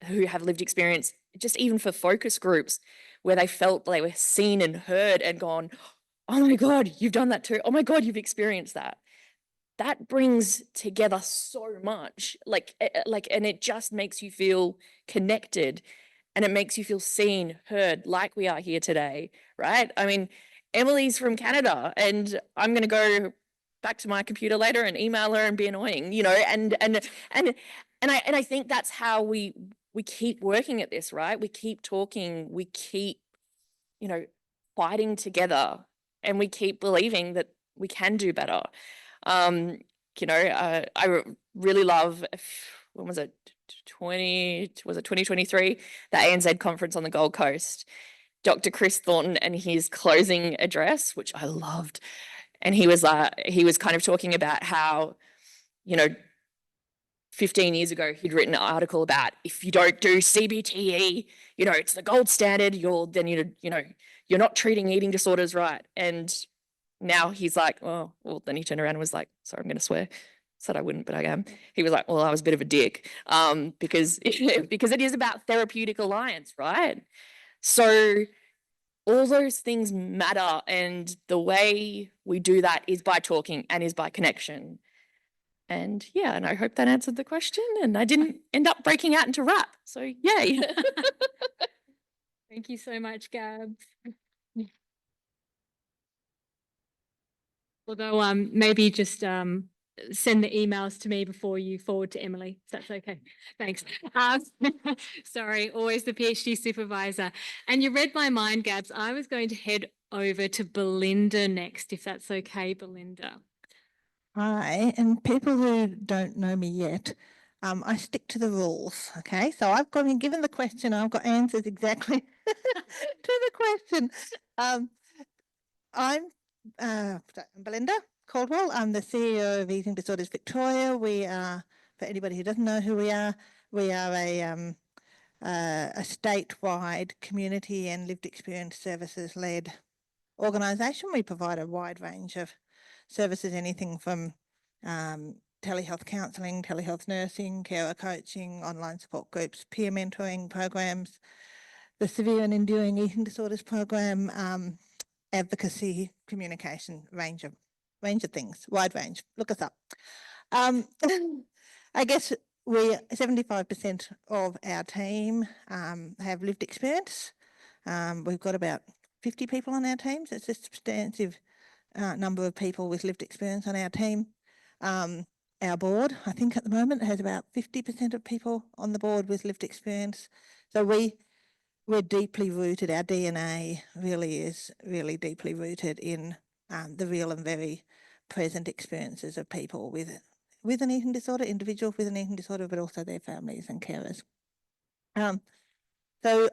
M: who have lived experience, just even for focus groups where they felt they were seen and heard and gone, oh my God, you've done that too. Oh my God, you've experienced that. That brings together so much, and it just makes you feel connected, and it makes you feel seen, heard, like we are here today, right? I mean, Emily's from Canada, and I'm going to go back to my computer later and email her and be annoying, and I think that's how we keep working at this, right? We keep talking, we keep, fighting together, and we keep believing that we can do better. I really love, when was it? 2023, the ANZ conference on the Gold Coast, Dr. Chris Thornton and his closing address, which I loved. And he was kind of talking about how, 15 years ago, he'd written an article about if you don't do CBTE, it's the gold standard, you're not treating eating disorders right. And now he's like, oh, well, then he turned around and was like, sorry, I'm going to swear. Said I wouldn't, but I am. He was like, well, I was a bit of a dick because it is about therapeutic alliance, right? So all those things matter, and the way we do that is by talking and is by connection. And yeah, and I hope that answered the question, and I didn't end up breaking out into rap. So yay.
A: Thank you so much, Gab. Although maybe just send the emails to me before you forward to Emily, if that's okay. Thanks. Sorry, always the PhD supervisor. And you read my mind, Gabs. I was going to head over to Belinda next, if that's okay, Belinda.
S: Hi, and people who don't know me yet, I stick to the rules, okay? So I've been given the question, I've got answers exactly to the question. I'm Belinda Caldwell. I'm the CEO of Eating Disorders Victoria. We are, for anybody who doesn't know who we are a statewide community and lived experience services led organisation. We provide a wide range of services, anything from telehealth counselling, telehealth nursing, carer coaching, online support groups, peer mentoring programs, the severe and enduring eating disorders program, advocacy, communication, range of things, wide range. Look us up. I guess 75% of our team have lived experience. We've got about 50 people on our team, so it's a substantive number of people with lived experience on our team. our board, I think at the moment, has about 50% of people on the board with lived experience. So we're deeply rooted, our DNA really is really deeply rooted in the real and very present experiences of people with an eating disorder, individuals with an eating disorder, but also their families and carers. So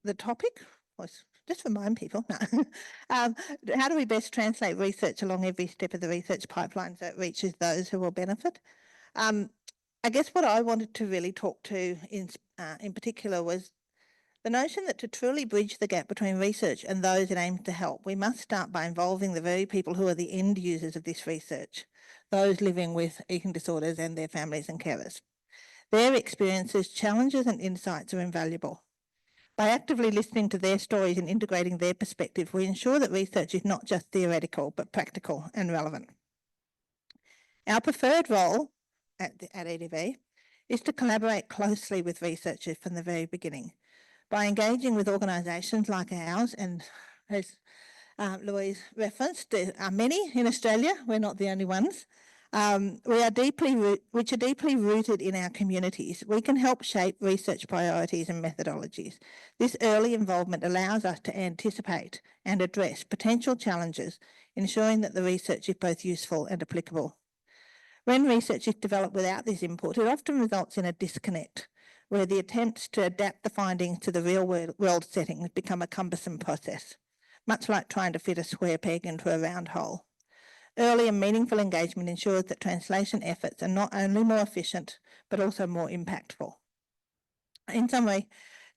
S: the topic was, just remind people, how do we best translate research along every step of the research pipeline so it reaches those who will benefit? I guess what I wanted to really talk to in particular was the notion that to truly bridge the gap between research and those it aims to help, we must start by involving the very people who are the end users of this research, those living with eating disorders and their families and carers. Their experiences, challenges and insights are invaluable. By actively listening to their stories and integrating their perspective, we ensure that research is not just theoretical, but practical and relevant. Our preferred role at EDV is to collaborate closely with researchers from the very beginning. By engaging with organisations like ours, and as Louise referenced, there are many in Australia, we're not the only ones, which are deeply rooted in our communities, we can help shape research priorities and methodologies. This early involvement allows us to anticipate and address potential challenges, ensuring that the research is both useful and applicable. When research is developed without this input, it often results in a disconnect, where the attempts to adapt the findings to the real world settings become a cumbersome process, much like trying to fit a square peg into a round hole. Early and meaningful engagement ensures that translation efforts are not only more efficient, but also more impactful. In summary,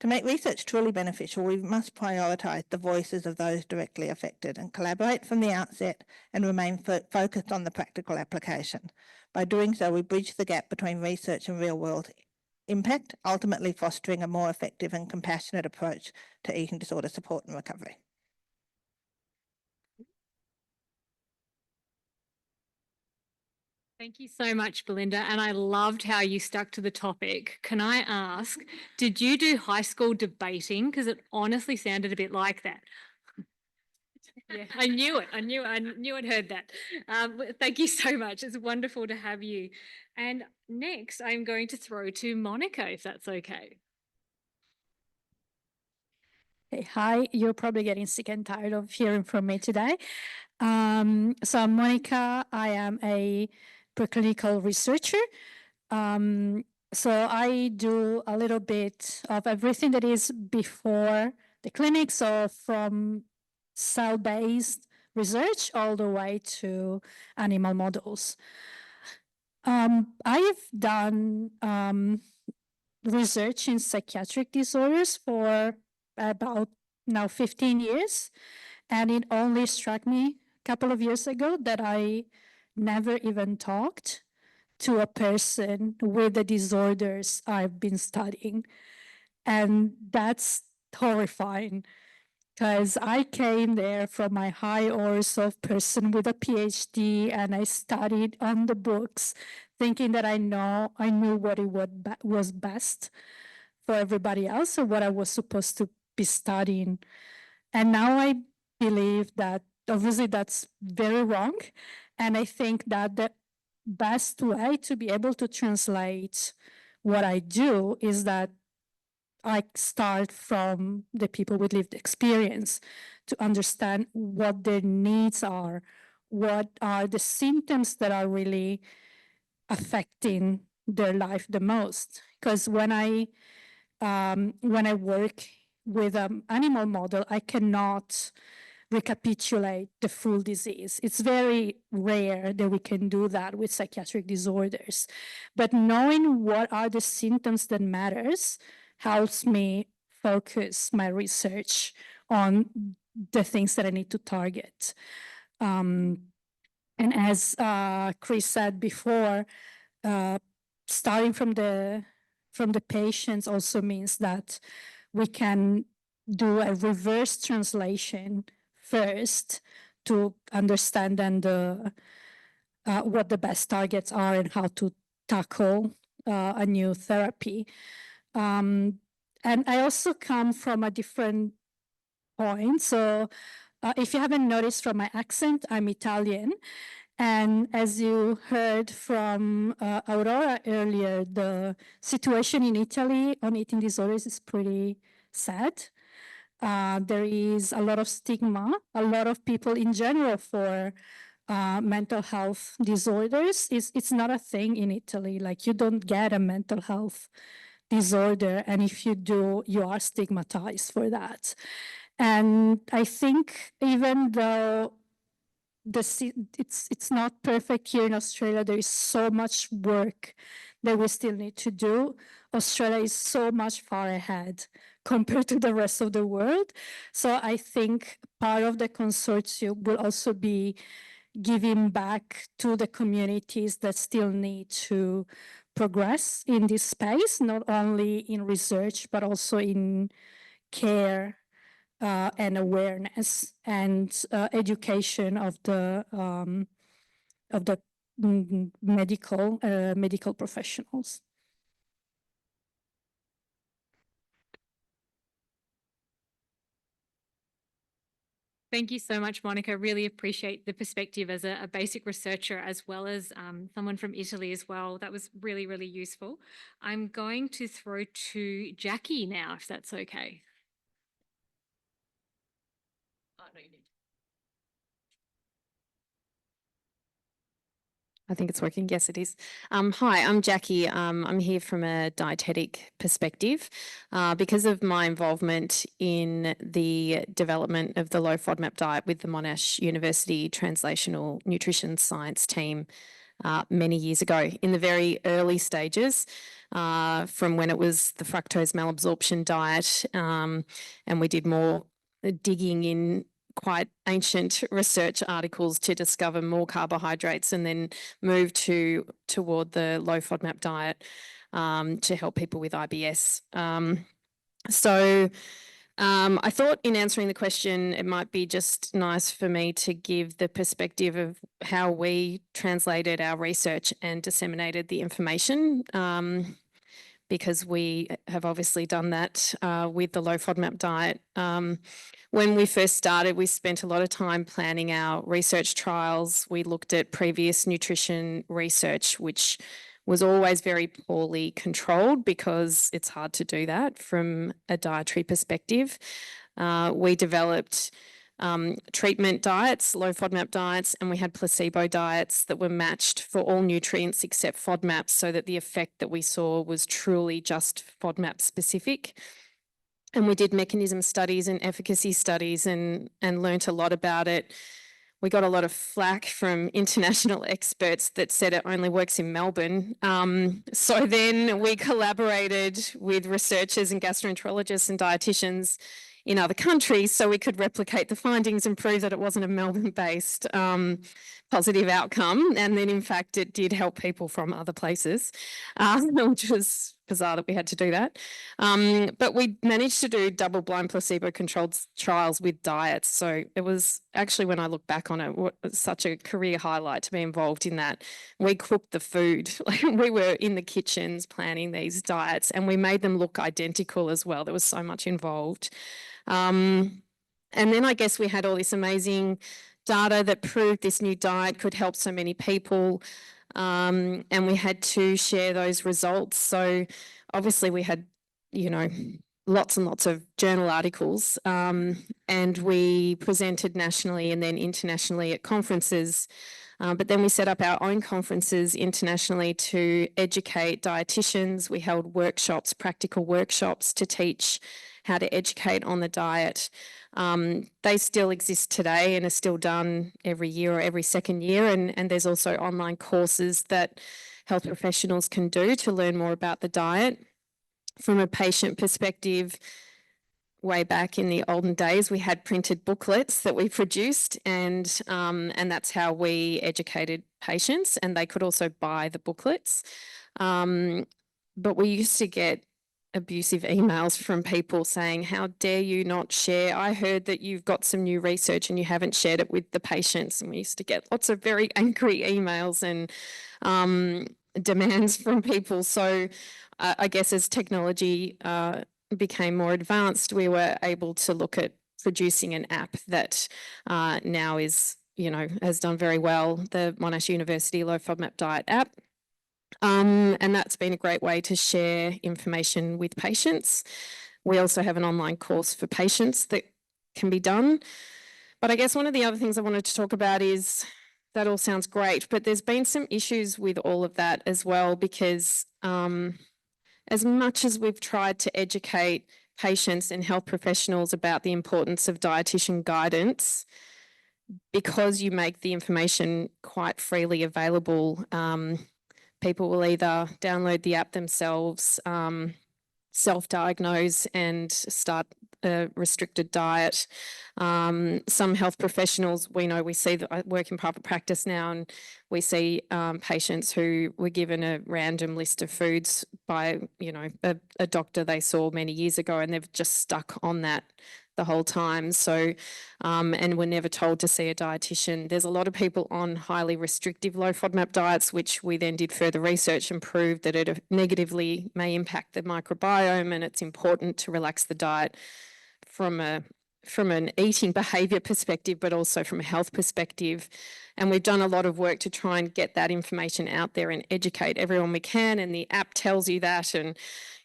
S: to make research truly beneficial, we must prioritise the voices of those directly affected and collaborate from the outset and remain focused on the practical application. By doing so, we bridge the gap between research and real-world impact, ultimately fostering a more effective and compassionate approach to eating disorder support and recovery.
A: Thank you so much, Belinda. And I loved how you stuck to the topic. Can I ask, did you do high school debating? Because it honestly sounded a bit like that. Yeah, I knew it. I knew I'd heard that. Thank you so much. It's wonderful to have you. And next, I'm going to throw to Monica, if that's okay.
C: Hey, hi, you're probably getting sick and tired of hearing from me today. So I'm Monica. I am a preclinical researcher. So I do a little bit of everything that is before the clinic, so from cell-based research all the way to animal models. I've done research in psychiatric disorders for about now 15 years, and it only struck me a couple of years ago that I never even talked to a person with the disorders I've been studying. And that's horrifying, because I came there from my high horse of person with a PhD, and I studied on the books, thinking that I knew what it was best for everybody else, or what I was supposed to be studying. And now I believe that obviously that's very wrong. And I think that the best way to be able to translate what I do is that I start from the people with lived experience to understand what their needs are, what are the symptoms that are really affecting their life the most. Because when I work with an animal model, I cannot recapitulate the full disease. It's very rare that we can do that with psychiatric disorders. But knowing what are the symptoms that matters helps me focus my research on the things that I need to target. And as Chris said before, starting from the patients also means that we can do a reverse translation first to understand then what the best targets are and how to tackle a new therapy. And I also come from a different point. So if you haven't noticed from my accent, I'm Italian. And as you heard from Aurora earlier, the situation in Italy on eating disorders is pretty sad. There is a lot of stigma, a lot of people in general for mental health disorders. It's not a thing in Italy. Like, you don't get a mental health disorder, and if you do, you are stigmatized for that. And I think even though it's not perfect here in Australia, there is so much work that we still need to do. Australia is so much far ahead compared to the rest of the world. So I think part of the consortium will also be giving back to the communities that still need to progress in this space, not only in research, but also in care and awareness and education of the medical professionals.
A: Thank you so much, Monica. Really appreciate the perspective as a basic researcher, as well as someone from Italy as well. That was really, really useful. I'm going to throw to Jackie now, if that's okay. Oh, no, you need.
T: I think it's working. Yes, it is. Hi, I'm Jackie. I'm here from a dietetic perspective. Because of my involvement in the development of the low FODMAP diet with the Monash University Translational Nutrition Science team many years ago, in the very early stages, from when it was the fructose malabsorption diet, and we did more digging in quite ancient research articles to discover more carbohydrates, and then move toward the low FODMAP diet to help people with IBS. I thought in answering the question, it might be just nice for me to give the perspective of how we translated our research and disseminated the information, because we have obviously done that with the low FODMAP diet. When we first started, we spent a lot of time planning our research trials. We looked at previous nutrition research, which was always very poorly controlled because it's hard to do that from a dietary perspective. We developed treatment diets, low FODMAP diets, and we had placebo diets that were matched for all nutrients except FODMAP, so that the effect that we saw was truly just FODMAP specific. And we did mechanism studies and efficacy studies and learnt a lot about it. We got a lot of flack from international experts that said it only works in Melbourne. So then we collaborated with researchers and gastroenterologists and dietitians in other countries so we could replicate the findings and prove that it wasn't a Melbourne-based positive outcome. And then, in fact, it did help people from other places, which was bizarre that we had to do that. But we managed to do double-blind placebo-controlled trials with diets. So it was actually, when I look back on it, such a career highlight to be involved in that. We cooked the food. Like, we were in the kitchens planning these diets, and we made them look identical as well. There was so much involved. And then I guess we had all this amazing data that proved this new diet could help so many people. And we had to share those results. So obviously we had, lots and lots of journal articles, and we presented nationally and then internationally at conferences. But then we set up our own conferences internationally to educate dietitians. We held workshops, practical workshops, to teach how to educate on the diet. They still exist today and are still done every year or every second year. And there's also online courses that health professionals can do to learn more about the diet. From a patient perspective, way back in the olden days, we had printed booklets that we produced, and that's how we educated patients, and they could also buy the booklets. But we used to get abusive emails from people saying, how dare you not share? I heard that you've got some new research and you haven't shared it with the patients. And we used to get lots of very angry emails and demands from people. So I guess as technology became more advanced, we were able to look at producing an app that now is has done very well, the Monash University Low FODMAP Diet app. And that's been a great way to share information with patients. We also have an online course for patients that can be done. But I guess one of the other things I wanted to talk about is that all sounds great, but there's been some issues with all of that as well, because as much as we've tried to educate patients and health professionals about the importance of dietitian guidance, because you make the information quite freely available, people will either download the app themselves, self-diagnose and start a restricted diet. Some health professionals, we see that I work in private practice now, and we see patients who were given a random list of foods by, a doctor they saw many years ago, and they've just stuck on that the whole time. So, and we're never told to see a dietitian. There's a lot of people on highly restrictive low FODMAP diets, which we then did further research and proved that it negatively may impact the microbiome, and it's important to relax the diet from an eating behaviour perspective, but also from a health perspective. And we've done a lot of work to try and get that information out there and educate everyone we can. And the app tells you that, and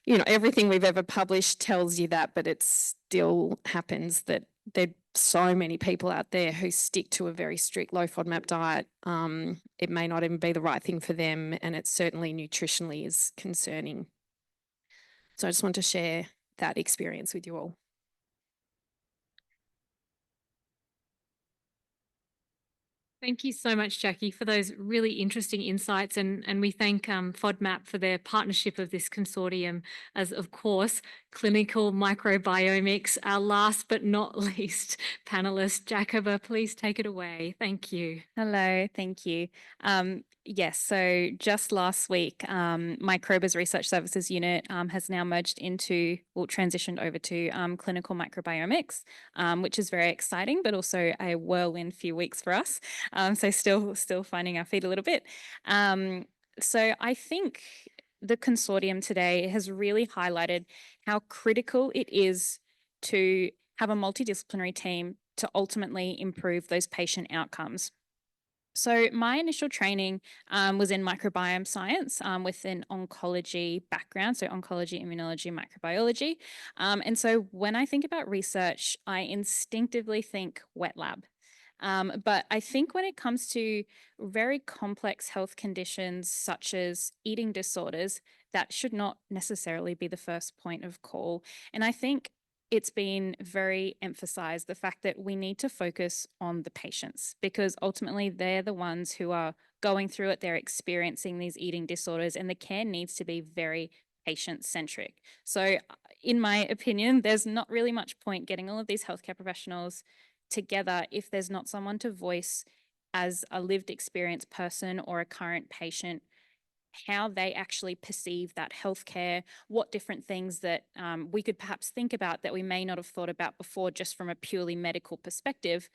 T: everything we've ever published tells you that, but it still happens that there are so many people out there who stick to a very strict low FODMAP diet. It may not even be the right thing for them, and it certainly nutritionally is concerning. So I just want to share that experience with you all.
A: Thank you so much, Jackie, for those really interesting insights, and we thank FODMAP for their partnership of this consortium as, of course, clinical microbiomics. Our last but not least panelist, Jacoba, please take it away. Thank you.
U: Hello, thank you. Yes, so just last week, Microba's Research Services Unit has now transitioned over to clinical microbiomics, which is very exciting, but also a whirlwind few weeks for us. So still finding our feet a little bit. So I think the consortium today has really highlighted how critical it is to have a multidisciplinary team to ultimately improve those patient outcomes. So my initial training was in microbiome science with an oncology background, so oncology, immunology, microbiology. And so when I think about research, I instinctively think wet lab. But I think when it comes to very complex health conditions such as eating disorders, that should not necessarily be the first point of call. And I think it's been very emphasized, the fact that we need to focus on the patients, because ultimately they're the ones who are going through it, they're experiencing these eating disorders, and the care needs to be very patient-centric. So in my opinion, there's not really much point getting all of these healthcare professionals together if there's not someone to voice as a lived experience person or a current patient how they actually perceive that healthcare, what different things that we could perhaps think about that we may not have thought about before, just from a purely medical perspective,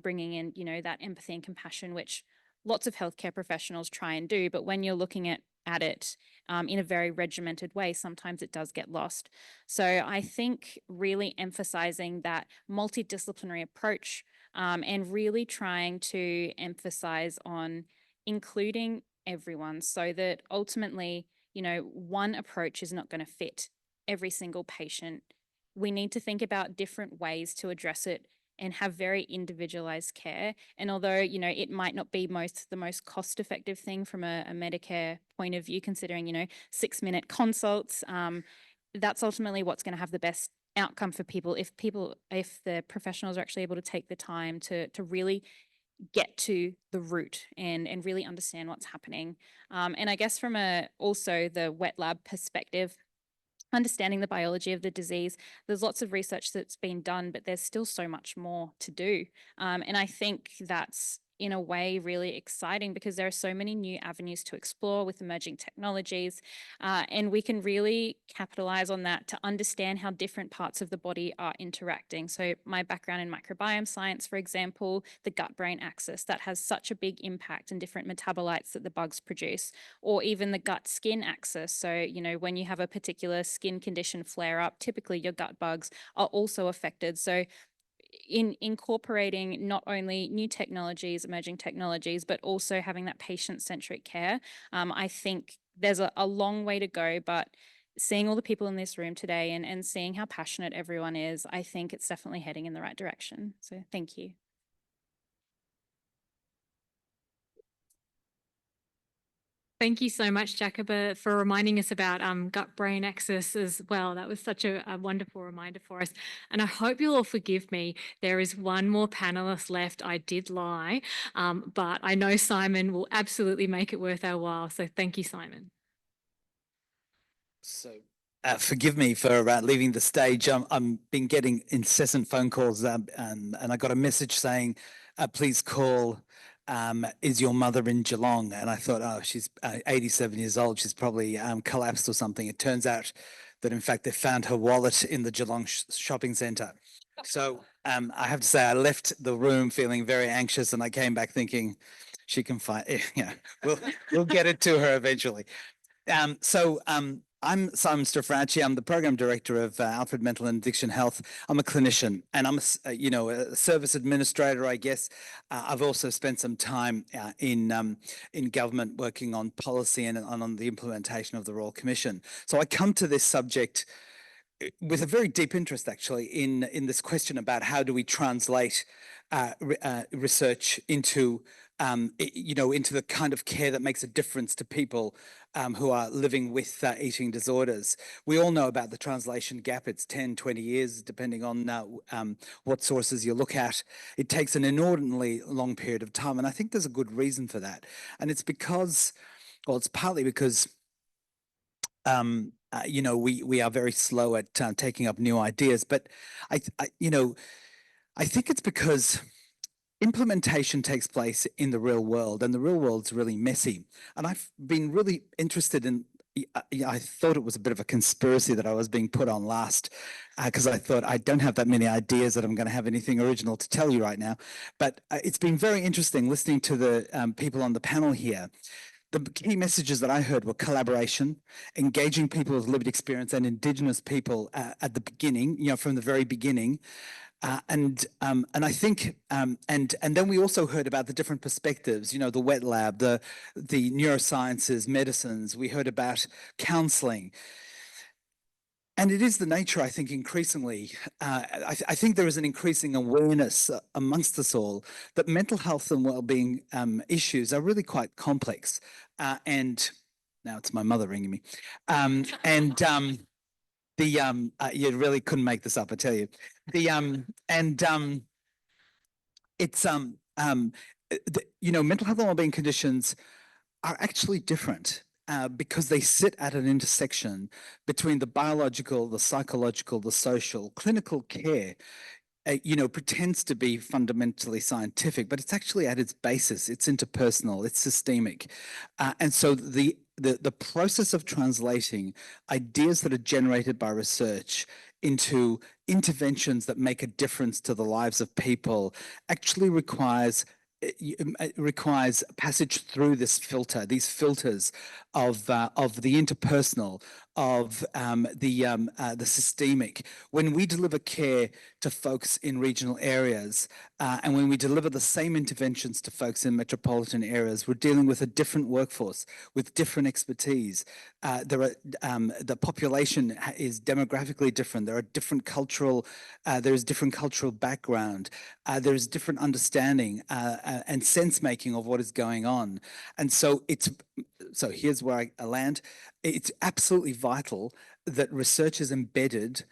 U: bringing in, that empathy and compassion, which lots of healthcare professionals try and do. But when you're looking at it in a very regimented way, sometimes it does get lost. So I think really emphasizing that multidisciplinary approach and really trying to emphasize on including everyone, so that ultimately, one approach is not going to fit every single patient. We need to think about different ways to address it and have very individualized care. And although, it might not be the most cost-effective thing from a Medicare point of view, considering, 6-minute consults, that's ultimately what's going to have the best outcome for people if the professionals are actually able to take the time to really get to the root and really understand what's happening. And I guess from also the wet lab perspective, understanding the biology of the disease, there's lots of research that's been done, but there's still so much more to do. And I think that's in a way really exciting, because there are so many new avenues to explore with emerging technologies, and we can really capitalize on that to understand how different parts of the body are interacting. So my background in microbiome science, for example, the gut-brain axis, that has such a big impact in different metabolites that the bugs produce, or even the gut-skin axis. So, when you have a particular skin condition flare up, typically your gut bugs are also affected. So in incorporating not only new technologies, emerging technologies, but also having that patient-centric care. I think there's a long way to go, but seeing all the people in this room today and seeing how passionate everyone is, I think it's definitely heading in the right direction. So thank you.
A: Thank you so much, Jacoba, for reminding us about gut-brain axis as well. That was such a wonderful reminder for us. And I hope you'll all forgive me. There is one more panelist left. I did lie, but I know Simon will absolutely make it worth our while. So thank you, Simon.
D: So forgive me for leaving the stage. I'm been getting incessant phone calls and I got a message saying, please call, is your mother in Geelong? And I thought, oh, she's 87 years old. She's probably collapsed or something. It turns out that in fact they found her wallet in the Geelong shopping centre. So I have to say I left the room feeling very anxious and I came back thinking she can find, yeah, we'll get it to her eventually. I'm Simon Stefracci. I'm the program director of Alfred Mental and Addiction Health. I'm a clinician and I'm a service administrator, I guess. I've also spent some time in government working on policy and on the implementation of the Royal Commission. So I come to this subject with a very deep interest, actually, in this question about how do we translate research into into the kind of care that makes a difference to people who are living with eating disorders. We all know about the translation gap. It's 10, 20 years, depending on what sources you look at. It takes an inordinately long period of time. And I think there's a good reason for that. And it's because, well, it's partly because we are very slow at taking up new ideas, but I think it's because implementation takes place in the real world, and the real world's really messy. And I've been really interested in. I thought it was a bit of a conspiracy that I was being put on last, because I thought I don't have that many ideas that I'm going to have anything original to tell you right now. But it's been very interesting listening to the people on the panel here. The key messages that I heard were collaboration, engaging people with lived experience and Indigenous people at the beginning, from the very beginning. And I think, and then we also heard about the different perspectives, the wet lab, the neurosciences, medicines. We heard about counselling. And it is the nature, I think, increasingly, I think there is an increasing awareness amongst us all that mental health and well-being issues are really quite complex. And now it's my mother ringing me. You really couldn't make this up, I tell you. Mental health and well-being conditions are actually different. Because they sit at an intersection between the biological, the psychological, the social. Clinical care, pretends to be fundamentally scientific, but it's actually at its basis. It's interpersonal, it's systemic. And so the process of translating ideas that are generated by research into interventions that make a difference to the lives of people actually requires passage through these filters of the interpersonal, of the systemic. When we deliver care to folks in regional areas, and when we deliver the same interventions to folks in metropolitan areas, we're dealing with a different workforce with different expertise. The population is demographically different. There are different cultural, there is different cultural background. There is different understanding and sense making of what is going on. And so here's where I land. It's absolutely vital that research is embedded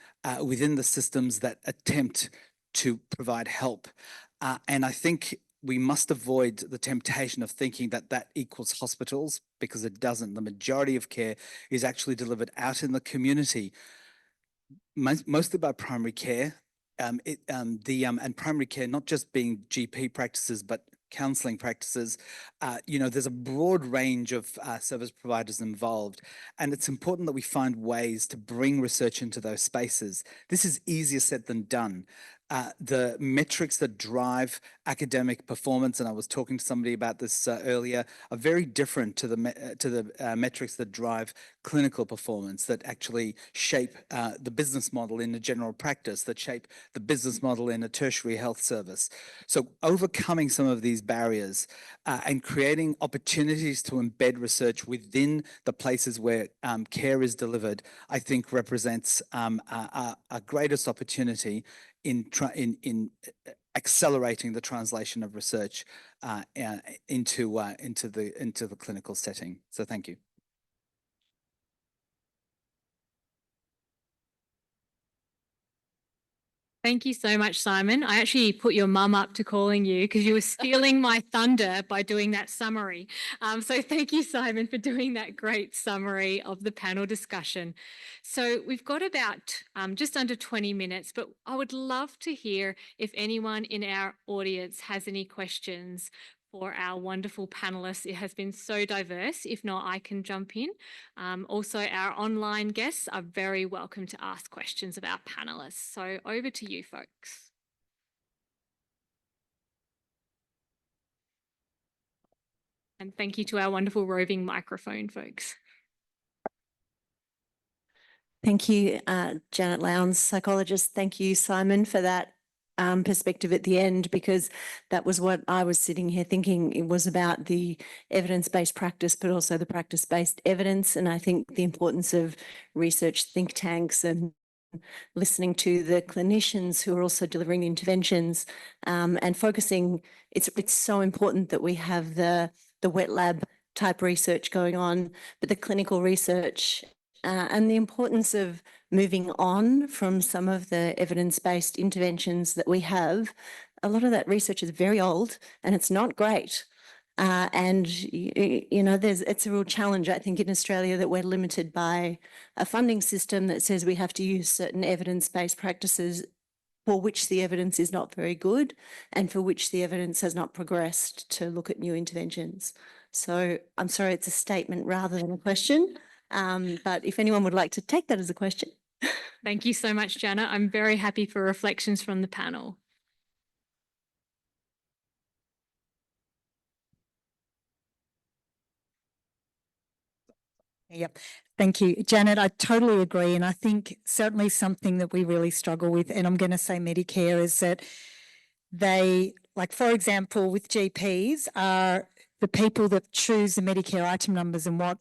D: within the systems that attempt to provide help. And I think we must avoid the temptation of thinking that that equals hospitals, because it doesn't. The majority of care is actually delivered out in the community, mostly by primary care. And primary care not just being GP practices, but counselling practices. There's a broad range of service providers involved, and it's important that we find ways to bring research into those spaces. This is easier said than done. the metrics that drive academic performance, and I was talking to somebody about this earlier, are very different to the metrics that drive clinical performance, that actually shape the business model in a general practice, that shape the business model in a tertiary health service. So overcoming some of these barriers and creating opportunities to embed research within the places where care is delivered, I think represents a greatest opportunity in accelerating the translation of research into the clinical setting. So thank you.
A: Thank you so much, Simon. I actually put your mum up to calling you because you were stealing my thunder by doing that summary. So thank you, Simon, for doing that great summary of the panel discussion. So we've got about just under 20 minutes, but I would love to hear if anyone in our audience has any questions for our wonderful panelists. It has been so diverse. If not, I can jump in. Also, our online guests are very welcome to ask questions of our panelists. So over to you, folks. And thank you to our wonderful roving microphone folks.
B: Thank you, Janet Lowndes, psychologist. Thank you, Simon, for that perspective at the end, because that was what I was sitting here thinking. It was about the evidence-based practice, but also the practice-based evidence. And I think the importance of research think tanks and listening to the clinicians who are also delivering the interventions and focusing. It's so important that we have the wet lab type research going on, but the clinical research and the importance of moving on from some of the evidence-based interventions that we have. A lot of that research is very old and it's not great. And, you know, it's a real challenge, I think, in Australia, that we're limited by a funding system that says we have to use certain evidence-based practices for which the evidence is not very good and for which the evidence has not progressed to look at new interventions. So I'm sorry, it's a statement rather than a question. But if anyone would like to take that as a question.
A: Thank you so much, Jana. I'm very happy for reflections from the panel.
O: Yep. Thank you, Janet. I totally agree. And I think certainly something that we really struggle with, and I'm going to say Medicare, is that they, like, for example, with GPs, are the people that choose the Medicare item numbers and what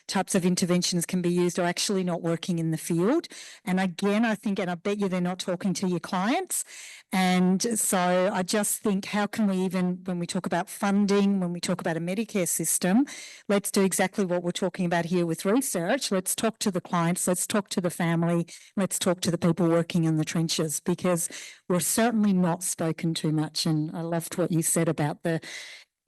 O: types of interventions can be used are actually not working in the field. And again, I think, and I bet you they're not talking to your clients. And so I just think, how can we even, when we talk about funding, when we talk about a Medicare system, let's do exactly what we're talking about here with research. Let's talk to the clients, let's talk to the family, let's talk to the people working in the trenches, because we're certainly not spoken to much. And I loved what you said about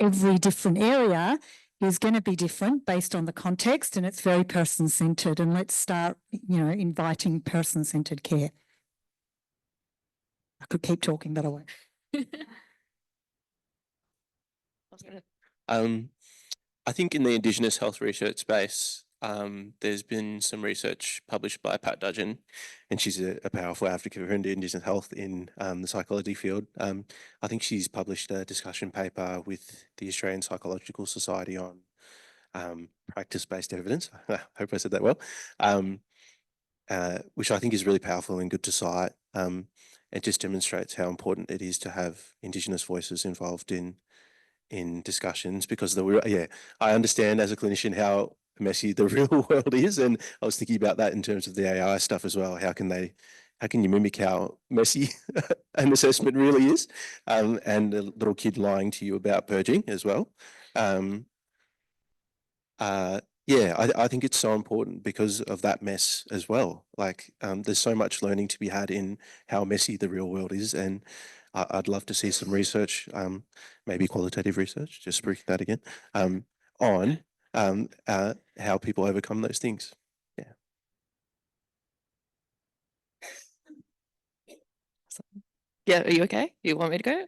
O: every different area is going to be different based on the context, and it's very person-centered. And let's start, you know, inviting person-centered care. I could keep talking, but I won't.
R: I think in the Indigenous health research space, there's been some research published by Pat Dudgeon, and she's a powerful advocate for Indigenous health in the psychology field. I think she's published a discussion paper with the Australian Psychological Society on practice-based evidence. I hope I said that well, which I think is really powerful and good to cite. It just demonstrates how important it is to have Indigenous voices involved in discussions, because I understand as a clinician how messy the real world is, and I was thinking about that in terms of the AI stuff as well. How can you mimic how messy an assessment really is, and a little kid lying to you about purging as well. I think it's so important because of that mess as well. Like, there's so much learning to be had in how messy the real world is, and I'd love to see some research, maybe qualitative research, just speaking that again, on how people overcome those things. Yeah.
M: Yeah, are you okay? You want me to go?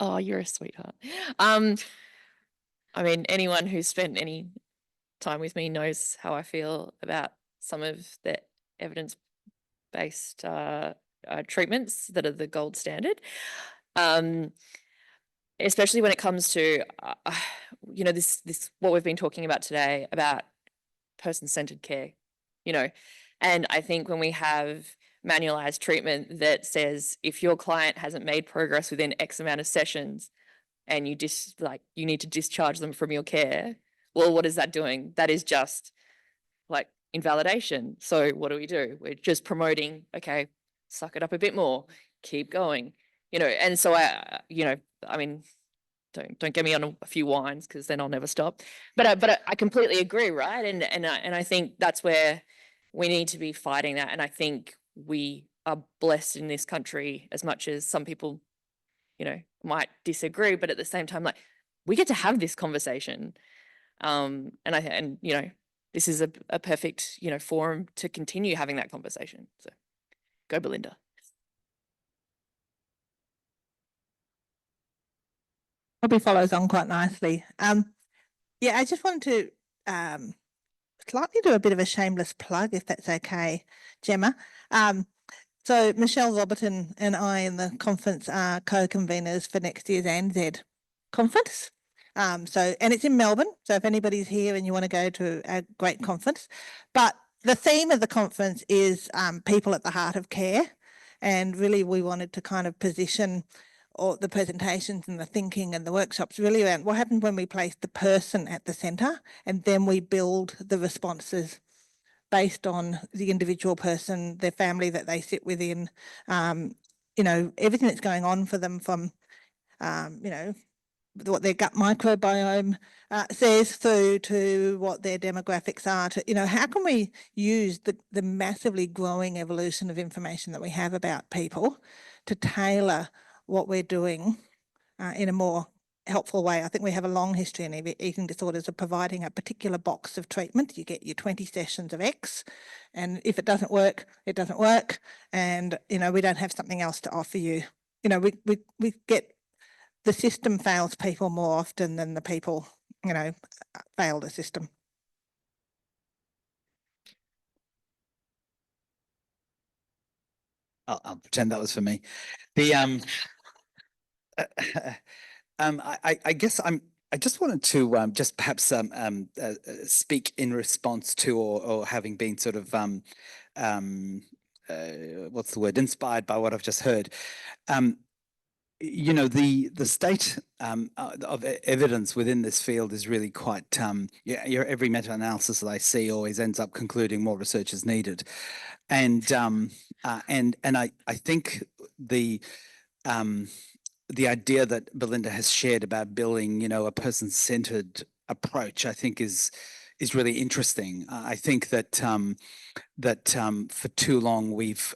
M: Oh, you're a sweetheart. I mean, anyone who's spent any time with me knows how I feel about some of the evidence-based treatments that are the gold standard. Especially when it comes to, you know, this what we've been talking about today about person-centered care, you know, and I think when we have manualized treatment that says if your client hasn't made progress within X amount of sessions and you you need to discharge them from your care, well, what is that doing? That is just like invalidation. So what do? We're just promoting, okay, suck it up a bit more, keep going, you know, and so I mean, don't get me on a few wines because then I'll never stop. But I completely agree, right? And I think that's where we need to be fighting that. And I think we are blessed in this country, as much as some people, you know, might disagree, but at the same time, like, we get to have this conversation. And you know, this is a perfect, you know, forum to continue having that conversation. So go Belinda.
S: Probably follows on quite nicely. Yeah, I just wanted to slightly do a bit of a shameless plug, if that's okay, Gemma. So Michelle Roberton and I in the conference are co-conveners for next year's ANZ conference. And it's in Melbourne. So if anybody's here and you want to go to a great conference, but the theme of the conference is people at the heart of care. And really we wanted to kind of position all the presentations and the thinking and the workshops really around what happens when we place the person at the centre, and then we build the responses based on the individual person, their family that they sit within, you know, everything that's going on for them, from, you know, what their gut microbiome says through to what their demographics are, to, you know, how can we use the massively growing evolution of information that we have about people to tailor what we're doing in a more helpful way. I think we have a long history in eating disorders of providing a particular box of treatment. You get your 20 sessions of X, and if it doesn't work, it doesn't work. And, you know, we don't have something else to offer you. You know, we get, the system fails people more often than the people, you know, fail the system.
D: I'll pretend that was for me. The I guess I just wanted to just perhaps speak in response to, or having been sort of what's the word, inspired by what I've just heard. You know, the state of evidence within this field is really quite, yeah, every meta-analysis that I see always ends up concluding more research is needed. And I think the idea that Belinda has shared about building, you know, a person-centered approach, I think is really interesting. I think that for too long we've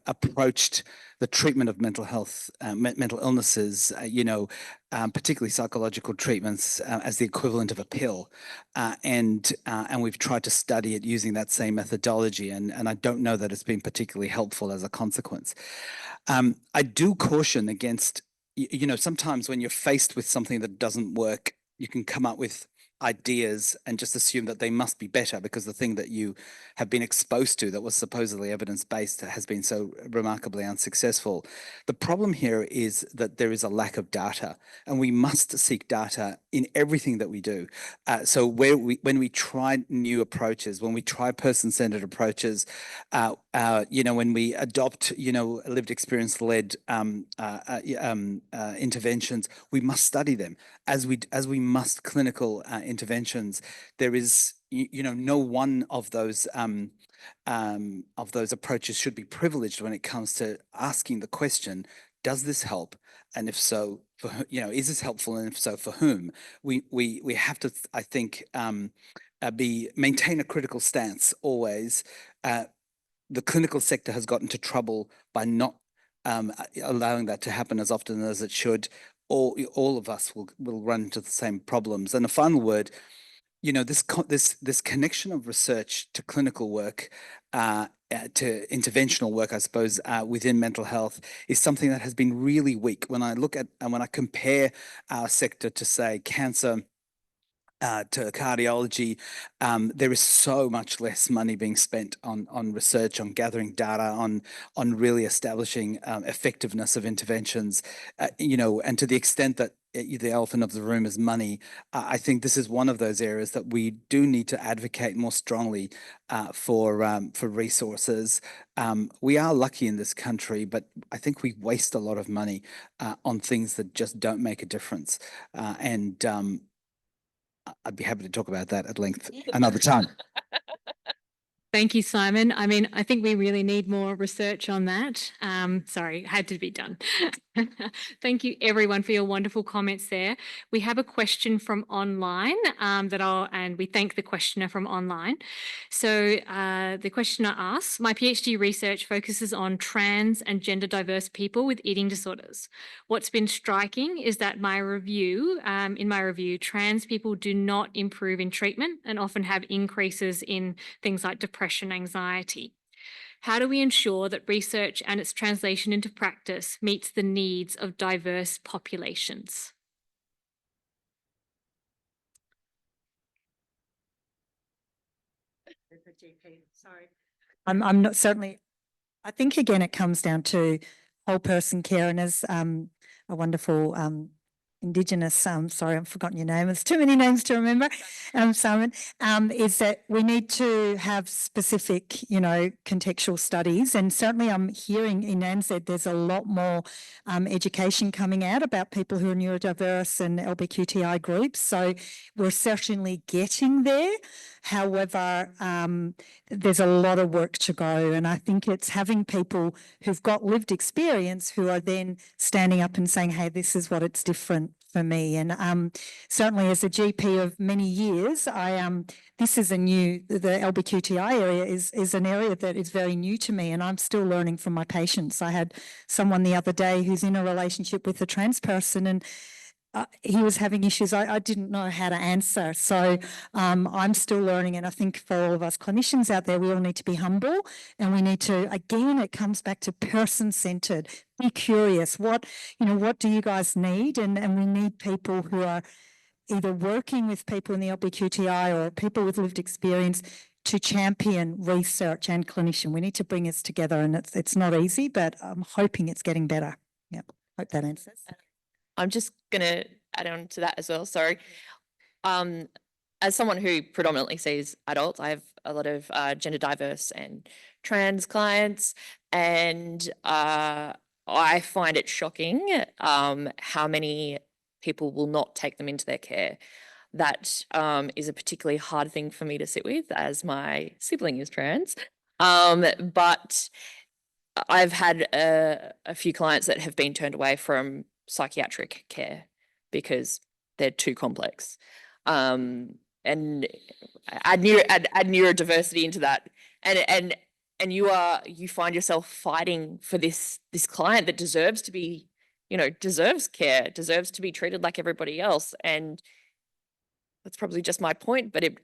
D: approached the treatment of mental health, mental illnesses, you know, particularly psychological treatments, as the equivalent of a pill, and we've tried to study it using that same methodology, and I don't know that it's been particularly helpful as a consequence. I do caution against, you know, sometimes when you're faced with something that doesn't work, you can come up with ideas and just assume that they must be better because the thing that you have been exposed to that was supposedly evidence-based has been so remarkably unsuccessful. The problem here is that there is a lack of data, and we must seek data in everything that we do. So when we try new approaches, when we try person-centered approaches, you know, when we adopt, you know, lived experience-led interventions, we must study them as we must clinical interventions. There is, you know, no one of those approaches should be privileged when it comes to asking the question, does this help? And if so, for, you know, is this helpful? And if so, for whom? We have to, I think, maintain a critical stance always. The clinical sector has got into trouble by not allowing that to happen as often as it should. All of us will run into the same problems. And a final word, you know, this connection of research to clinical work, to interventional work, I suppose, within mental health is something that has been really weak. When I look at and when I compare our sector to, say, cancer to cardiology, there is so much less money being spent on research, on gathering data, on really establishing effectiveness of interventions, and to the extent that the elephant of the room is money, I think this is one of those areas that we do need to advocate more strongly for resources. We are lucky in this country, but I think we waste a lot of money on things that just don't make a difference. I'd be happy to talk about that at length another time.
A: Thank you, Simon. I mean, I think we really need more research on that. Sorry, had to be done. Thank you everyone for your wonderful comments there. We have a question from online and we thank the questioner from online. So the questioner asks, my PhD research focuses on trans and gender diverse people with eating disorders. What's been striking is that in my review, trans people do not improve in treatment and often have increases in things like depression, anxiety. How do we ensure that research and its translation into practice meets the needs of diverse populations?
O: Sorry. I'm not certainly, I think again, it comes down to whole person care, and as a wonderful Indigenous, sorry, I've forgotten your name. There's too many names to remember, Simon, is that we need to have specific, contextual studies. And certainly I'm hearing in NZ, there's a lot more education coming out about people who are neurodiverse and LGBTI groups. So we're certainly getting there. However, there's a lot of work to go. And I think it's having people who've got lived experience who are then standing up and saying, hey, this is what it's different for me. And certainly as a GP of many years, this is the LGBTI area is an area that is very new to me, and I'm still learning from my patients. I had someone the other day who's in a relationship with a trans person, and he was having issues I didn't know how to answer. So I'm still learning, and I think for all of us clinicians out there, we all need to be humble, and we need to, again, it comes back to person-centered. Be curious. What do you guys need? And we need people who are either working with people in the LGBTI or people with lived experience to champion research and clinician. We need to bring us together, and it's not easy, but I'm hoping it's getting better. Yeah, hope that answers.
M: I'm just going to add on to that as well. Sorry. As someone who predominantly sees adults, I have a lot of gender diverse and trans clients, and I find it shocking how many people will not take them into their care. That is a particularly hard thing for me to sit with, as my sibling is trans. But I've had a few clients that have been turned away from psychiatric care because they're too complex. And add neurodiversity into that, and you find yourself fighting for this client that deserves to be, deserves care, deserves to be treated like everybody else. And that's probably just my point, but it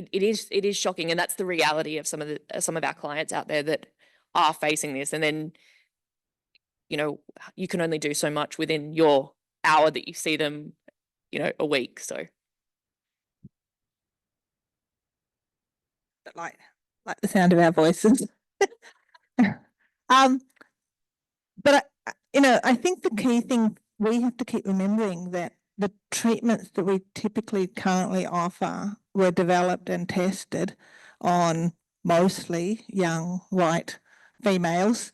M: is shocking, and that's the reality of some of our clients out there that are facing this. And then you can only do so much within your hour that you see them, a week. So.
S: Like the sound of our voices. But I think the key thing we have to keep remembering that the treatments that we typically currently offer were developed and tested on mostly young white females.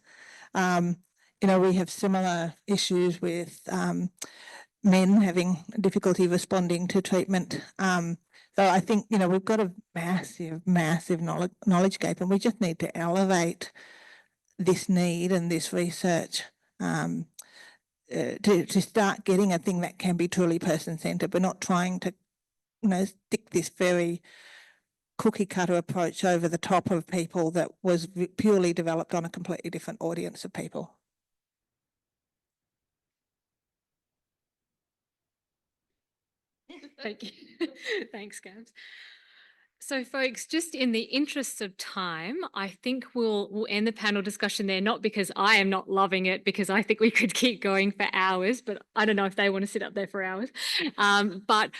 S: We have similar issues with men having difficulty responding to treatment. So I think, we've got a massive knowledge gap, and we just need to elevate this need and this research to start getting a thing that can be truly person-centered. We're not trying to, stick this very cookie cutter approach over the top of people that was purely developed on a completely different audience of people.
A: Thank you. Thanks, Gabs. So folks, just in the interest of time, I think we'll end the panel discussion there, not because I am not loving it, because I think we could keep going for hours, but I don't know if they want to sit up there for hours. But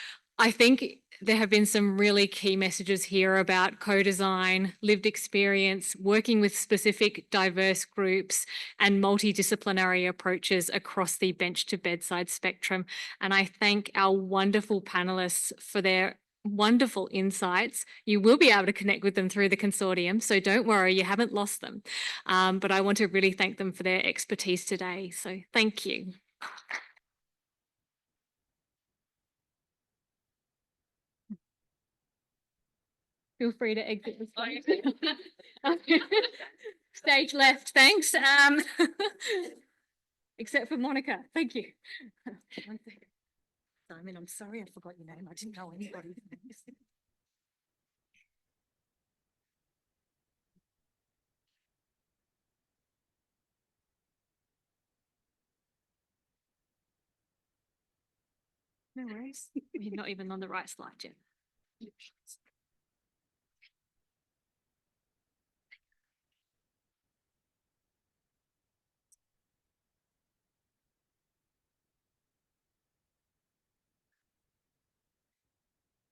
A: I think there have been some really key messages here about co-design, lived experience, working with specific diverse groups and multidisciplinary approaches across the bench to bedside spectrum. And I thank our wonderful panelists for their wonderful insights. You will be able to connect with them through the consortium, so don't worry, you haven't lost them. But I want to really thank them for their expertise today. So thank you. Feel free to exit the stage. Stage left, thanks. Except for Monica, thank you. 1 second. Simon, I'm sorry I forgot your name. I didn't know anybody's names. No worries. You're not even on the right slide yet.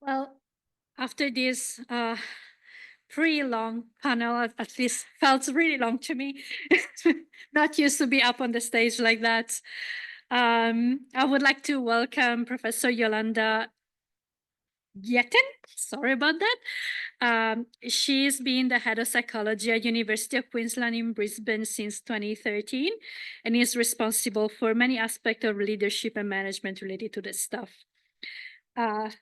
C: Well, after this pretty long panel, at least felt really long to me, not used to be up on the stage like that. I would like to welcome Professor Yolanda Yetten. Sorry about that. She's been the head of psychology at University of Queensland in Brisbane since 2013 and is responsible for many aspects of leadership and management related to this stuff.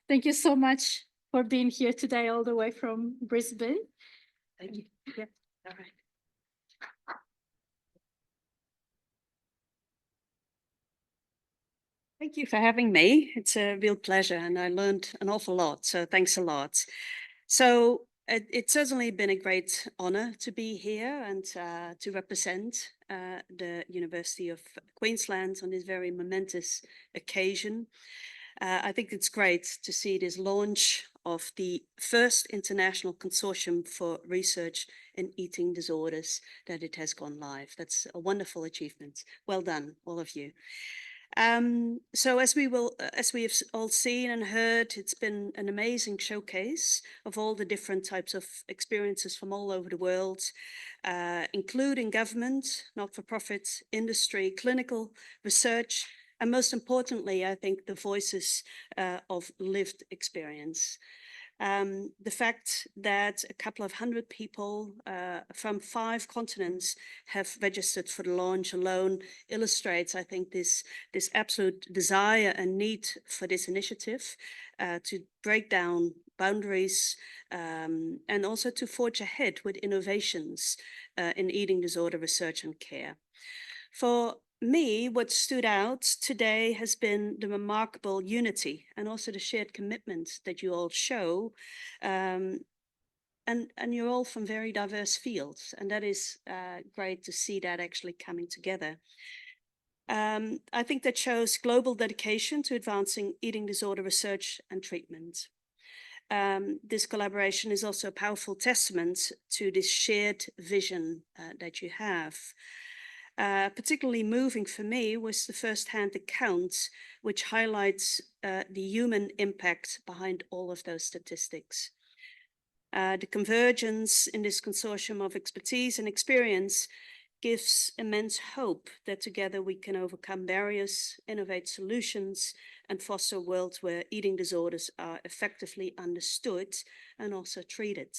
C: Thank you so much for being here today all the way from Brisbane. Thank you. Yeah. All right.
E: Thank you for having me. It's a real pleasure and I learned an awful lot, so thanks a lot. So it's certainly been a great honor to be here and to represent the University of Queensland on this very momentous occasion. I think it's great to see this launch of the first international consortium for research in eating disorders, that it has gone live. That's a wonderful achievement. Well done, all of you. So as we have all seen and heard, it's been an amazing showcase of all the different types of experiences from all over the world, including government, not-for-profit, industry, clinical research, and most importantly, I think the voices of lived experience. The fact that a couple of hundred people from 5 continents have registered for the launch alone illustrates, I think, this absolute desire and need for this initiative to break down boundaries and also to forge ahead with innovations in eating disorder research and care. For me, what stood out today has been the remarkable unity and also the shared commitment that you all show. And you're all from very diverse fields, and that is great to see that actually coming together. I think that shows global dedication to advancing eating disorder research and treatment. This collaboration is also a powerful testament to this shared vision that you have. Particularly moving for me was the first-hand account, which highlights the human impact behind all of those statistics. The convergence in this consortium of expertise and experience gives immense hope that together we can overcome barriers, innovate solutions, and foster a world where eating disorders are effectively understood and also treated.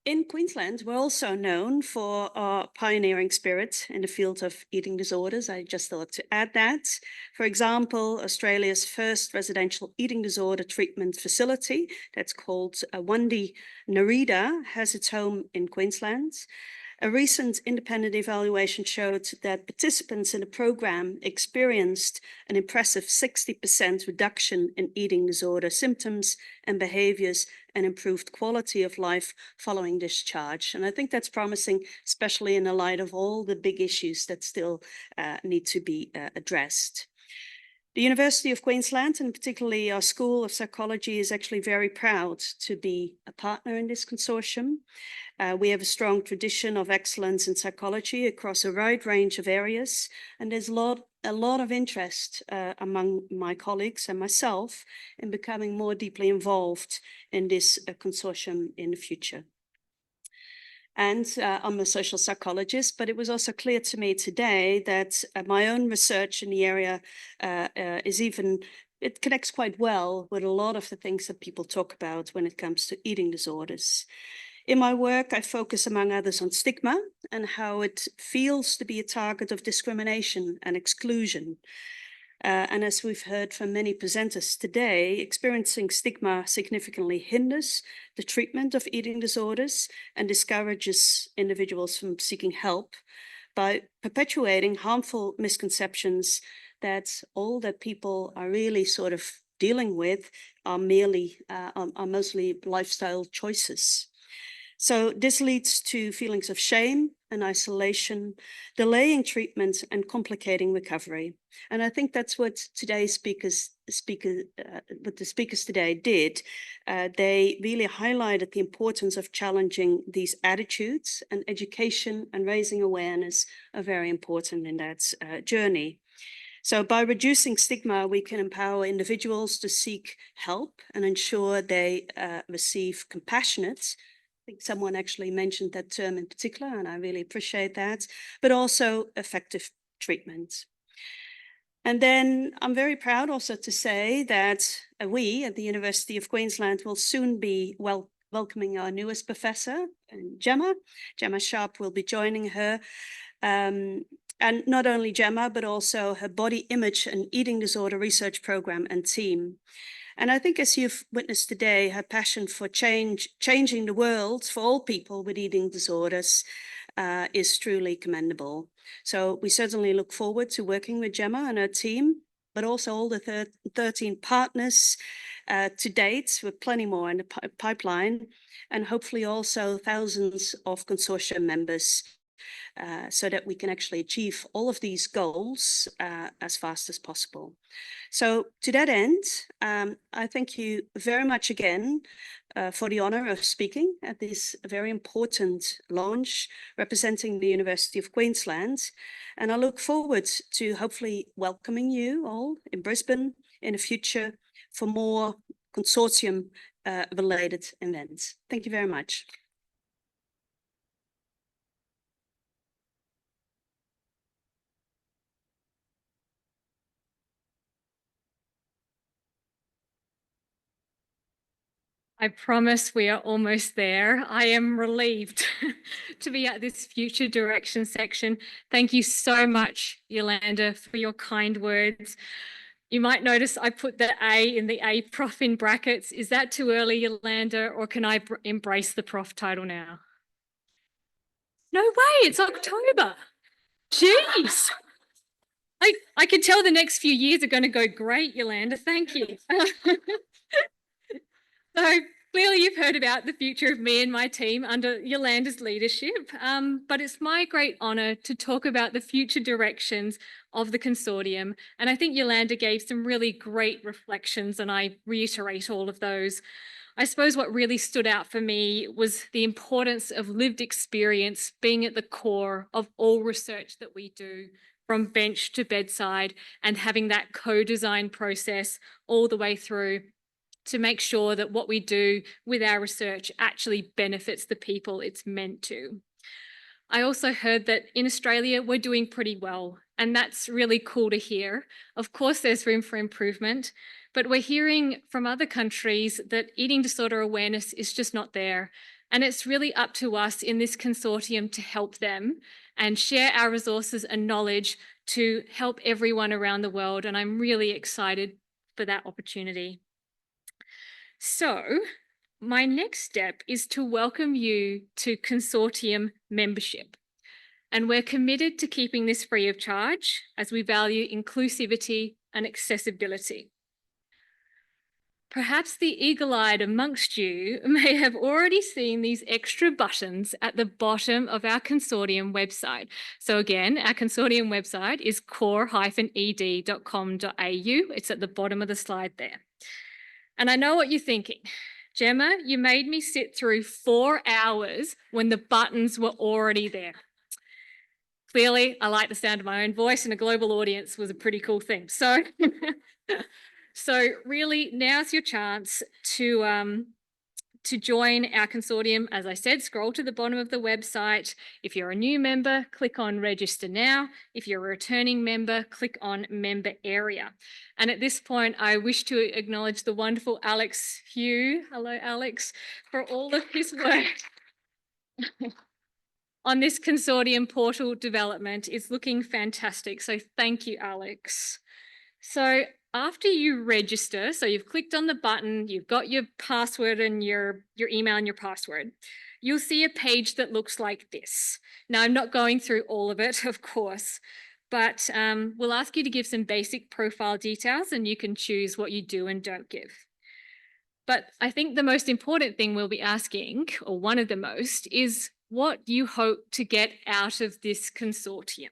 E: In Queensland, we're also known for our pioneering spirit in the field of eating disorders. I just thought to add that. For example, Australia's first residential eating disorder treatment facility, that's called Wandi Narita, has its home in Queensland. A recent independent evaluation showed that participants in the program experienced an impressive 60% reduction in eating disorder symptoms and behaviors and improved quality of life following discharge. And I think that's promising, especially in the light of all the big issues that still need to be addressed. The University of Queensland, and particularly our School of Psychology, is actually very proud to be a partner in this consortium. We have a strong tradition of excellence in psychology across a wide range of areas, and there's a a lot of interest among my colleagues and myself in becoming more deeply involved in this consortium in the future. And I'm a social psychologist, but it was also clear to me today that my own research in the area it connects quite well with a lot of the things that people talk about when it comes to eating disorders. In my work, I focus, among others, on stigma and how it feels to be a target of discrimination and exclusion. And as we've heard from many presenters today, experiencing stigma significantly hinders the treatment of eating disorders and discourages individuals from seeking help by perpetuating harmful misconceptions that all that people are really sort of dealing with are mostly lifestyle choices. So this leads to feelings of shame and isolation, delaying treatment and complicating recovery. And I think that's what the speakers today did. They really highlighted the importance of challenging these attitudes, and education and raising awareness are very important in that journey. So by reducing stigma, we can empower individuals to seek help and ensure they receive compassionate. I think someone actually mentioned that term in particular, and I really appreciate that, but also effective treatment. And then I'm very proud also to say that we at the University of Queensland will soon be welcoming our newest professor, Gemma. Gemma Sharp will be joining her. And not only Gemma, but also her body image and eating disorder research program and team. And I think, as you've witnessed today, her passion for changing the world for all people with eating disorders is truly commendable. So we certainly look forward to working with Gemma and her team, but also all the 13 partners to date, with plenty more in the pipeline, and hopefully also thousands of consortium members, so that we can actually achieve all of these goals as fast as possible. So to that end, I thank you very much again for the honor of speaking at this very important launch representing the University of Queensland. And I look forward to hopefully welcoming you all in Brisbane in the future for more consortium related events. Thank you very much.
A: I promise we are almost there. I am relieved to be at this future direction section. Thank you so much, Yolanda, for your kind words. You might notice I put the A in the A prof in brackets. Is that too early, Yolanda, or can I embrace the prof title now? No way, it's October. Jeez. I can tell the next few years are going to go great, Yolanda. Thank you. So clearly you've heard about the future of me and my team under Yolanda's leadership, but it's my great honour to talk about the future directions of the consortium. And I think Yolanda gave some really great reflections, and I reiterate all of those. I suppose what really stood out for me was the importance of lived experience being at the core of all research that we do, from bench to bedside, and having that co-design process all the way through to make sure that what we do with our research actually benefits the people it's meant to. I also heard that in Australia, we're doing pretty well, and that's really cool to hear. Of course, there's room for improvement, but we're hearing from other countries that eating disorder awareness is just not there. And it's really up to us in this consortium to help them and share our resources and knowledge to help everyone around the world. And I'm really excited for that opportunity. So my next step is to welcome you to consortium membership. And we're committed to keeping this free of charge as we value inclusivity and accessibility. Perhaps the eagle-eyed amongst you may have already seen these extra buttons at the bottom of our consortium website. So again, our consortium website is core-ed.com.au. It's at the bottom of the slide there. And I know what you're thinking. Gemma, you made me sit through 4 hours when the buttons were already there. clearly I like the sound of my own voice, and a global audience was a pretty cool thing. So, so really now's your chance to join our consortium. As I said, scroll to the bottom of the website. If you're a new member, click on register now. If you're a returning member, click on member area. And at this point, I wish to acknowledge the wonderful Alex Hugh. Hello, Alex, for all of his work on this consortium portal development. It's looking fantastic. So thank you, Alex. So after you register, so you've clicked on the button, you've got your password and your email and your password, you'll see a page that looks like this. Now, I'm not going through all of it, of course, but we'll ask you to give some basic profile details, and you can choose what you do and don't give. But I think the most important thing we'll be asking, or one of the most, is what you hope to get out of this consortium.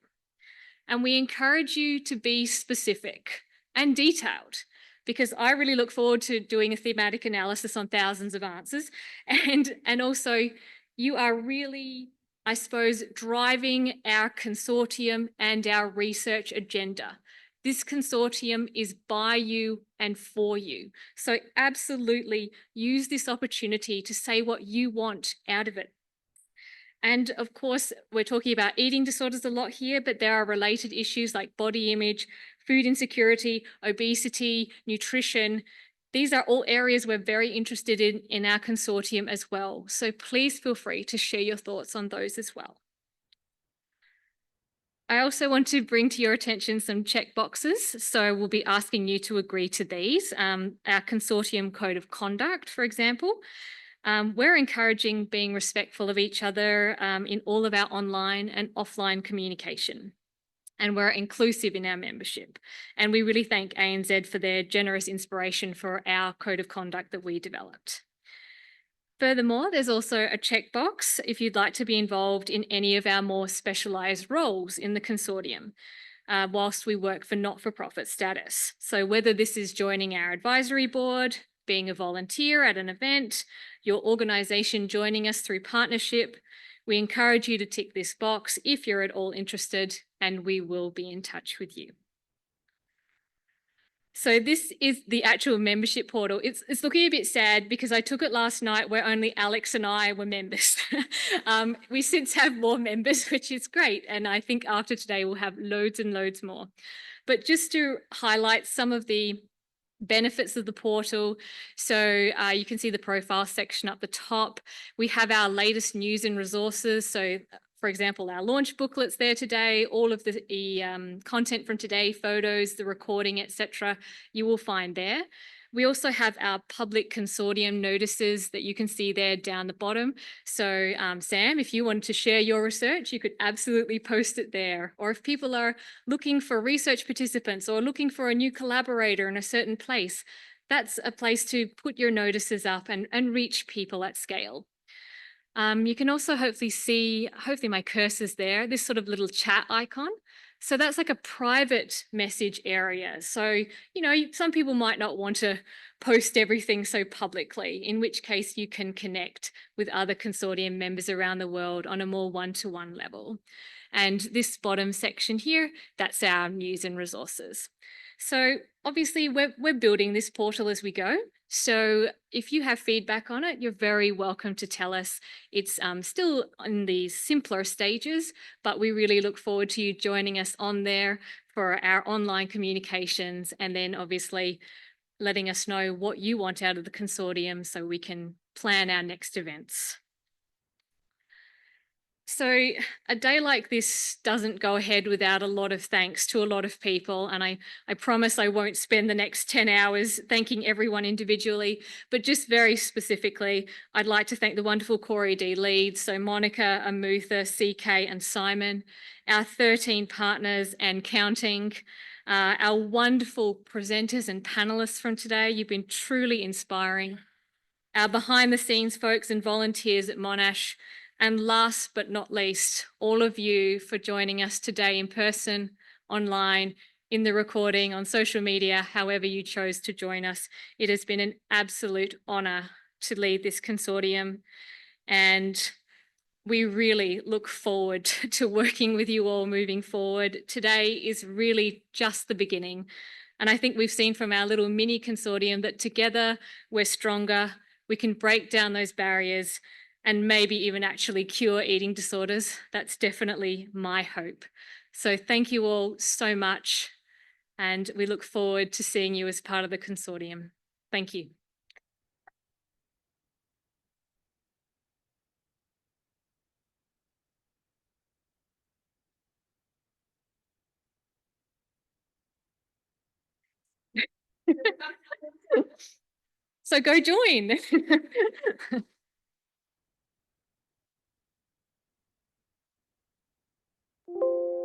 A: And we encourage you to be specific and detailed, because I really look forward to doing a thematic analysis on thousands of answers. And also, you are really, I suppose, driving our consortium and our research agenda. This consortium is by you and for you. So absolutely use this opportunity to say what you want out of it. And of course, we're talking about eating disorders a lot here, but there are related issues like body image, food insecurity, obesity, nutrition. These are all areas we're very interested in our consortium as well. So please feel free to share your thoughts on those as well. I also want to bring to your attention some check boxes. So we'll be asking you to agree to these. Our consortium code of conduct, for example. We're encouraging being respectful of each other in all of our online and offline communication. And we're inclusive in our membership. And we really thank ANZ for their generous inspiration for our code of conduct that we developed. Furthermore, there's also a checkbox if you'd like to be involved in any of our more specialised roles in the consortium, whilst we work for not-for-profit status. So whether this is joining our advisory board, being a volunteer at an event, your organisation joining us through partnership, we encourage you to tick this box if you're at all interested, and we will be in touch with you. So this is the actual membership portal. It's looking a bit sad because I took it last night where only Alex and I were members. We since have more members, which is great. And I think after today, we'll have loads and loads more. But just to highlight some of the benefits of the portal. So you can see the profile section up the top. We have our latest news and resources. So for example, our launch booklets there today, all of the content from today, photos, the recording, etc., you will find there. We also have our public consortium notices that you can see there down the bottom. So Sam, if you wanted to share your research, you could absolutely post it there. Or if people are looking for research participants or looking for a new collaborator in a certain place, that's a place to put your notices up and reach people at scale. You can also hopefully see, my cursor's there, this sort of little chat icon. So that's like a private message area. So, some people might not want to post everything so publicly, in which case you can connect with other consortium members around the world on a more one-to-one level. And this bottom section here, that's our news and resources. So obviously we're building this portal as we go. So if you have feedback on it, you're very welcome to tell us. It's still in the simpler stages, but we really look forward to you joining us on there for our online communications, and then obviously letting us know what you want out of the consortium so we can plan our next events. So a day like this doesn't go ahead without a lot of thanks to a lot of people. And I promise I won't spend the next 10 hours thanking everyone individually, but just very specifically, I'd like to thank the wonderful CoRe-ED leads, so Monica, Amutha, CK and Simon, our 13 partners and counting, our wonderful presenters and panelists from today. You've been truly inspiring. Our behind the scenes folks and volunteers at Monash. And last but not least, all of you for joining us today in person, online, in the recording, on social media, however you chose to join us. It has been an absolute honour to lead this consortium. And we really look forward to working with you all moving forward. Today is really just the beginning. And I think we've seen from our little mini consortium that together we're stronger, we can break down those barriers and maybe even actually cure eating disorders. That's definitely my hope. So thank you all so much. And we look forward to seeing you as part of the consortium. Thank you. So go join.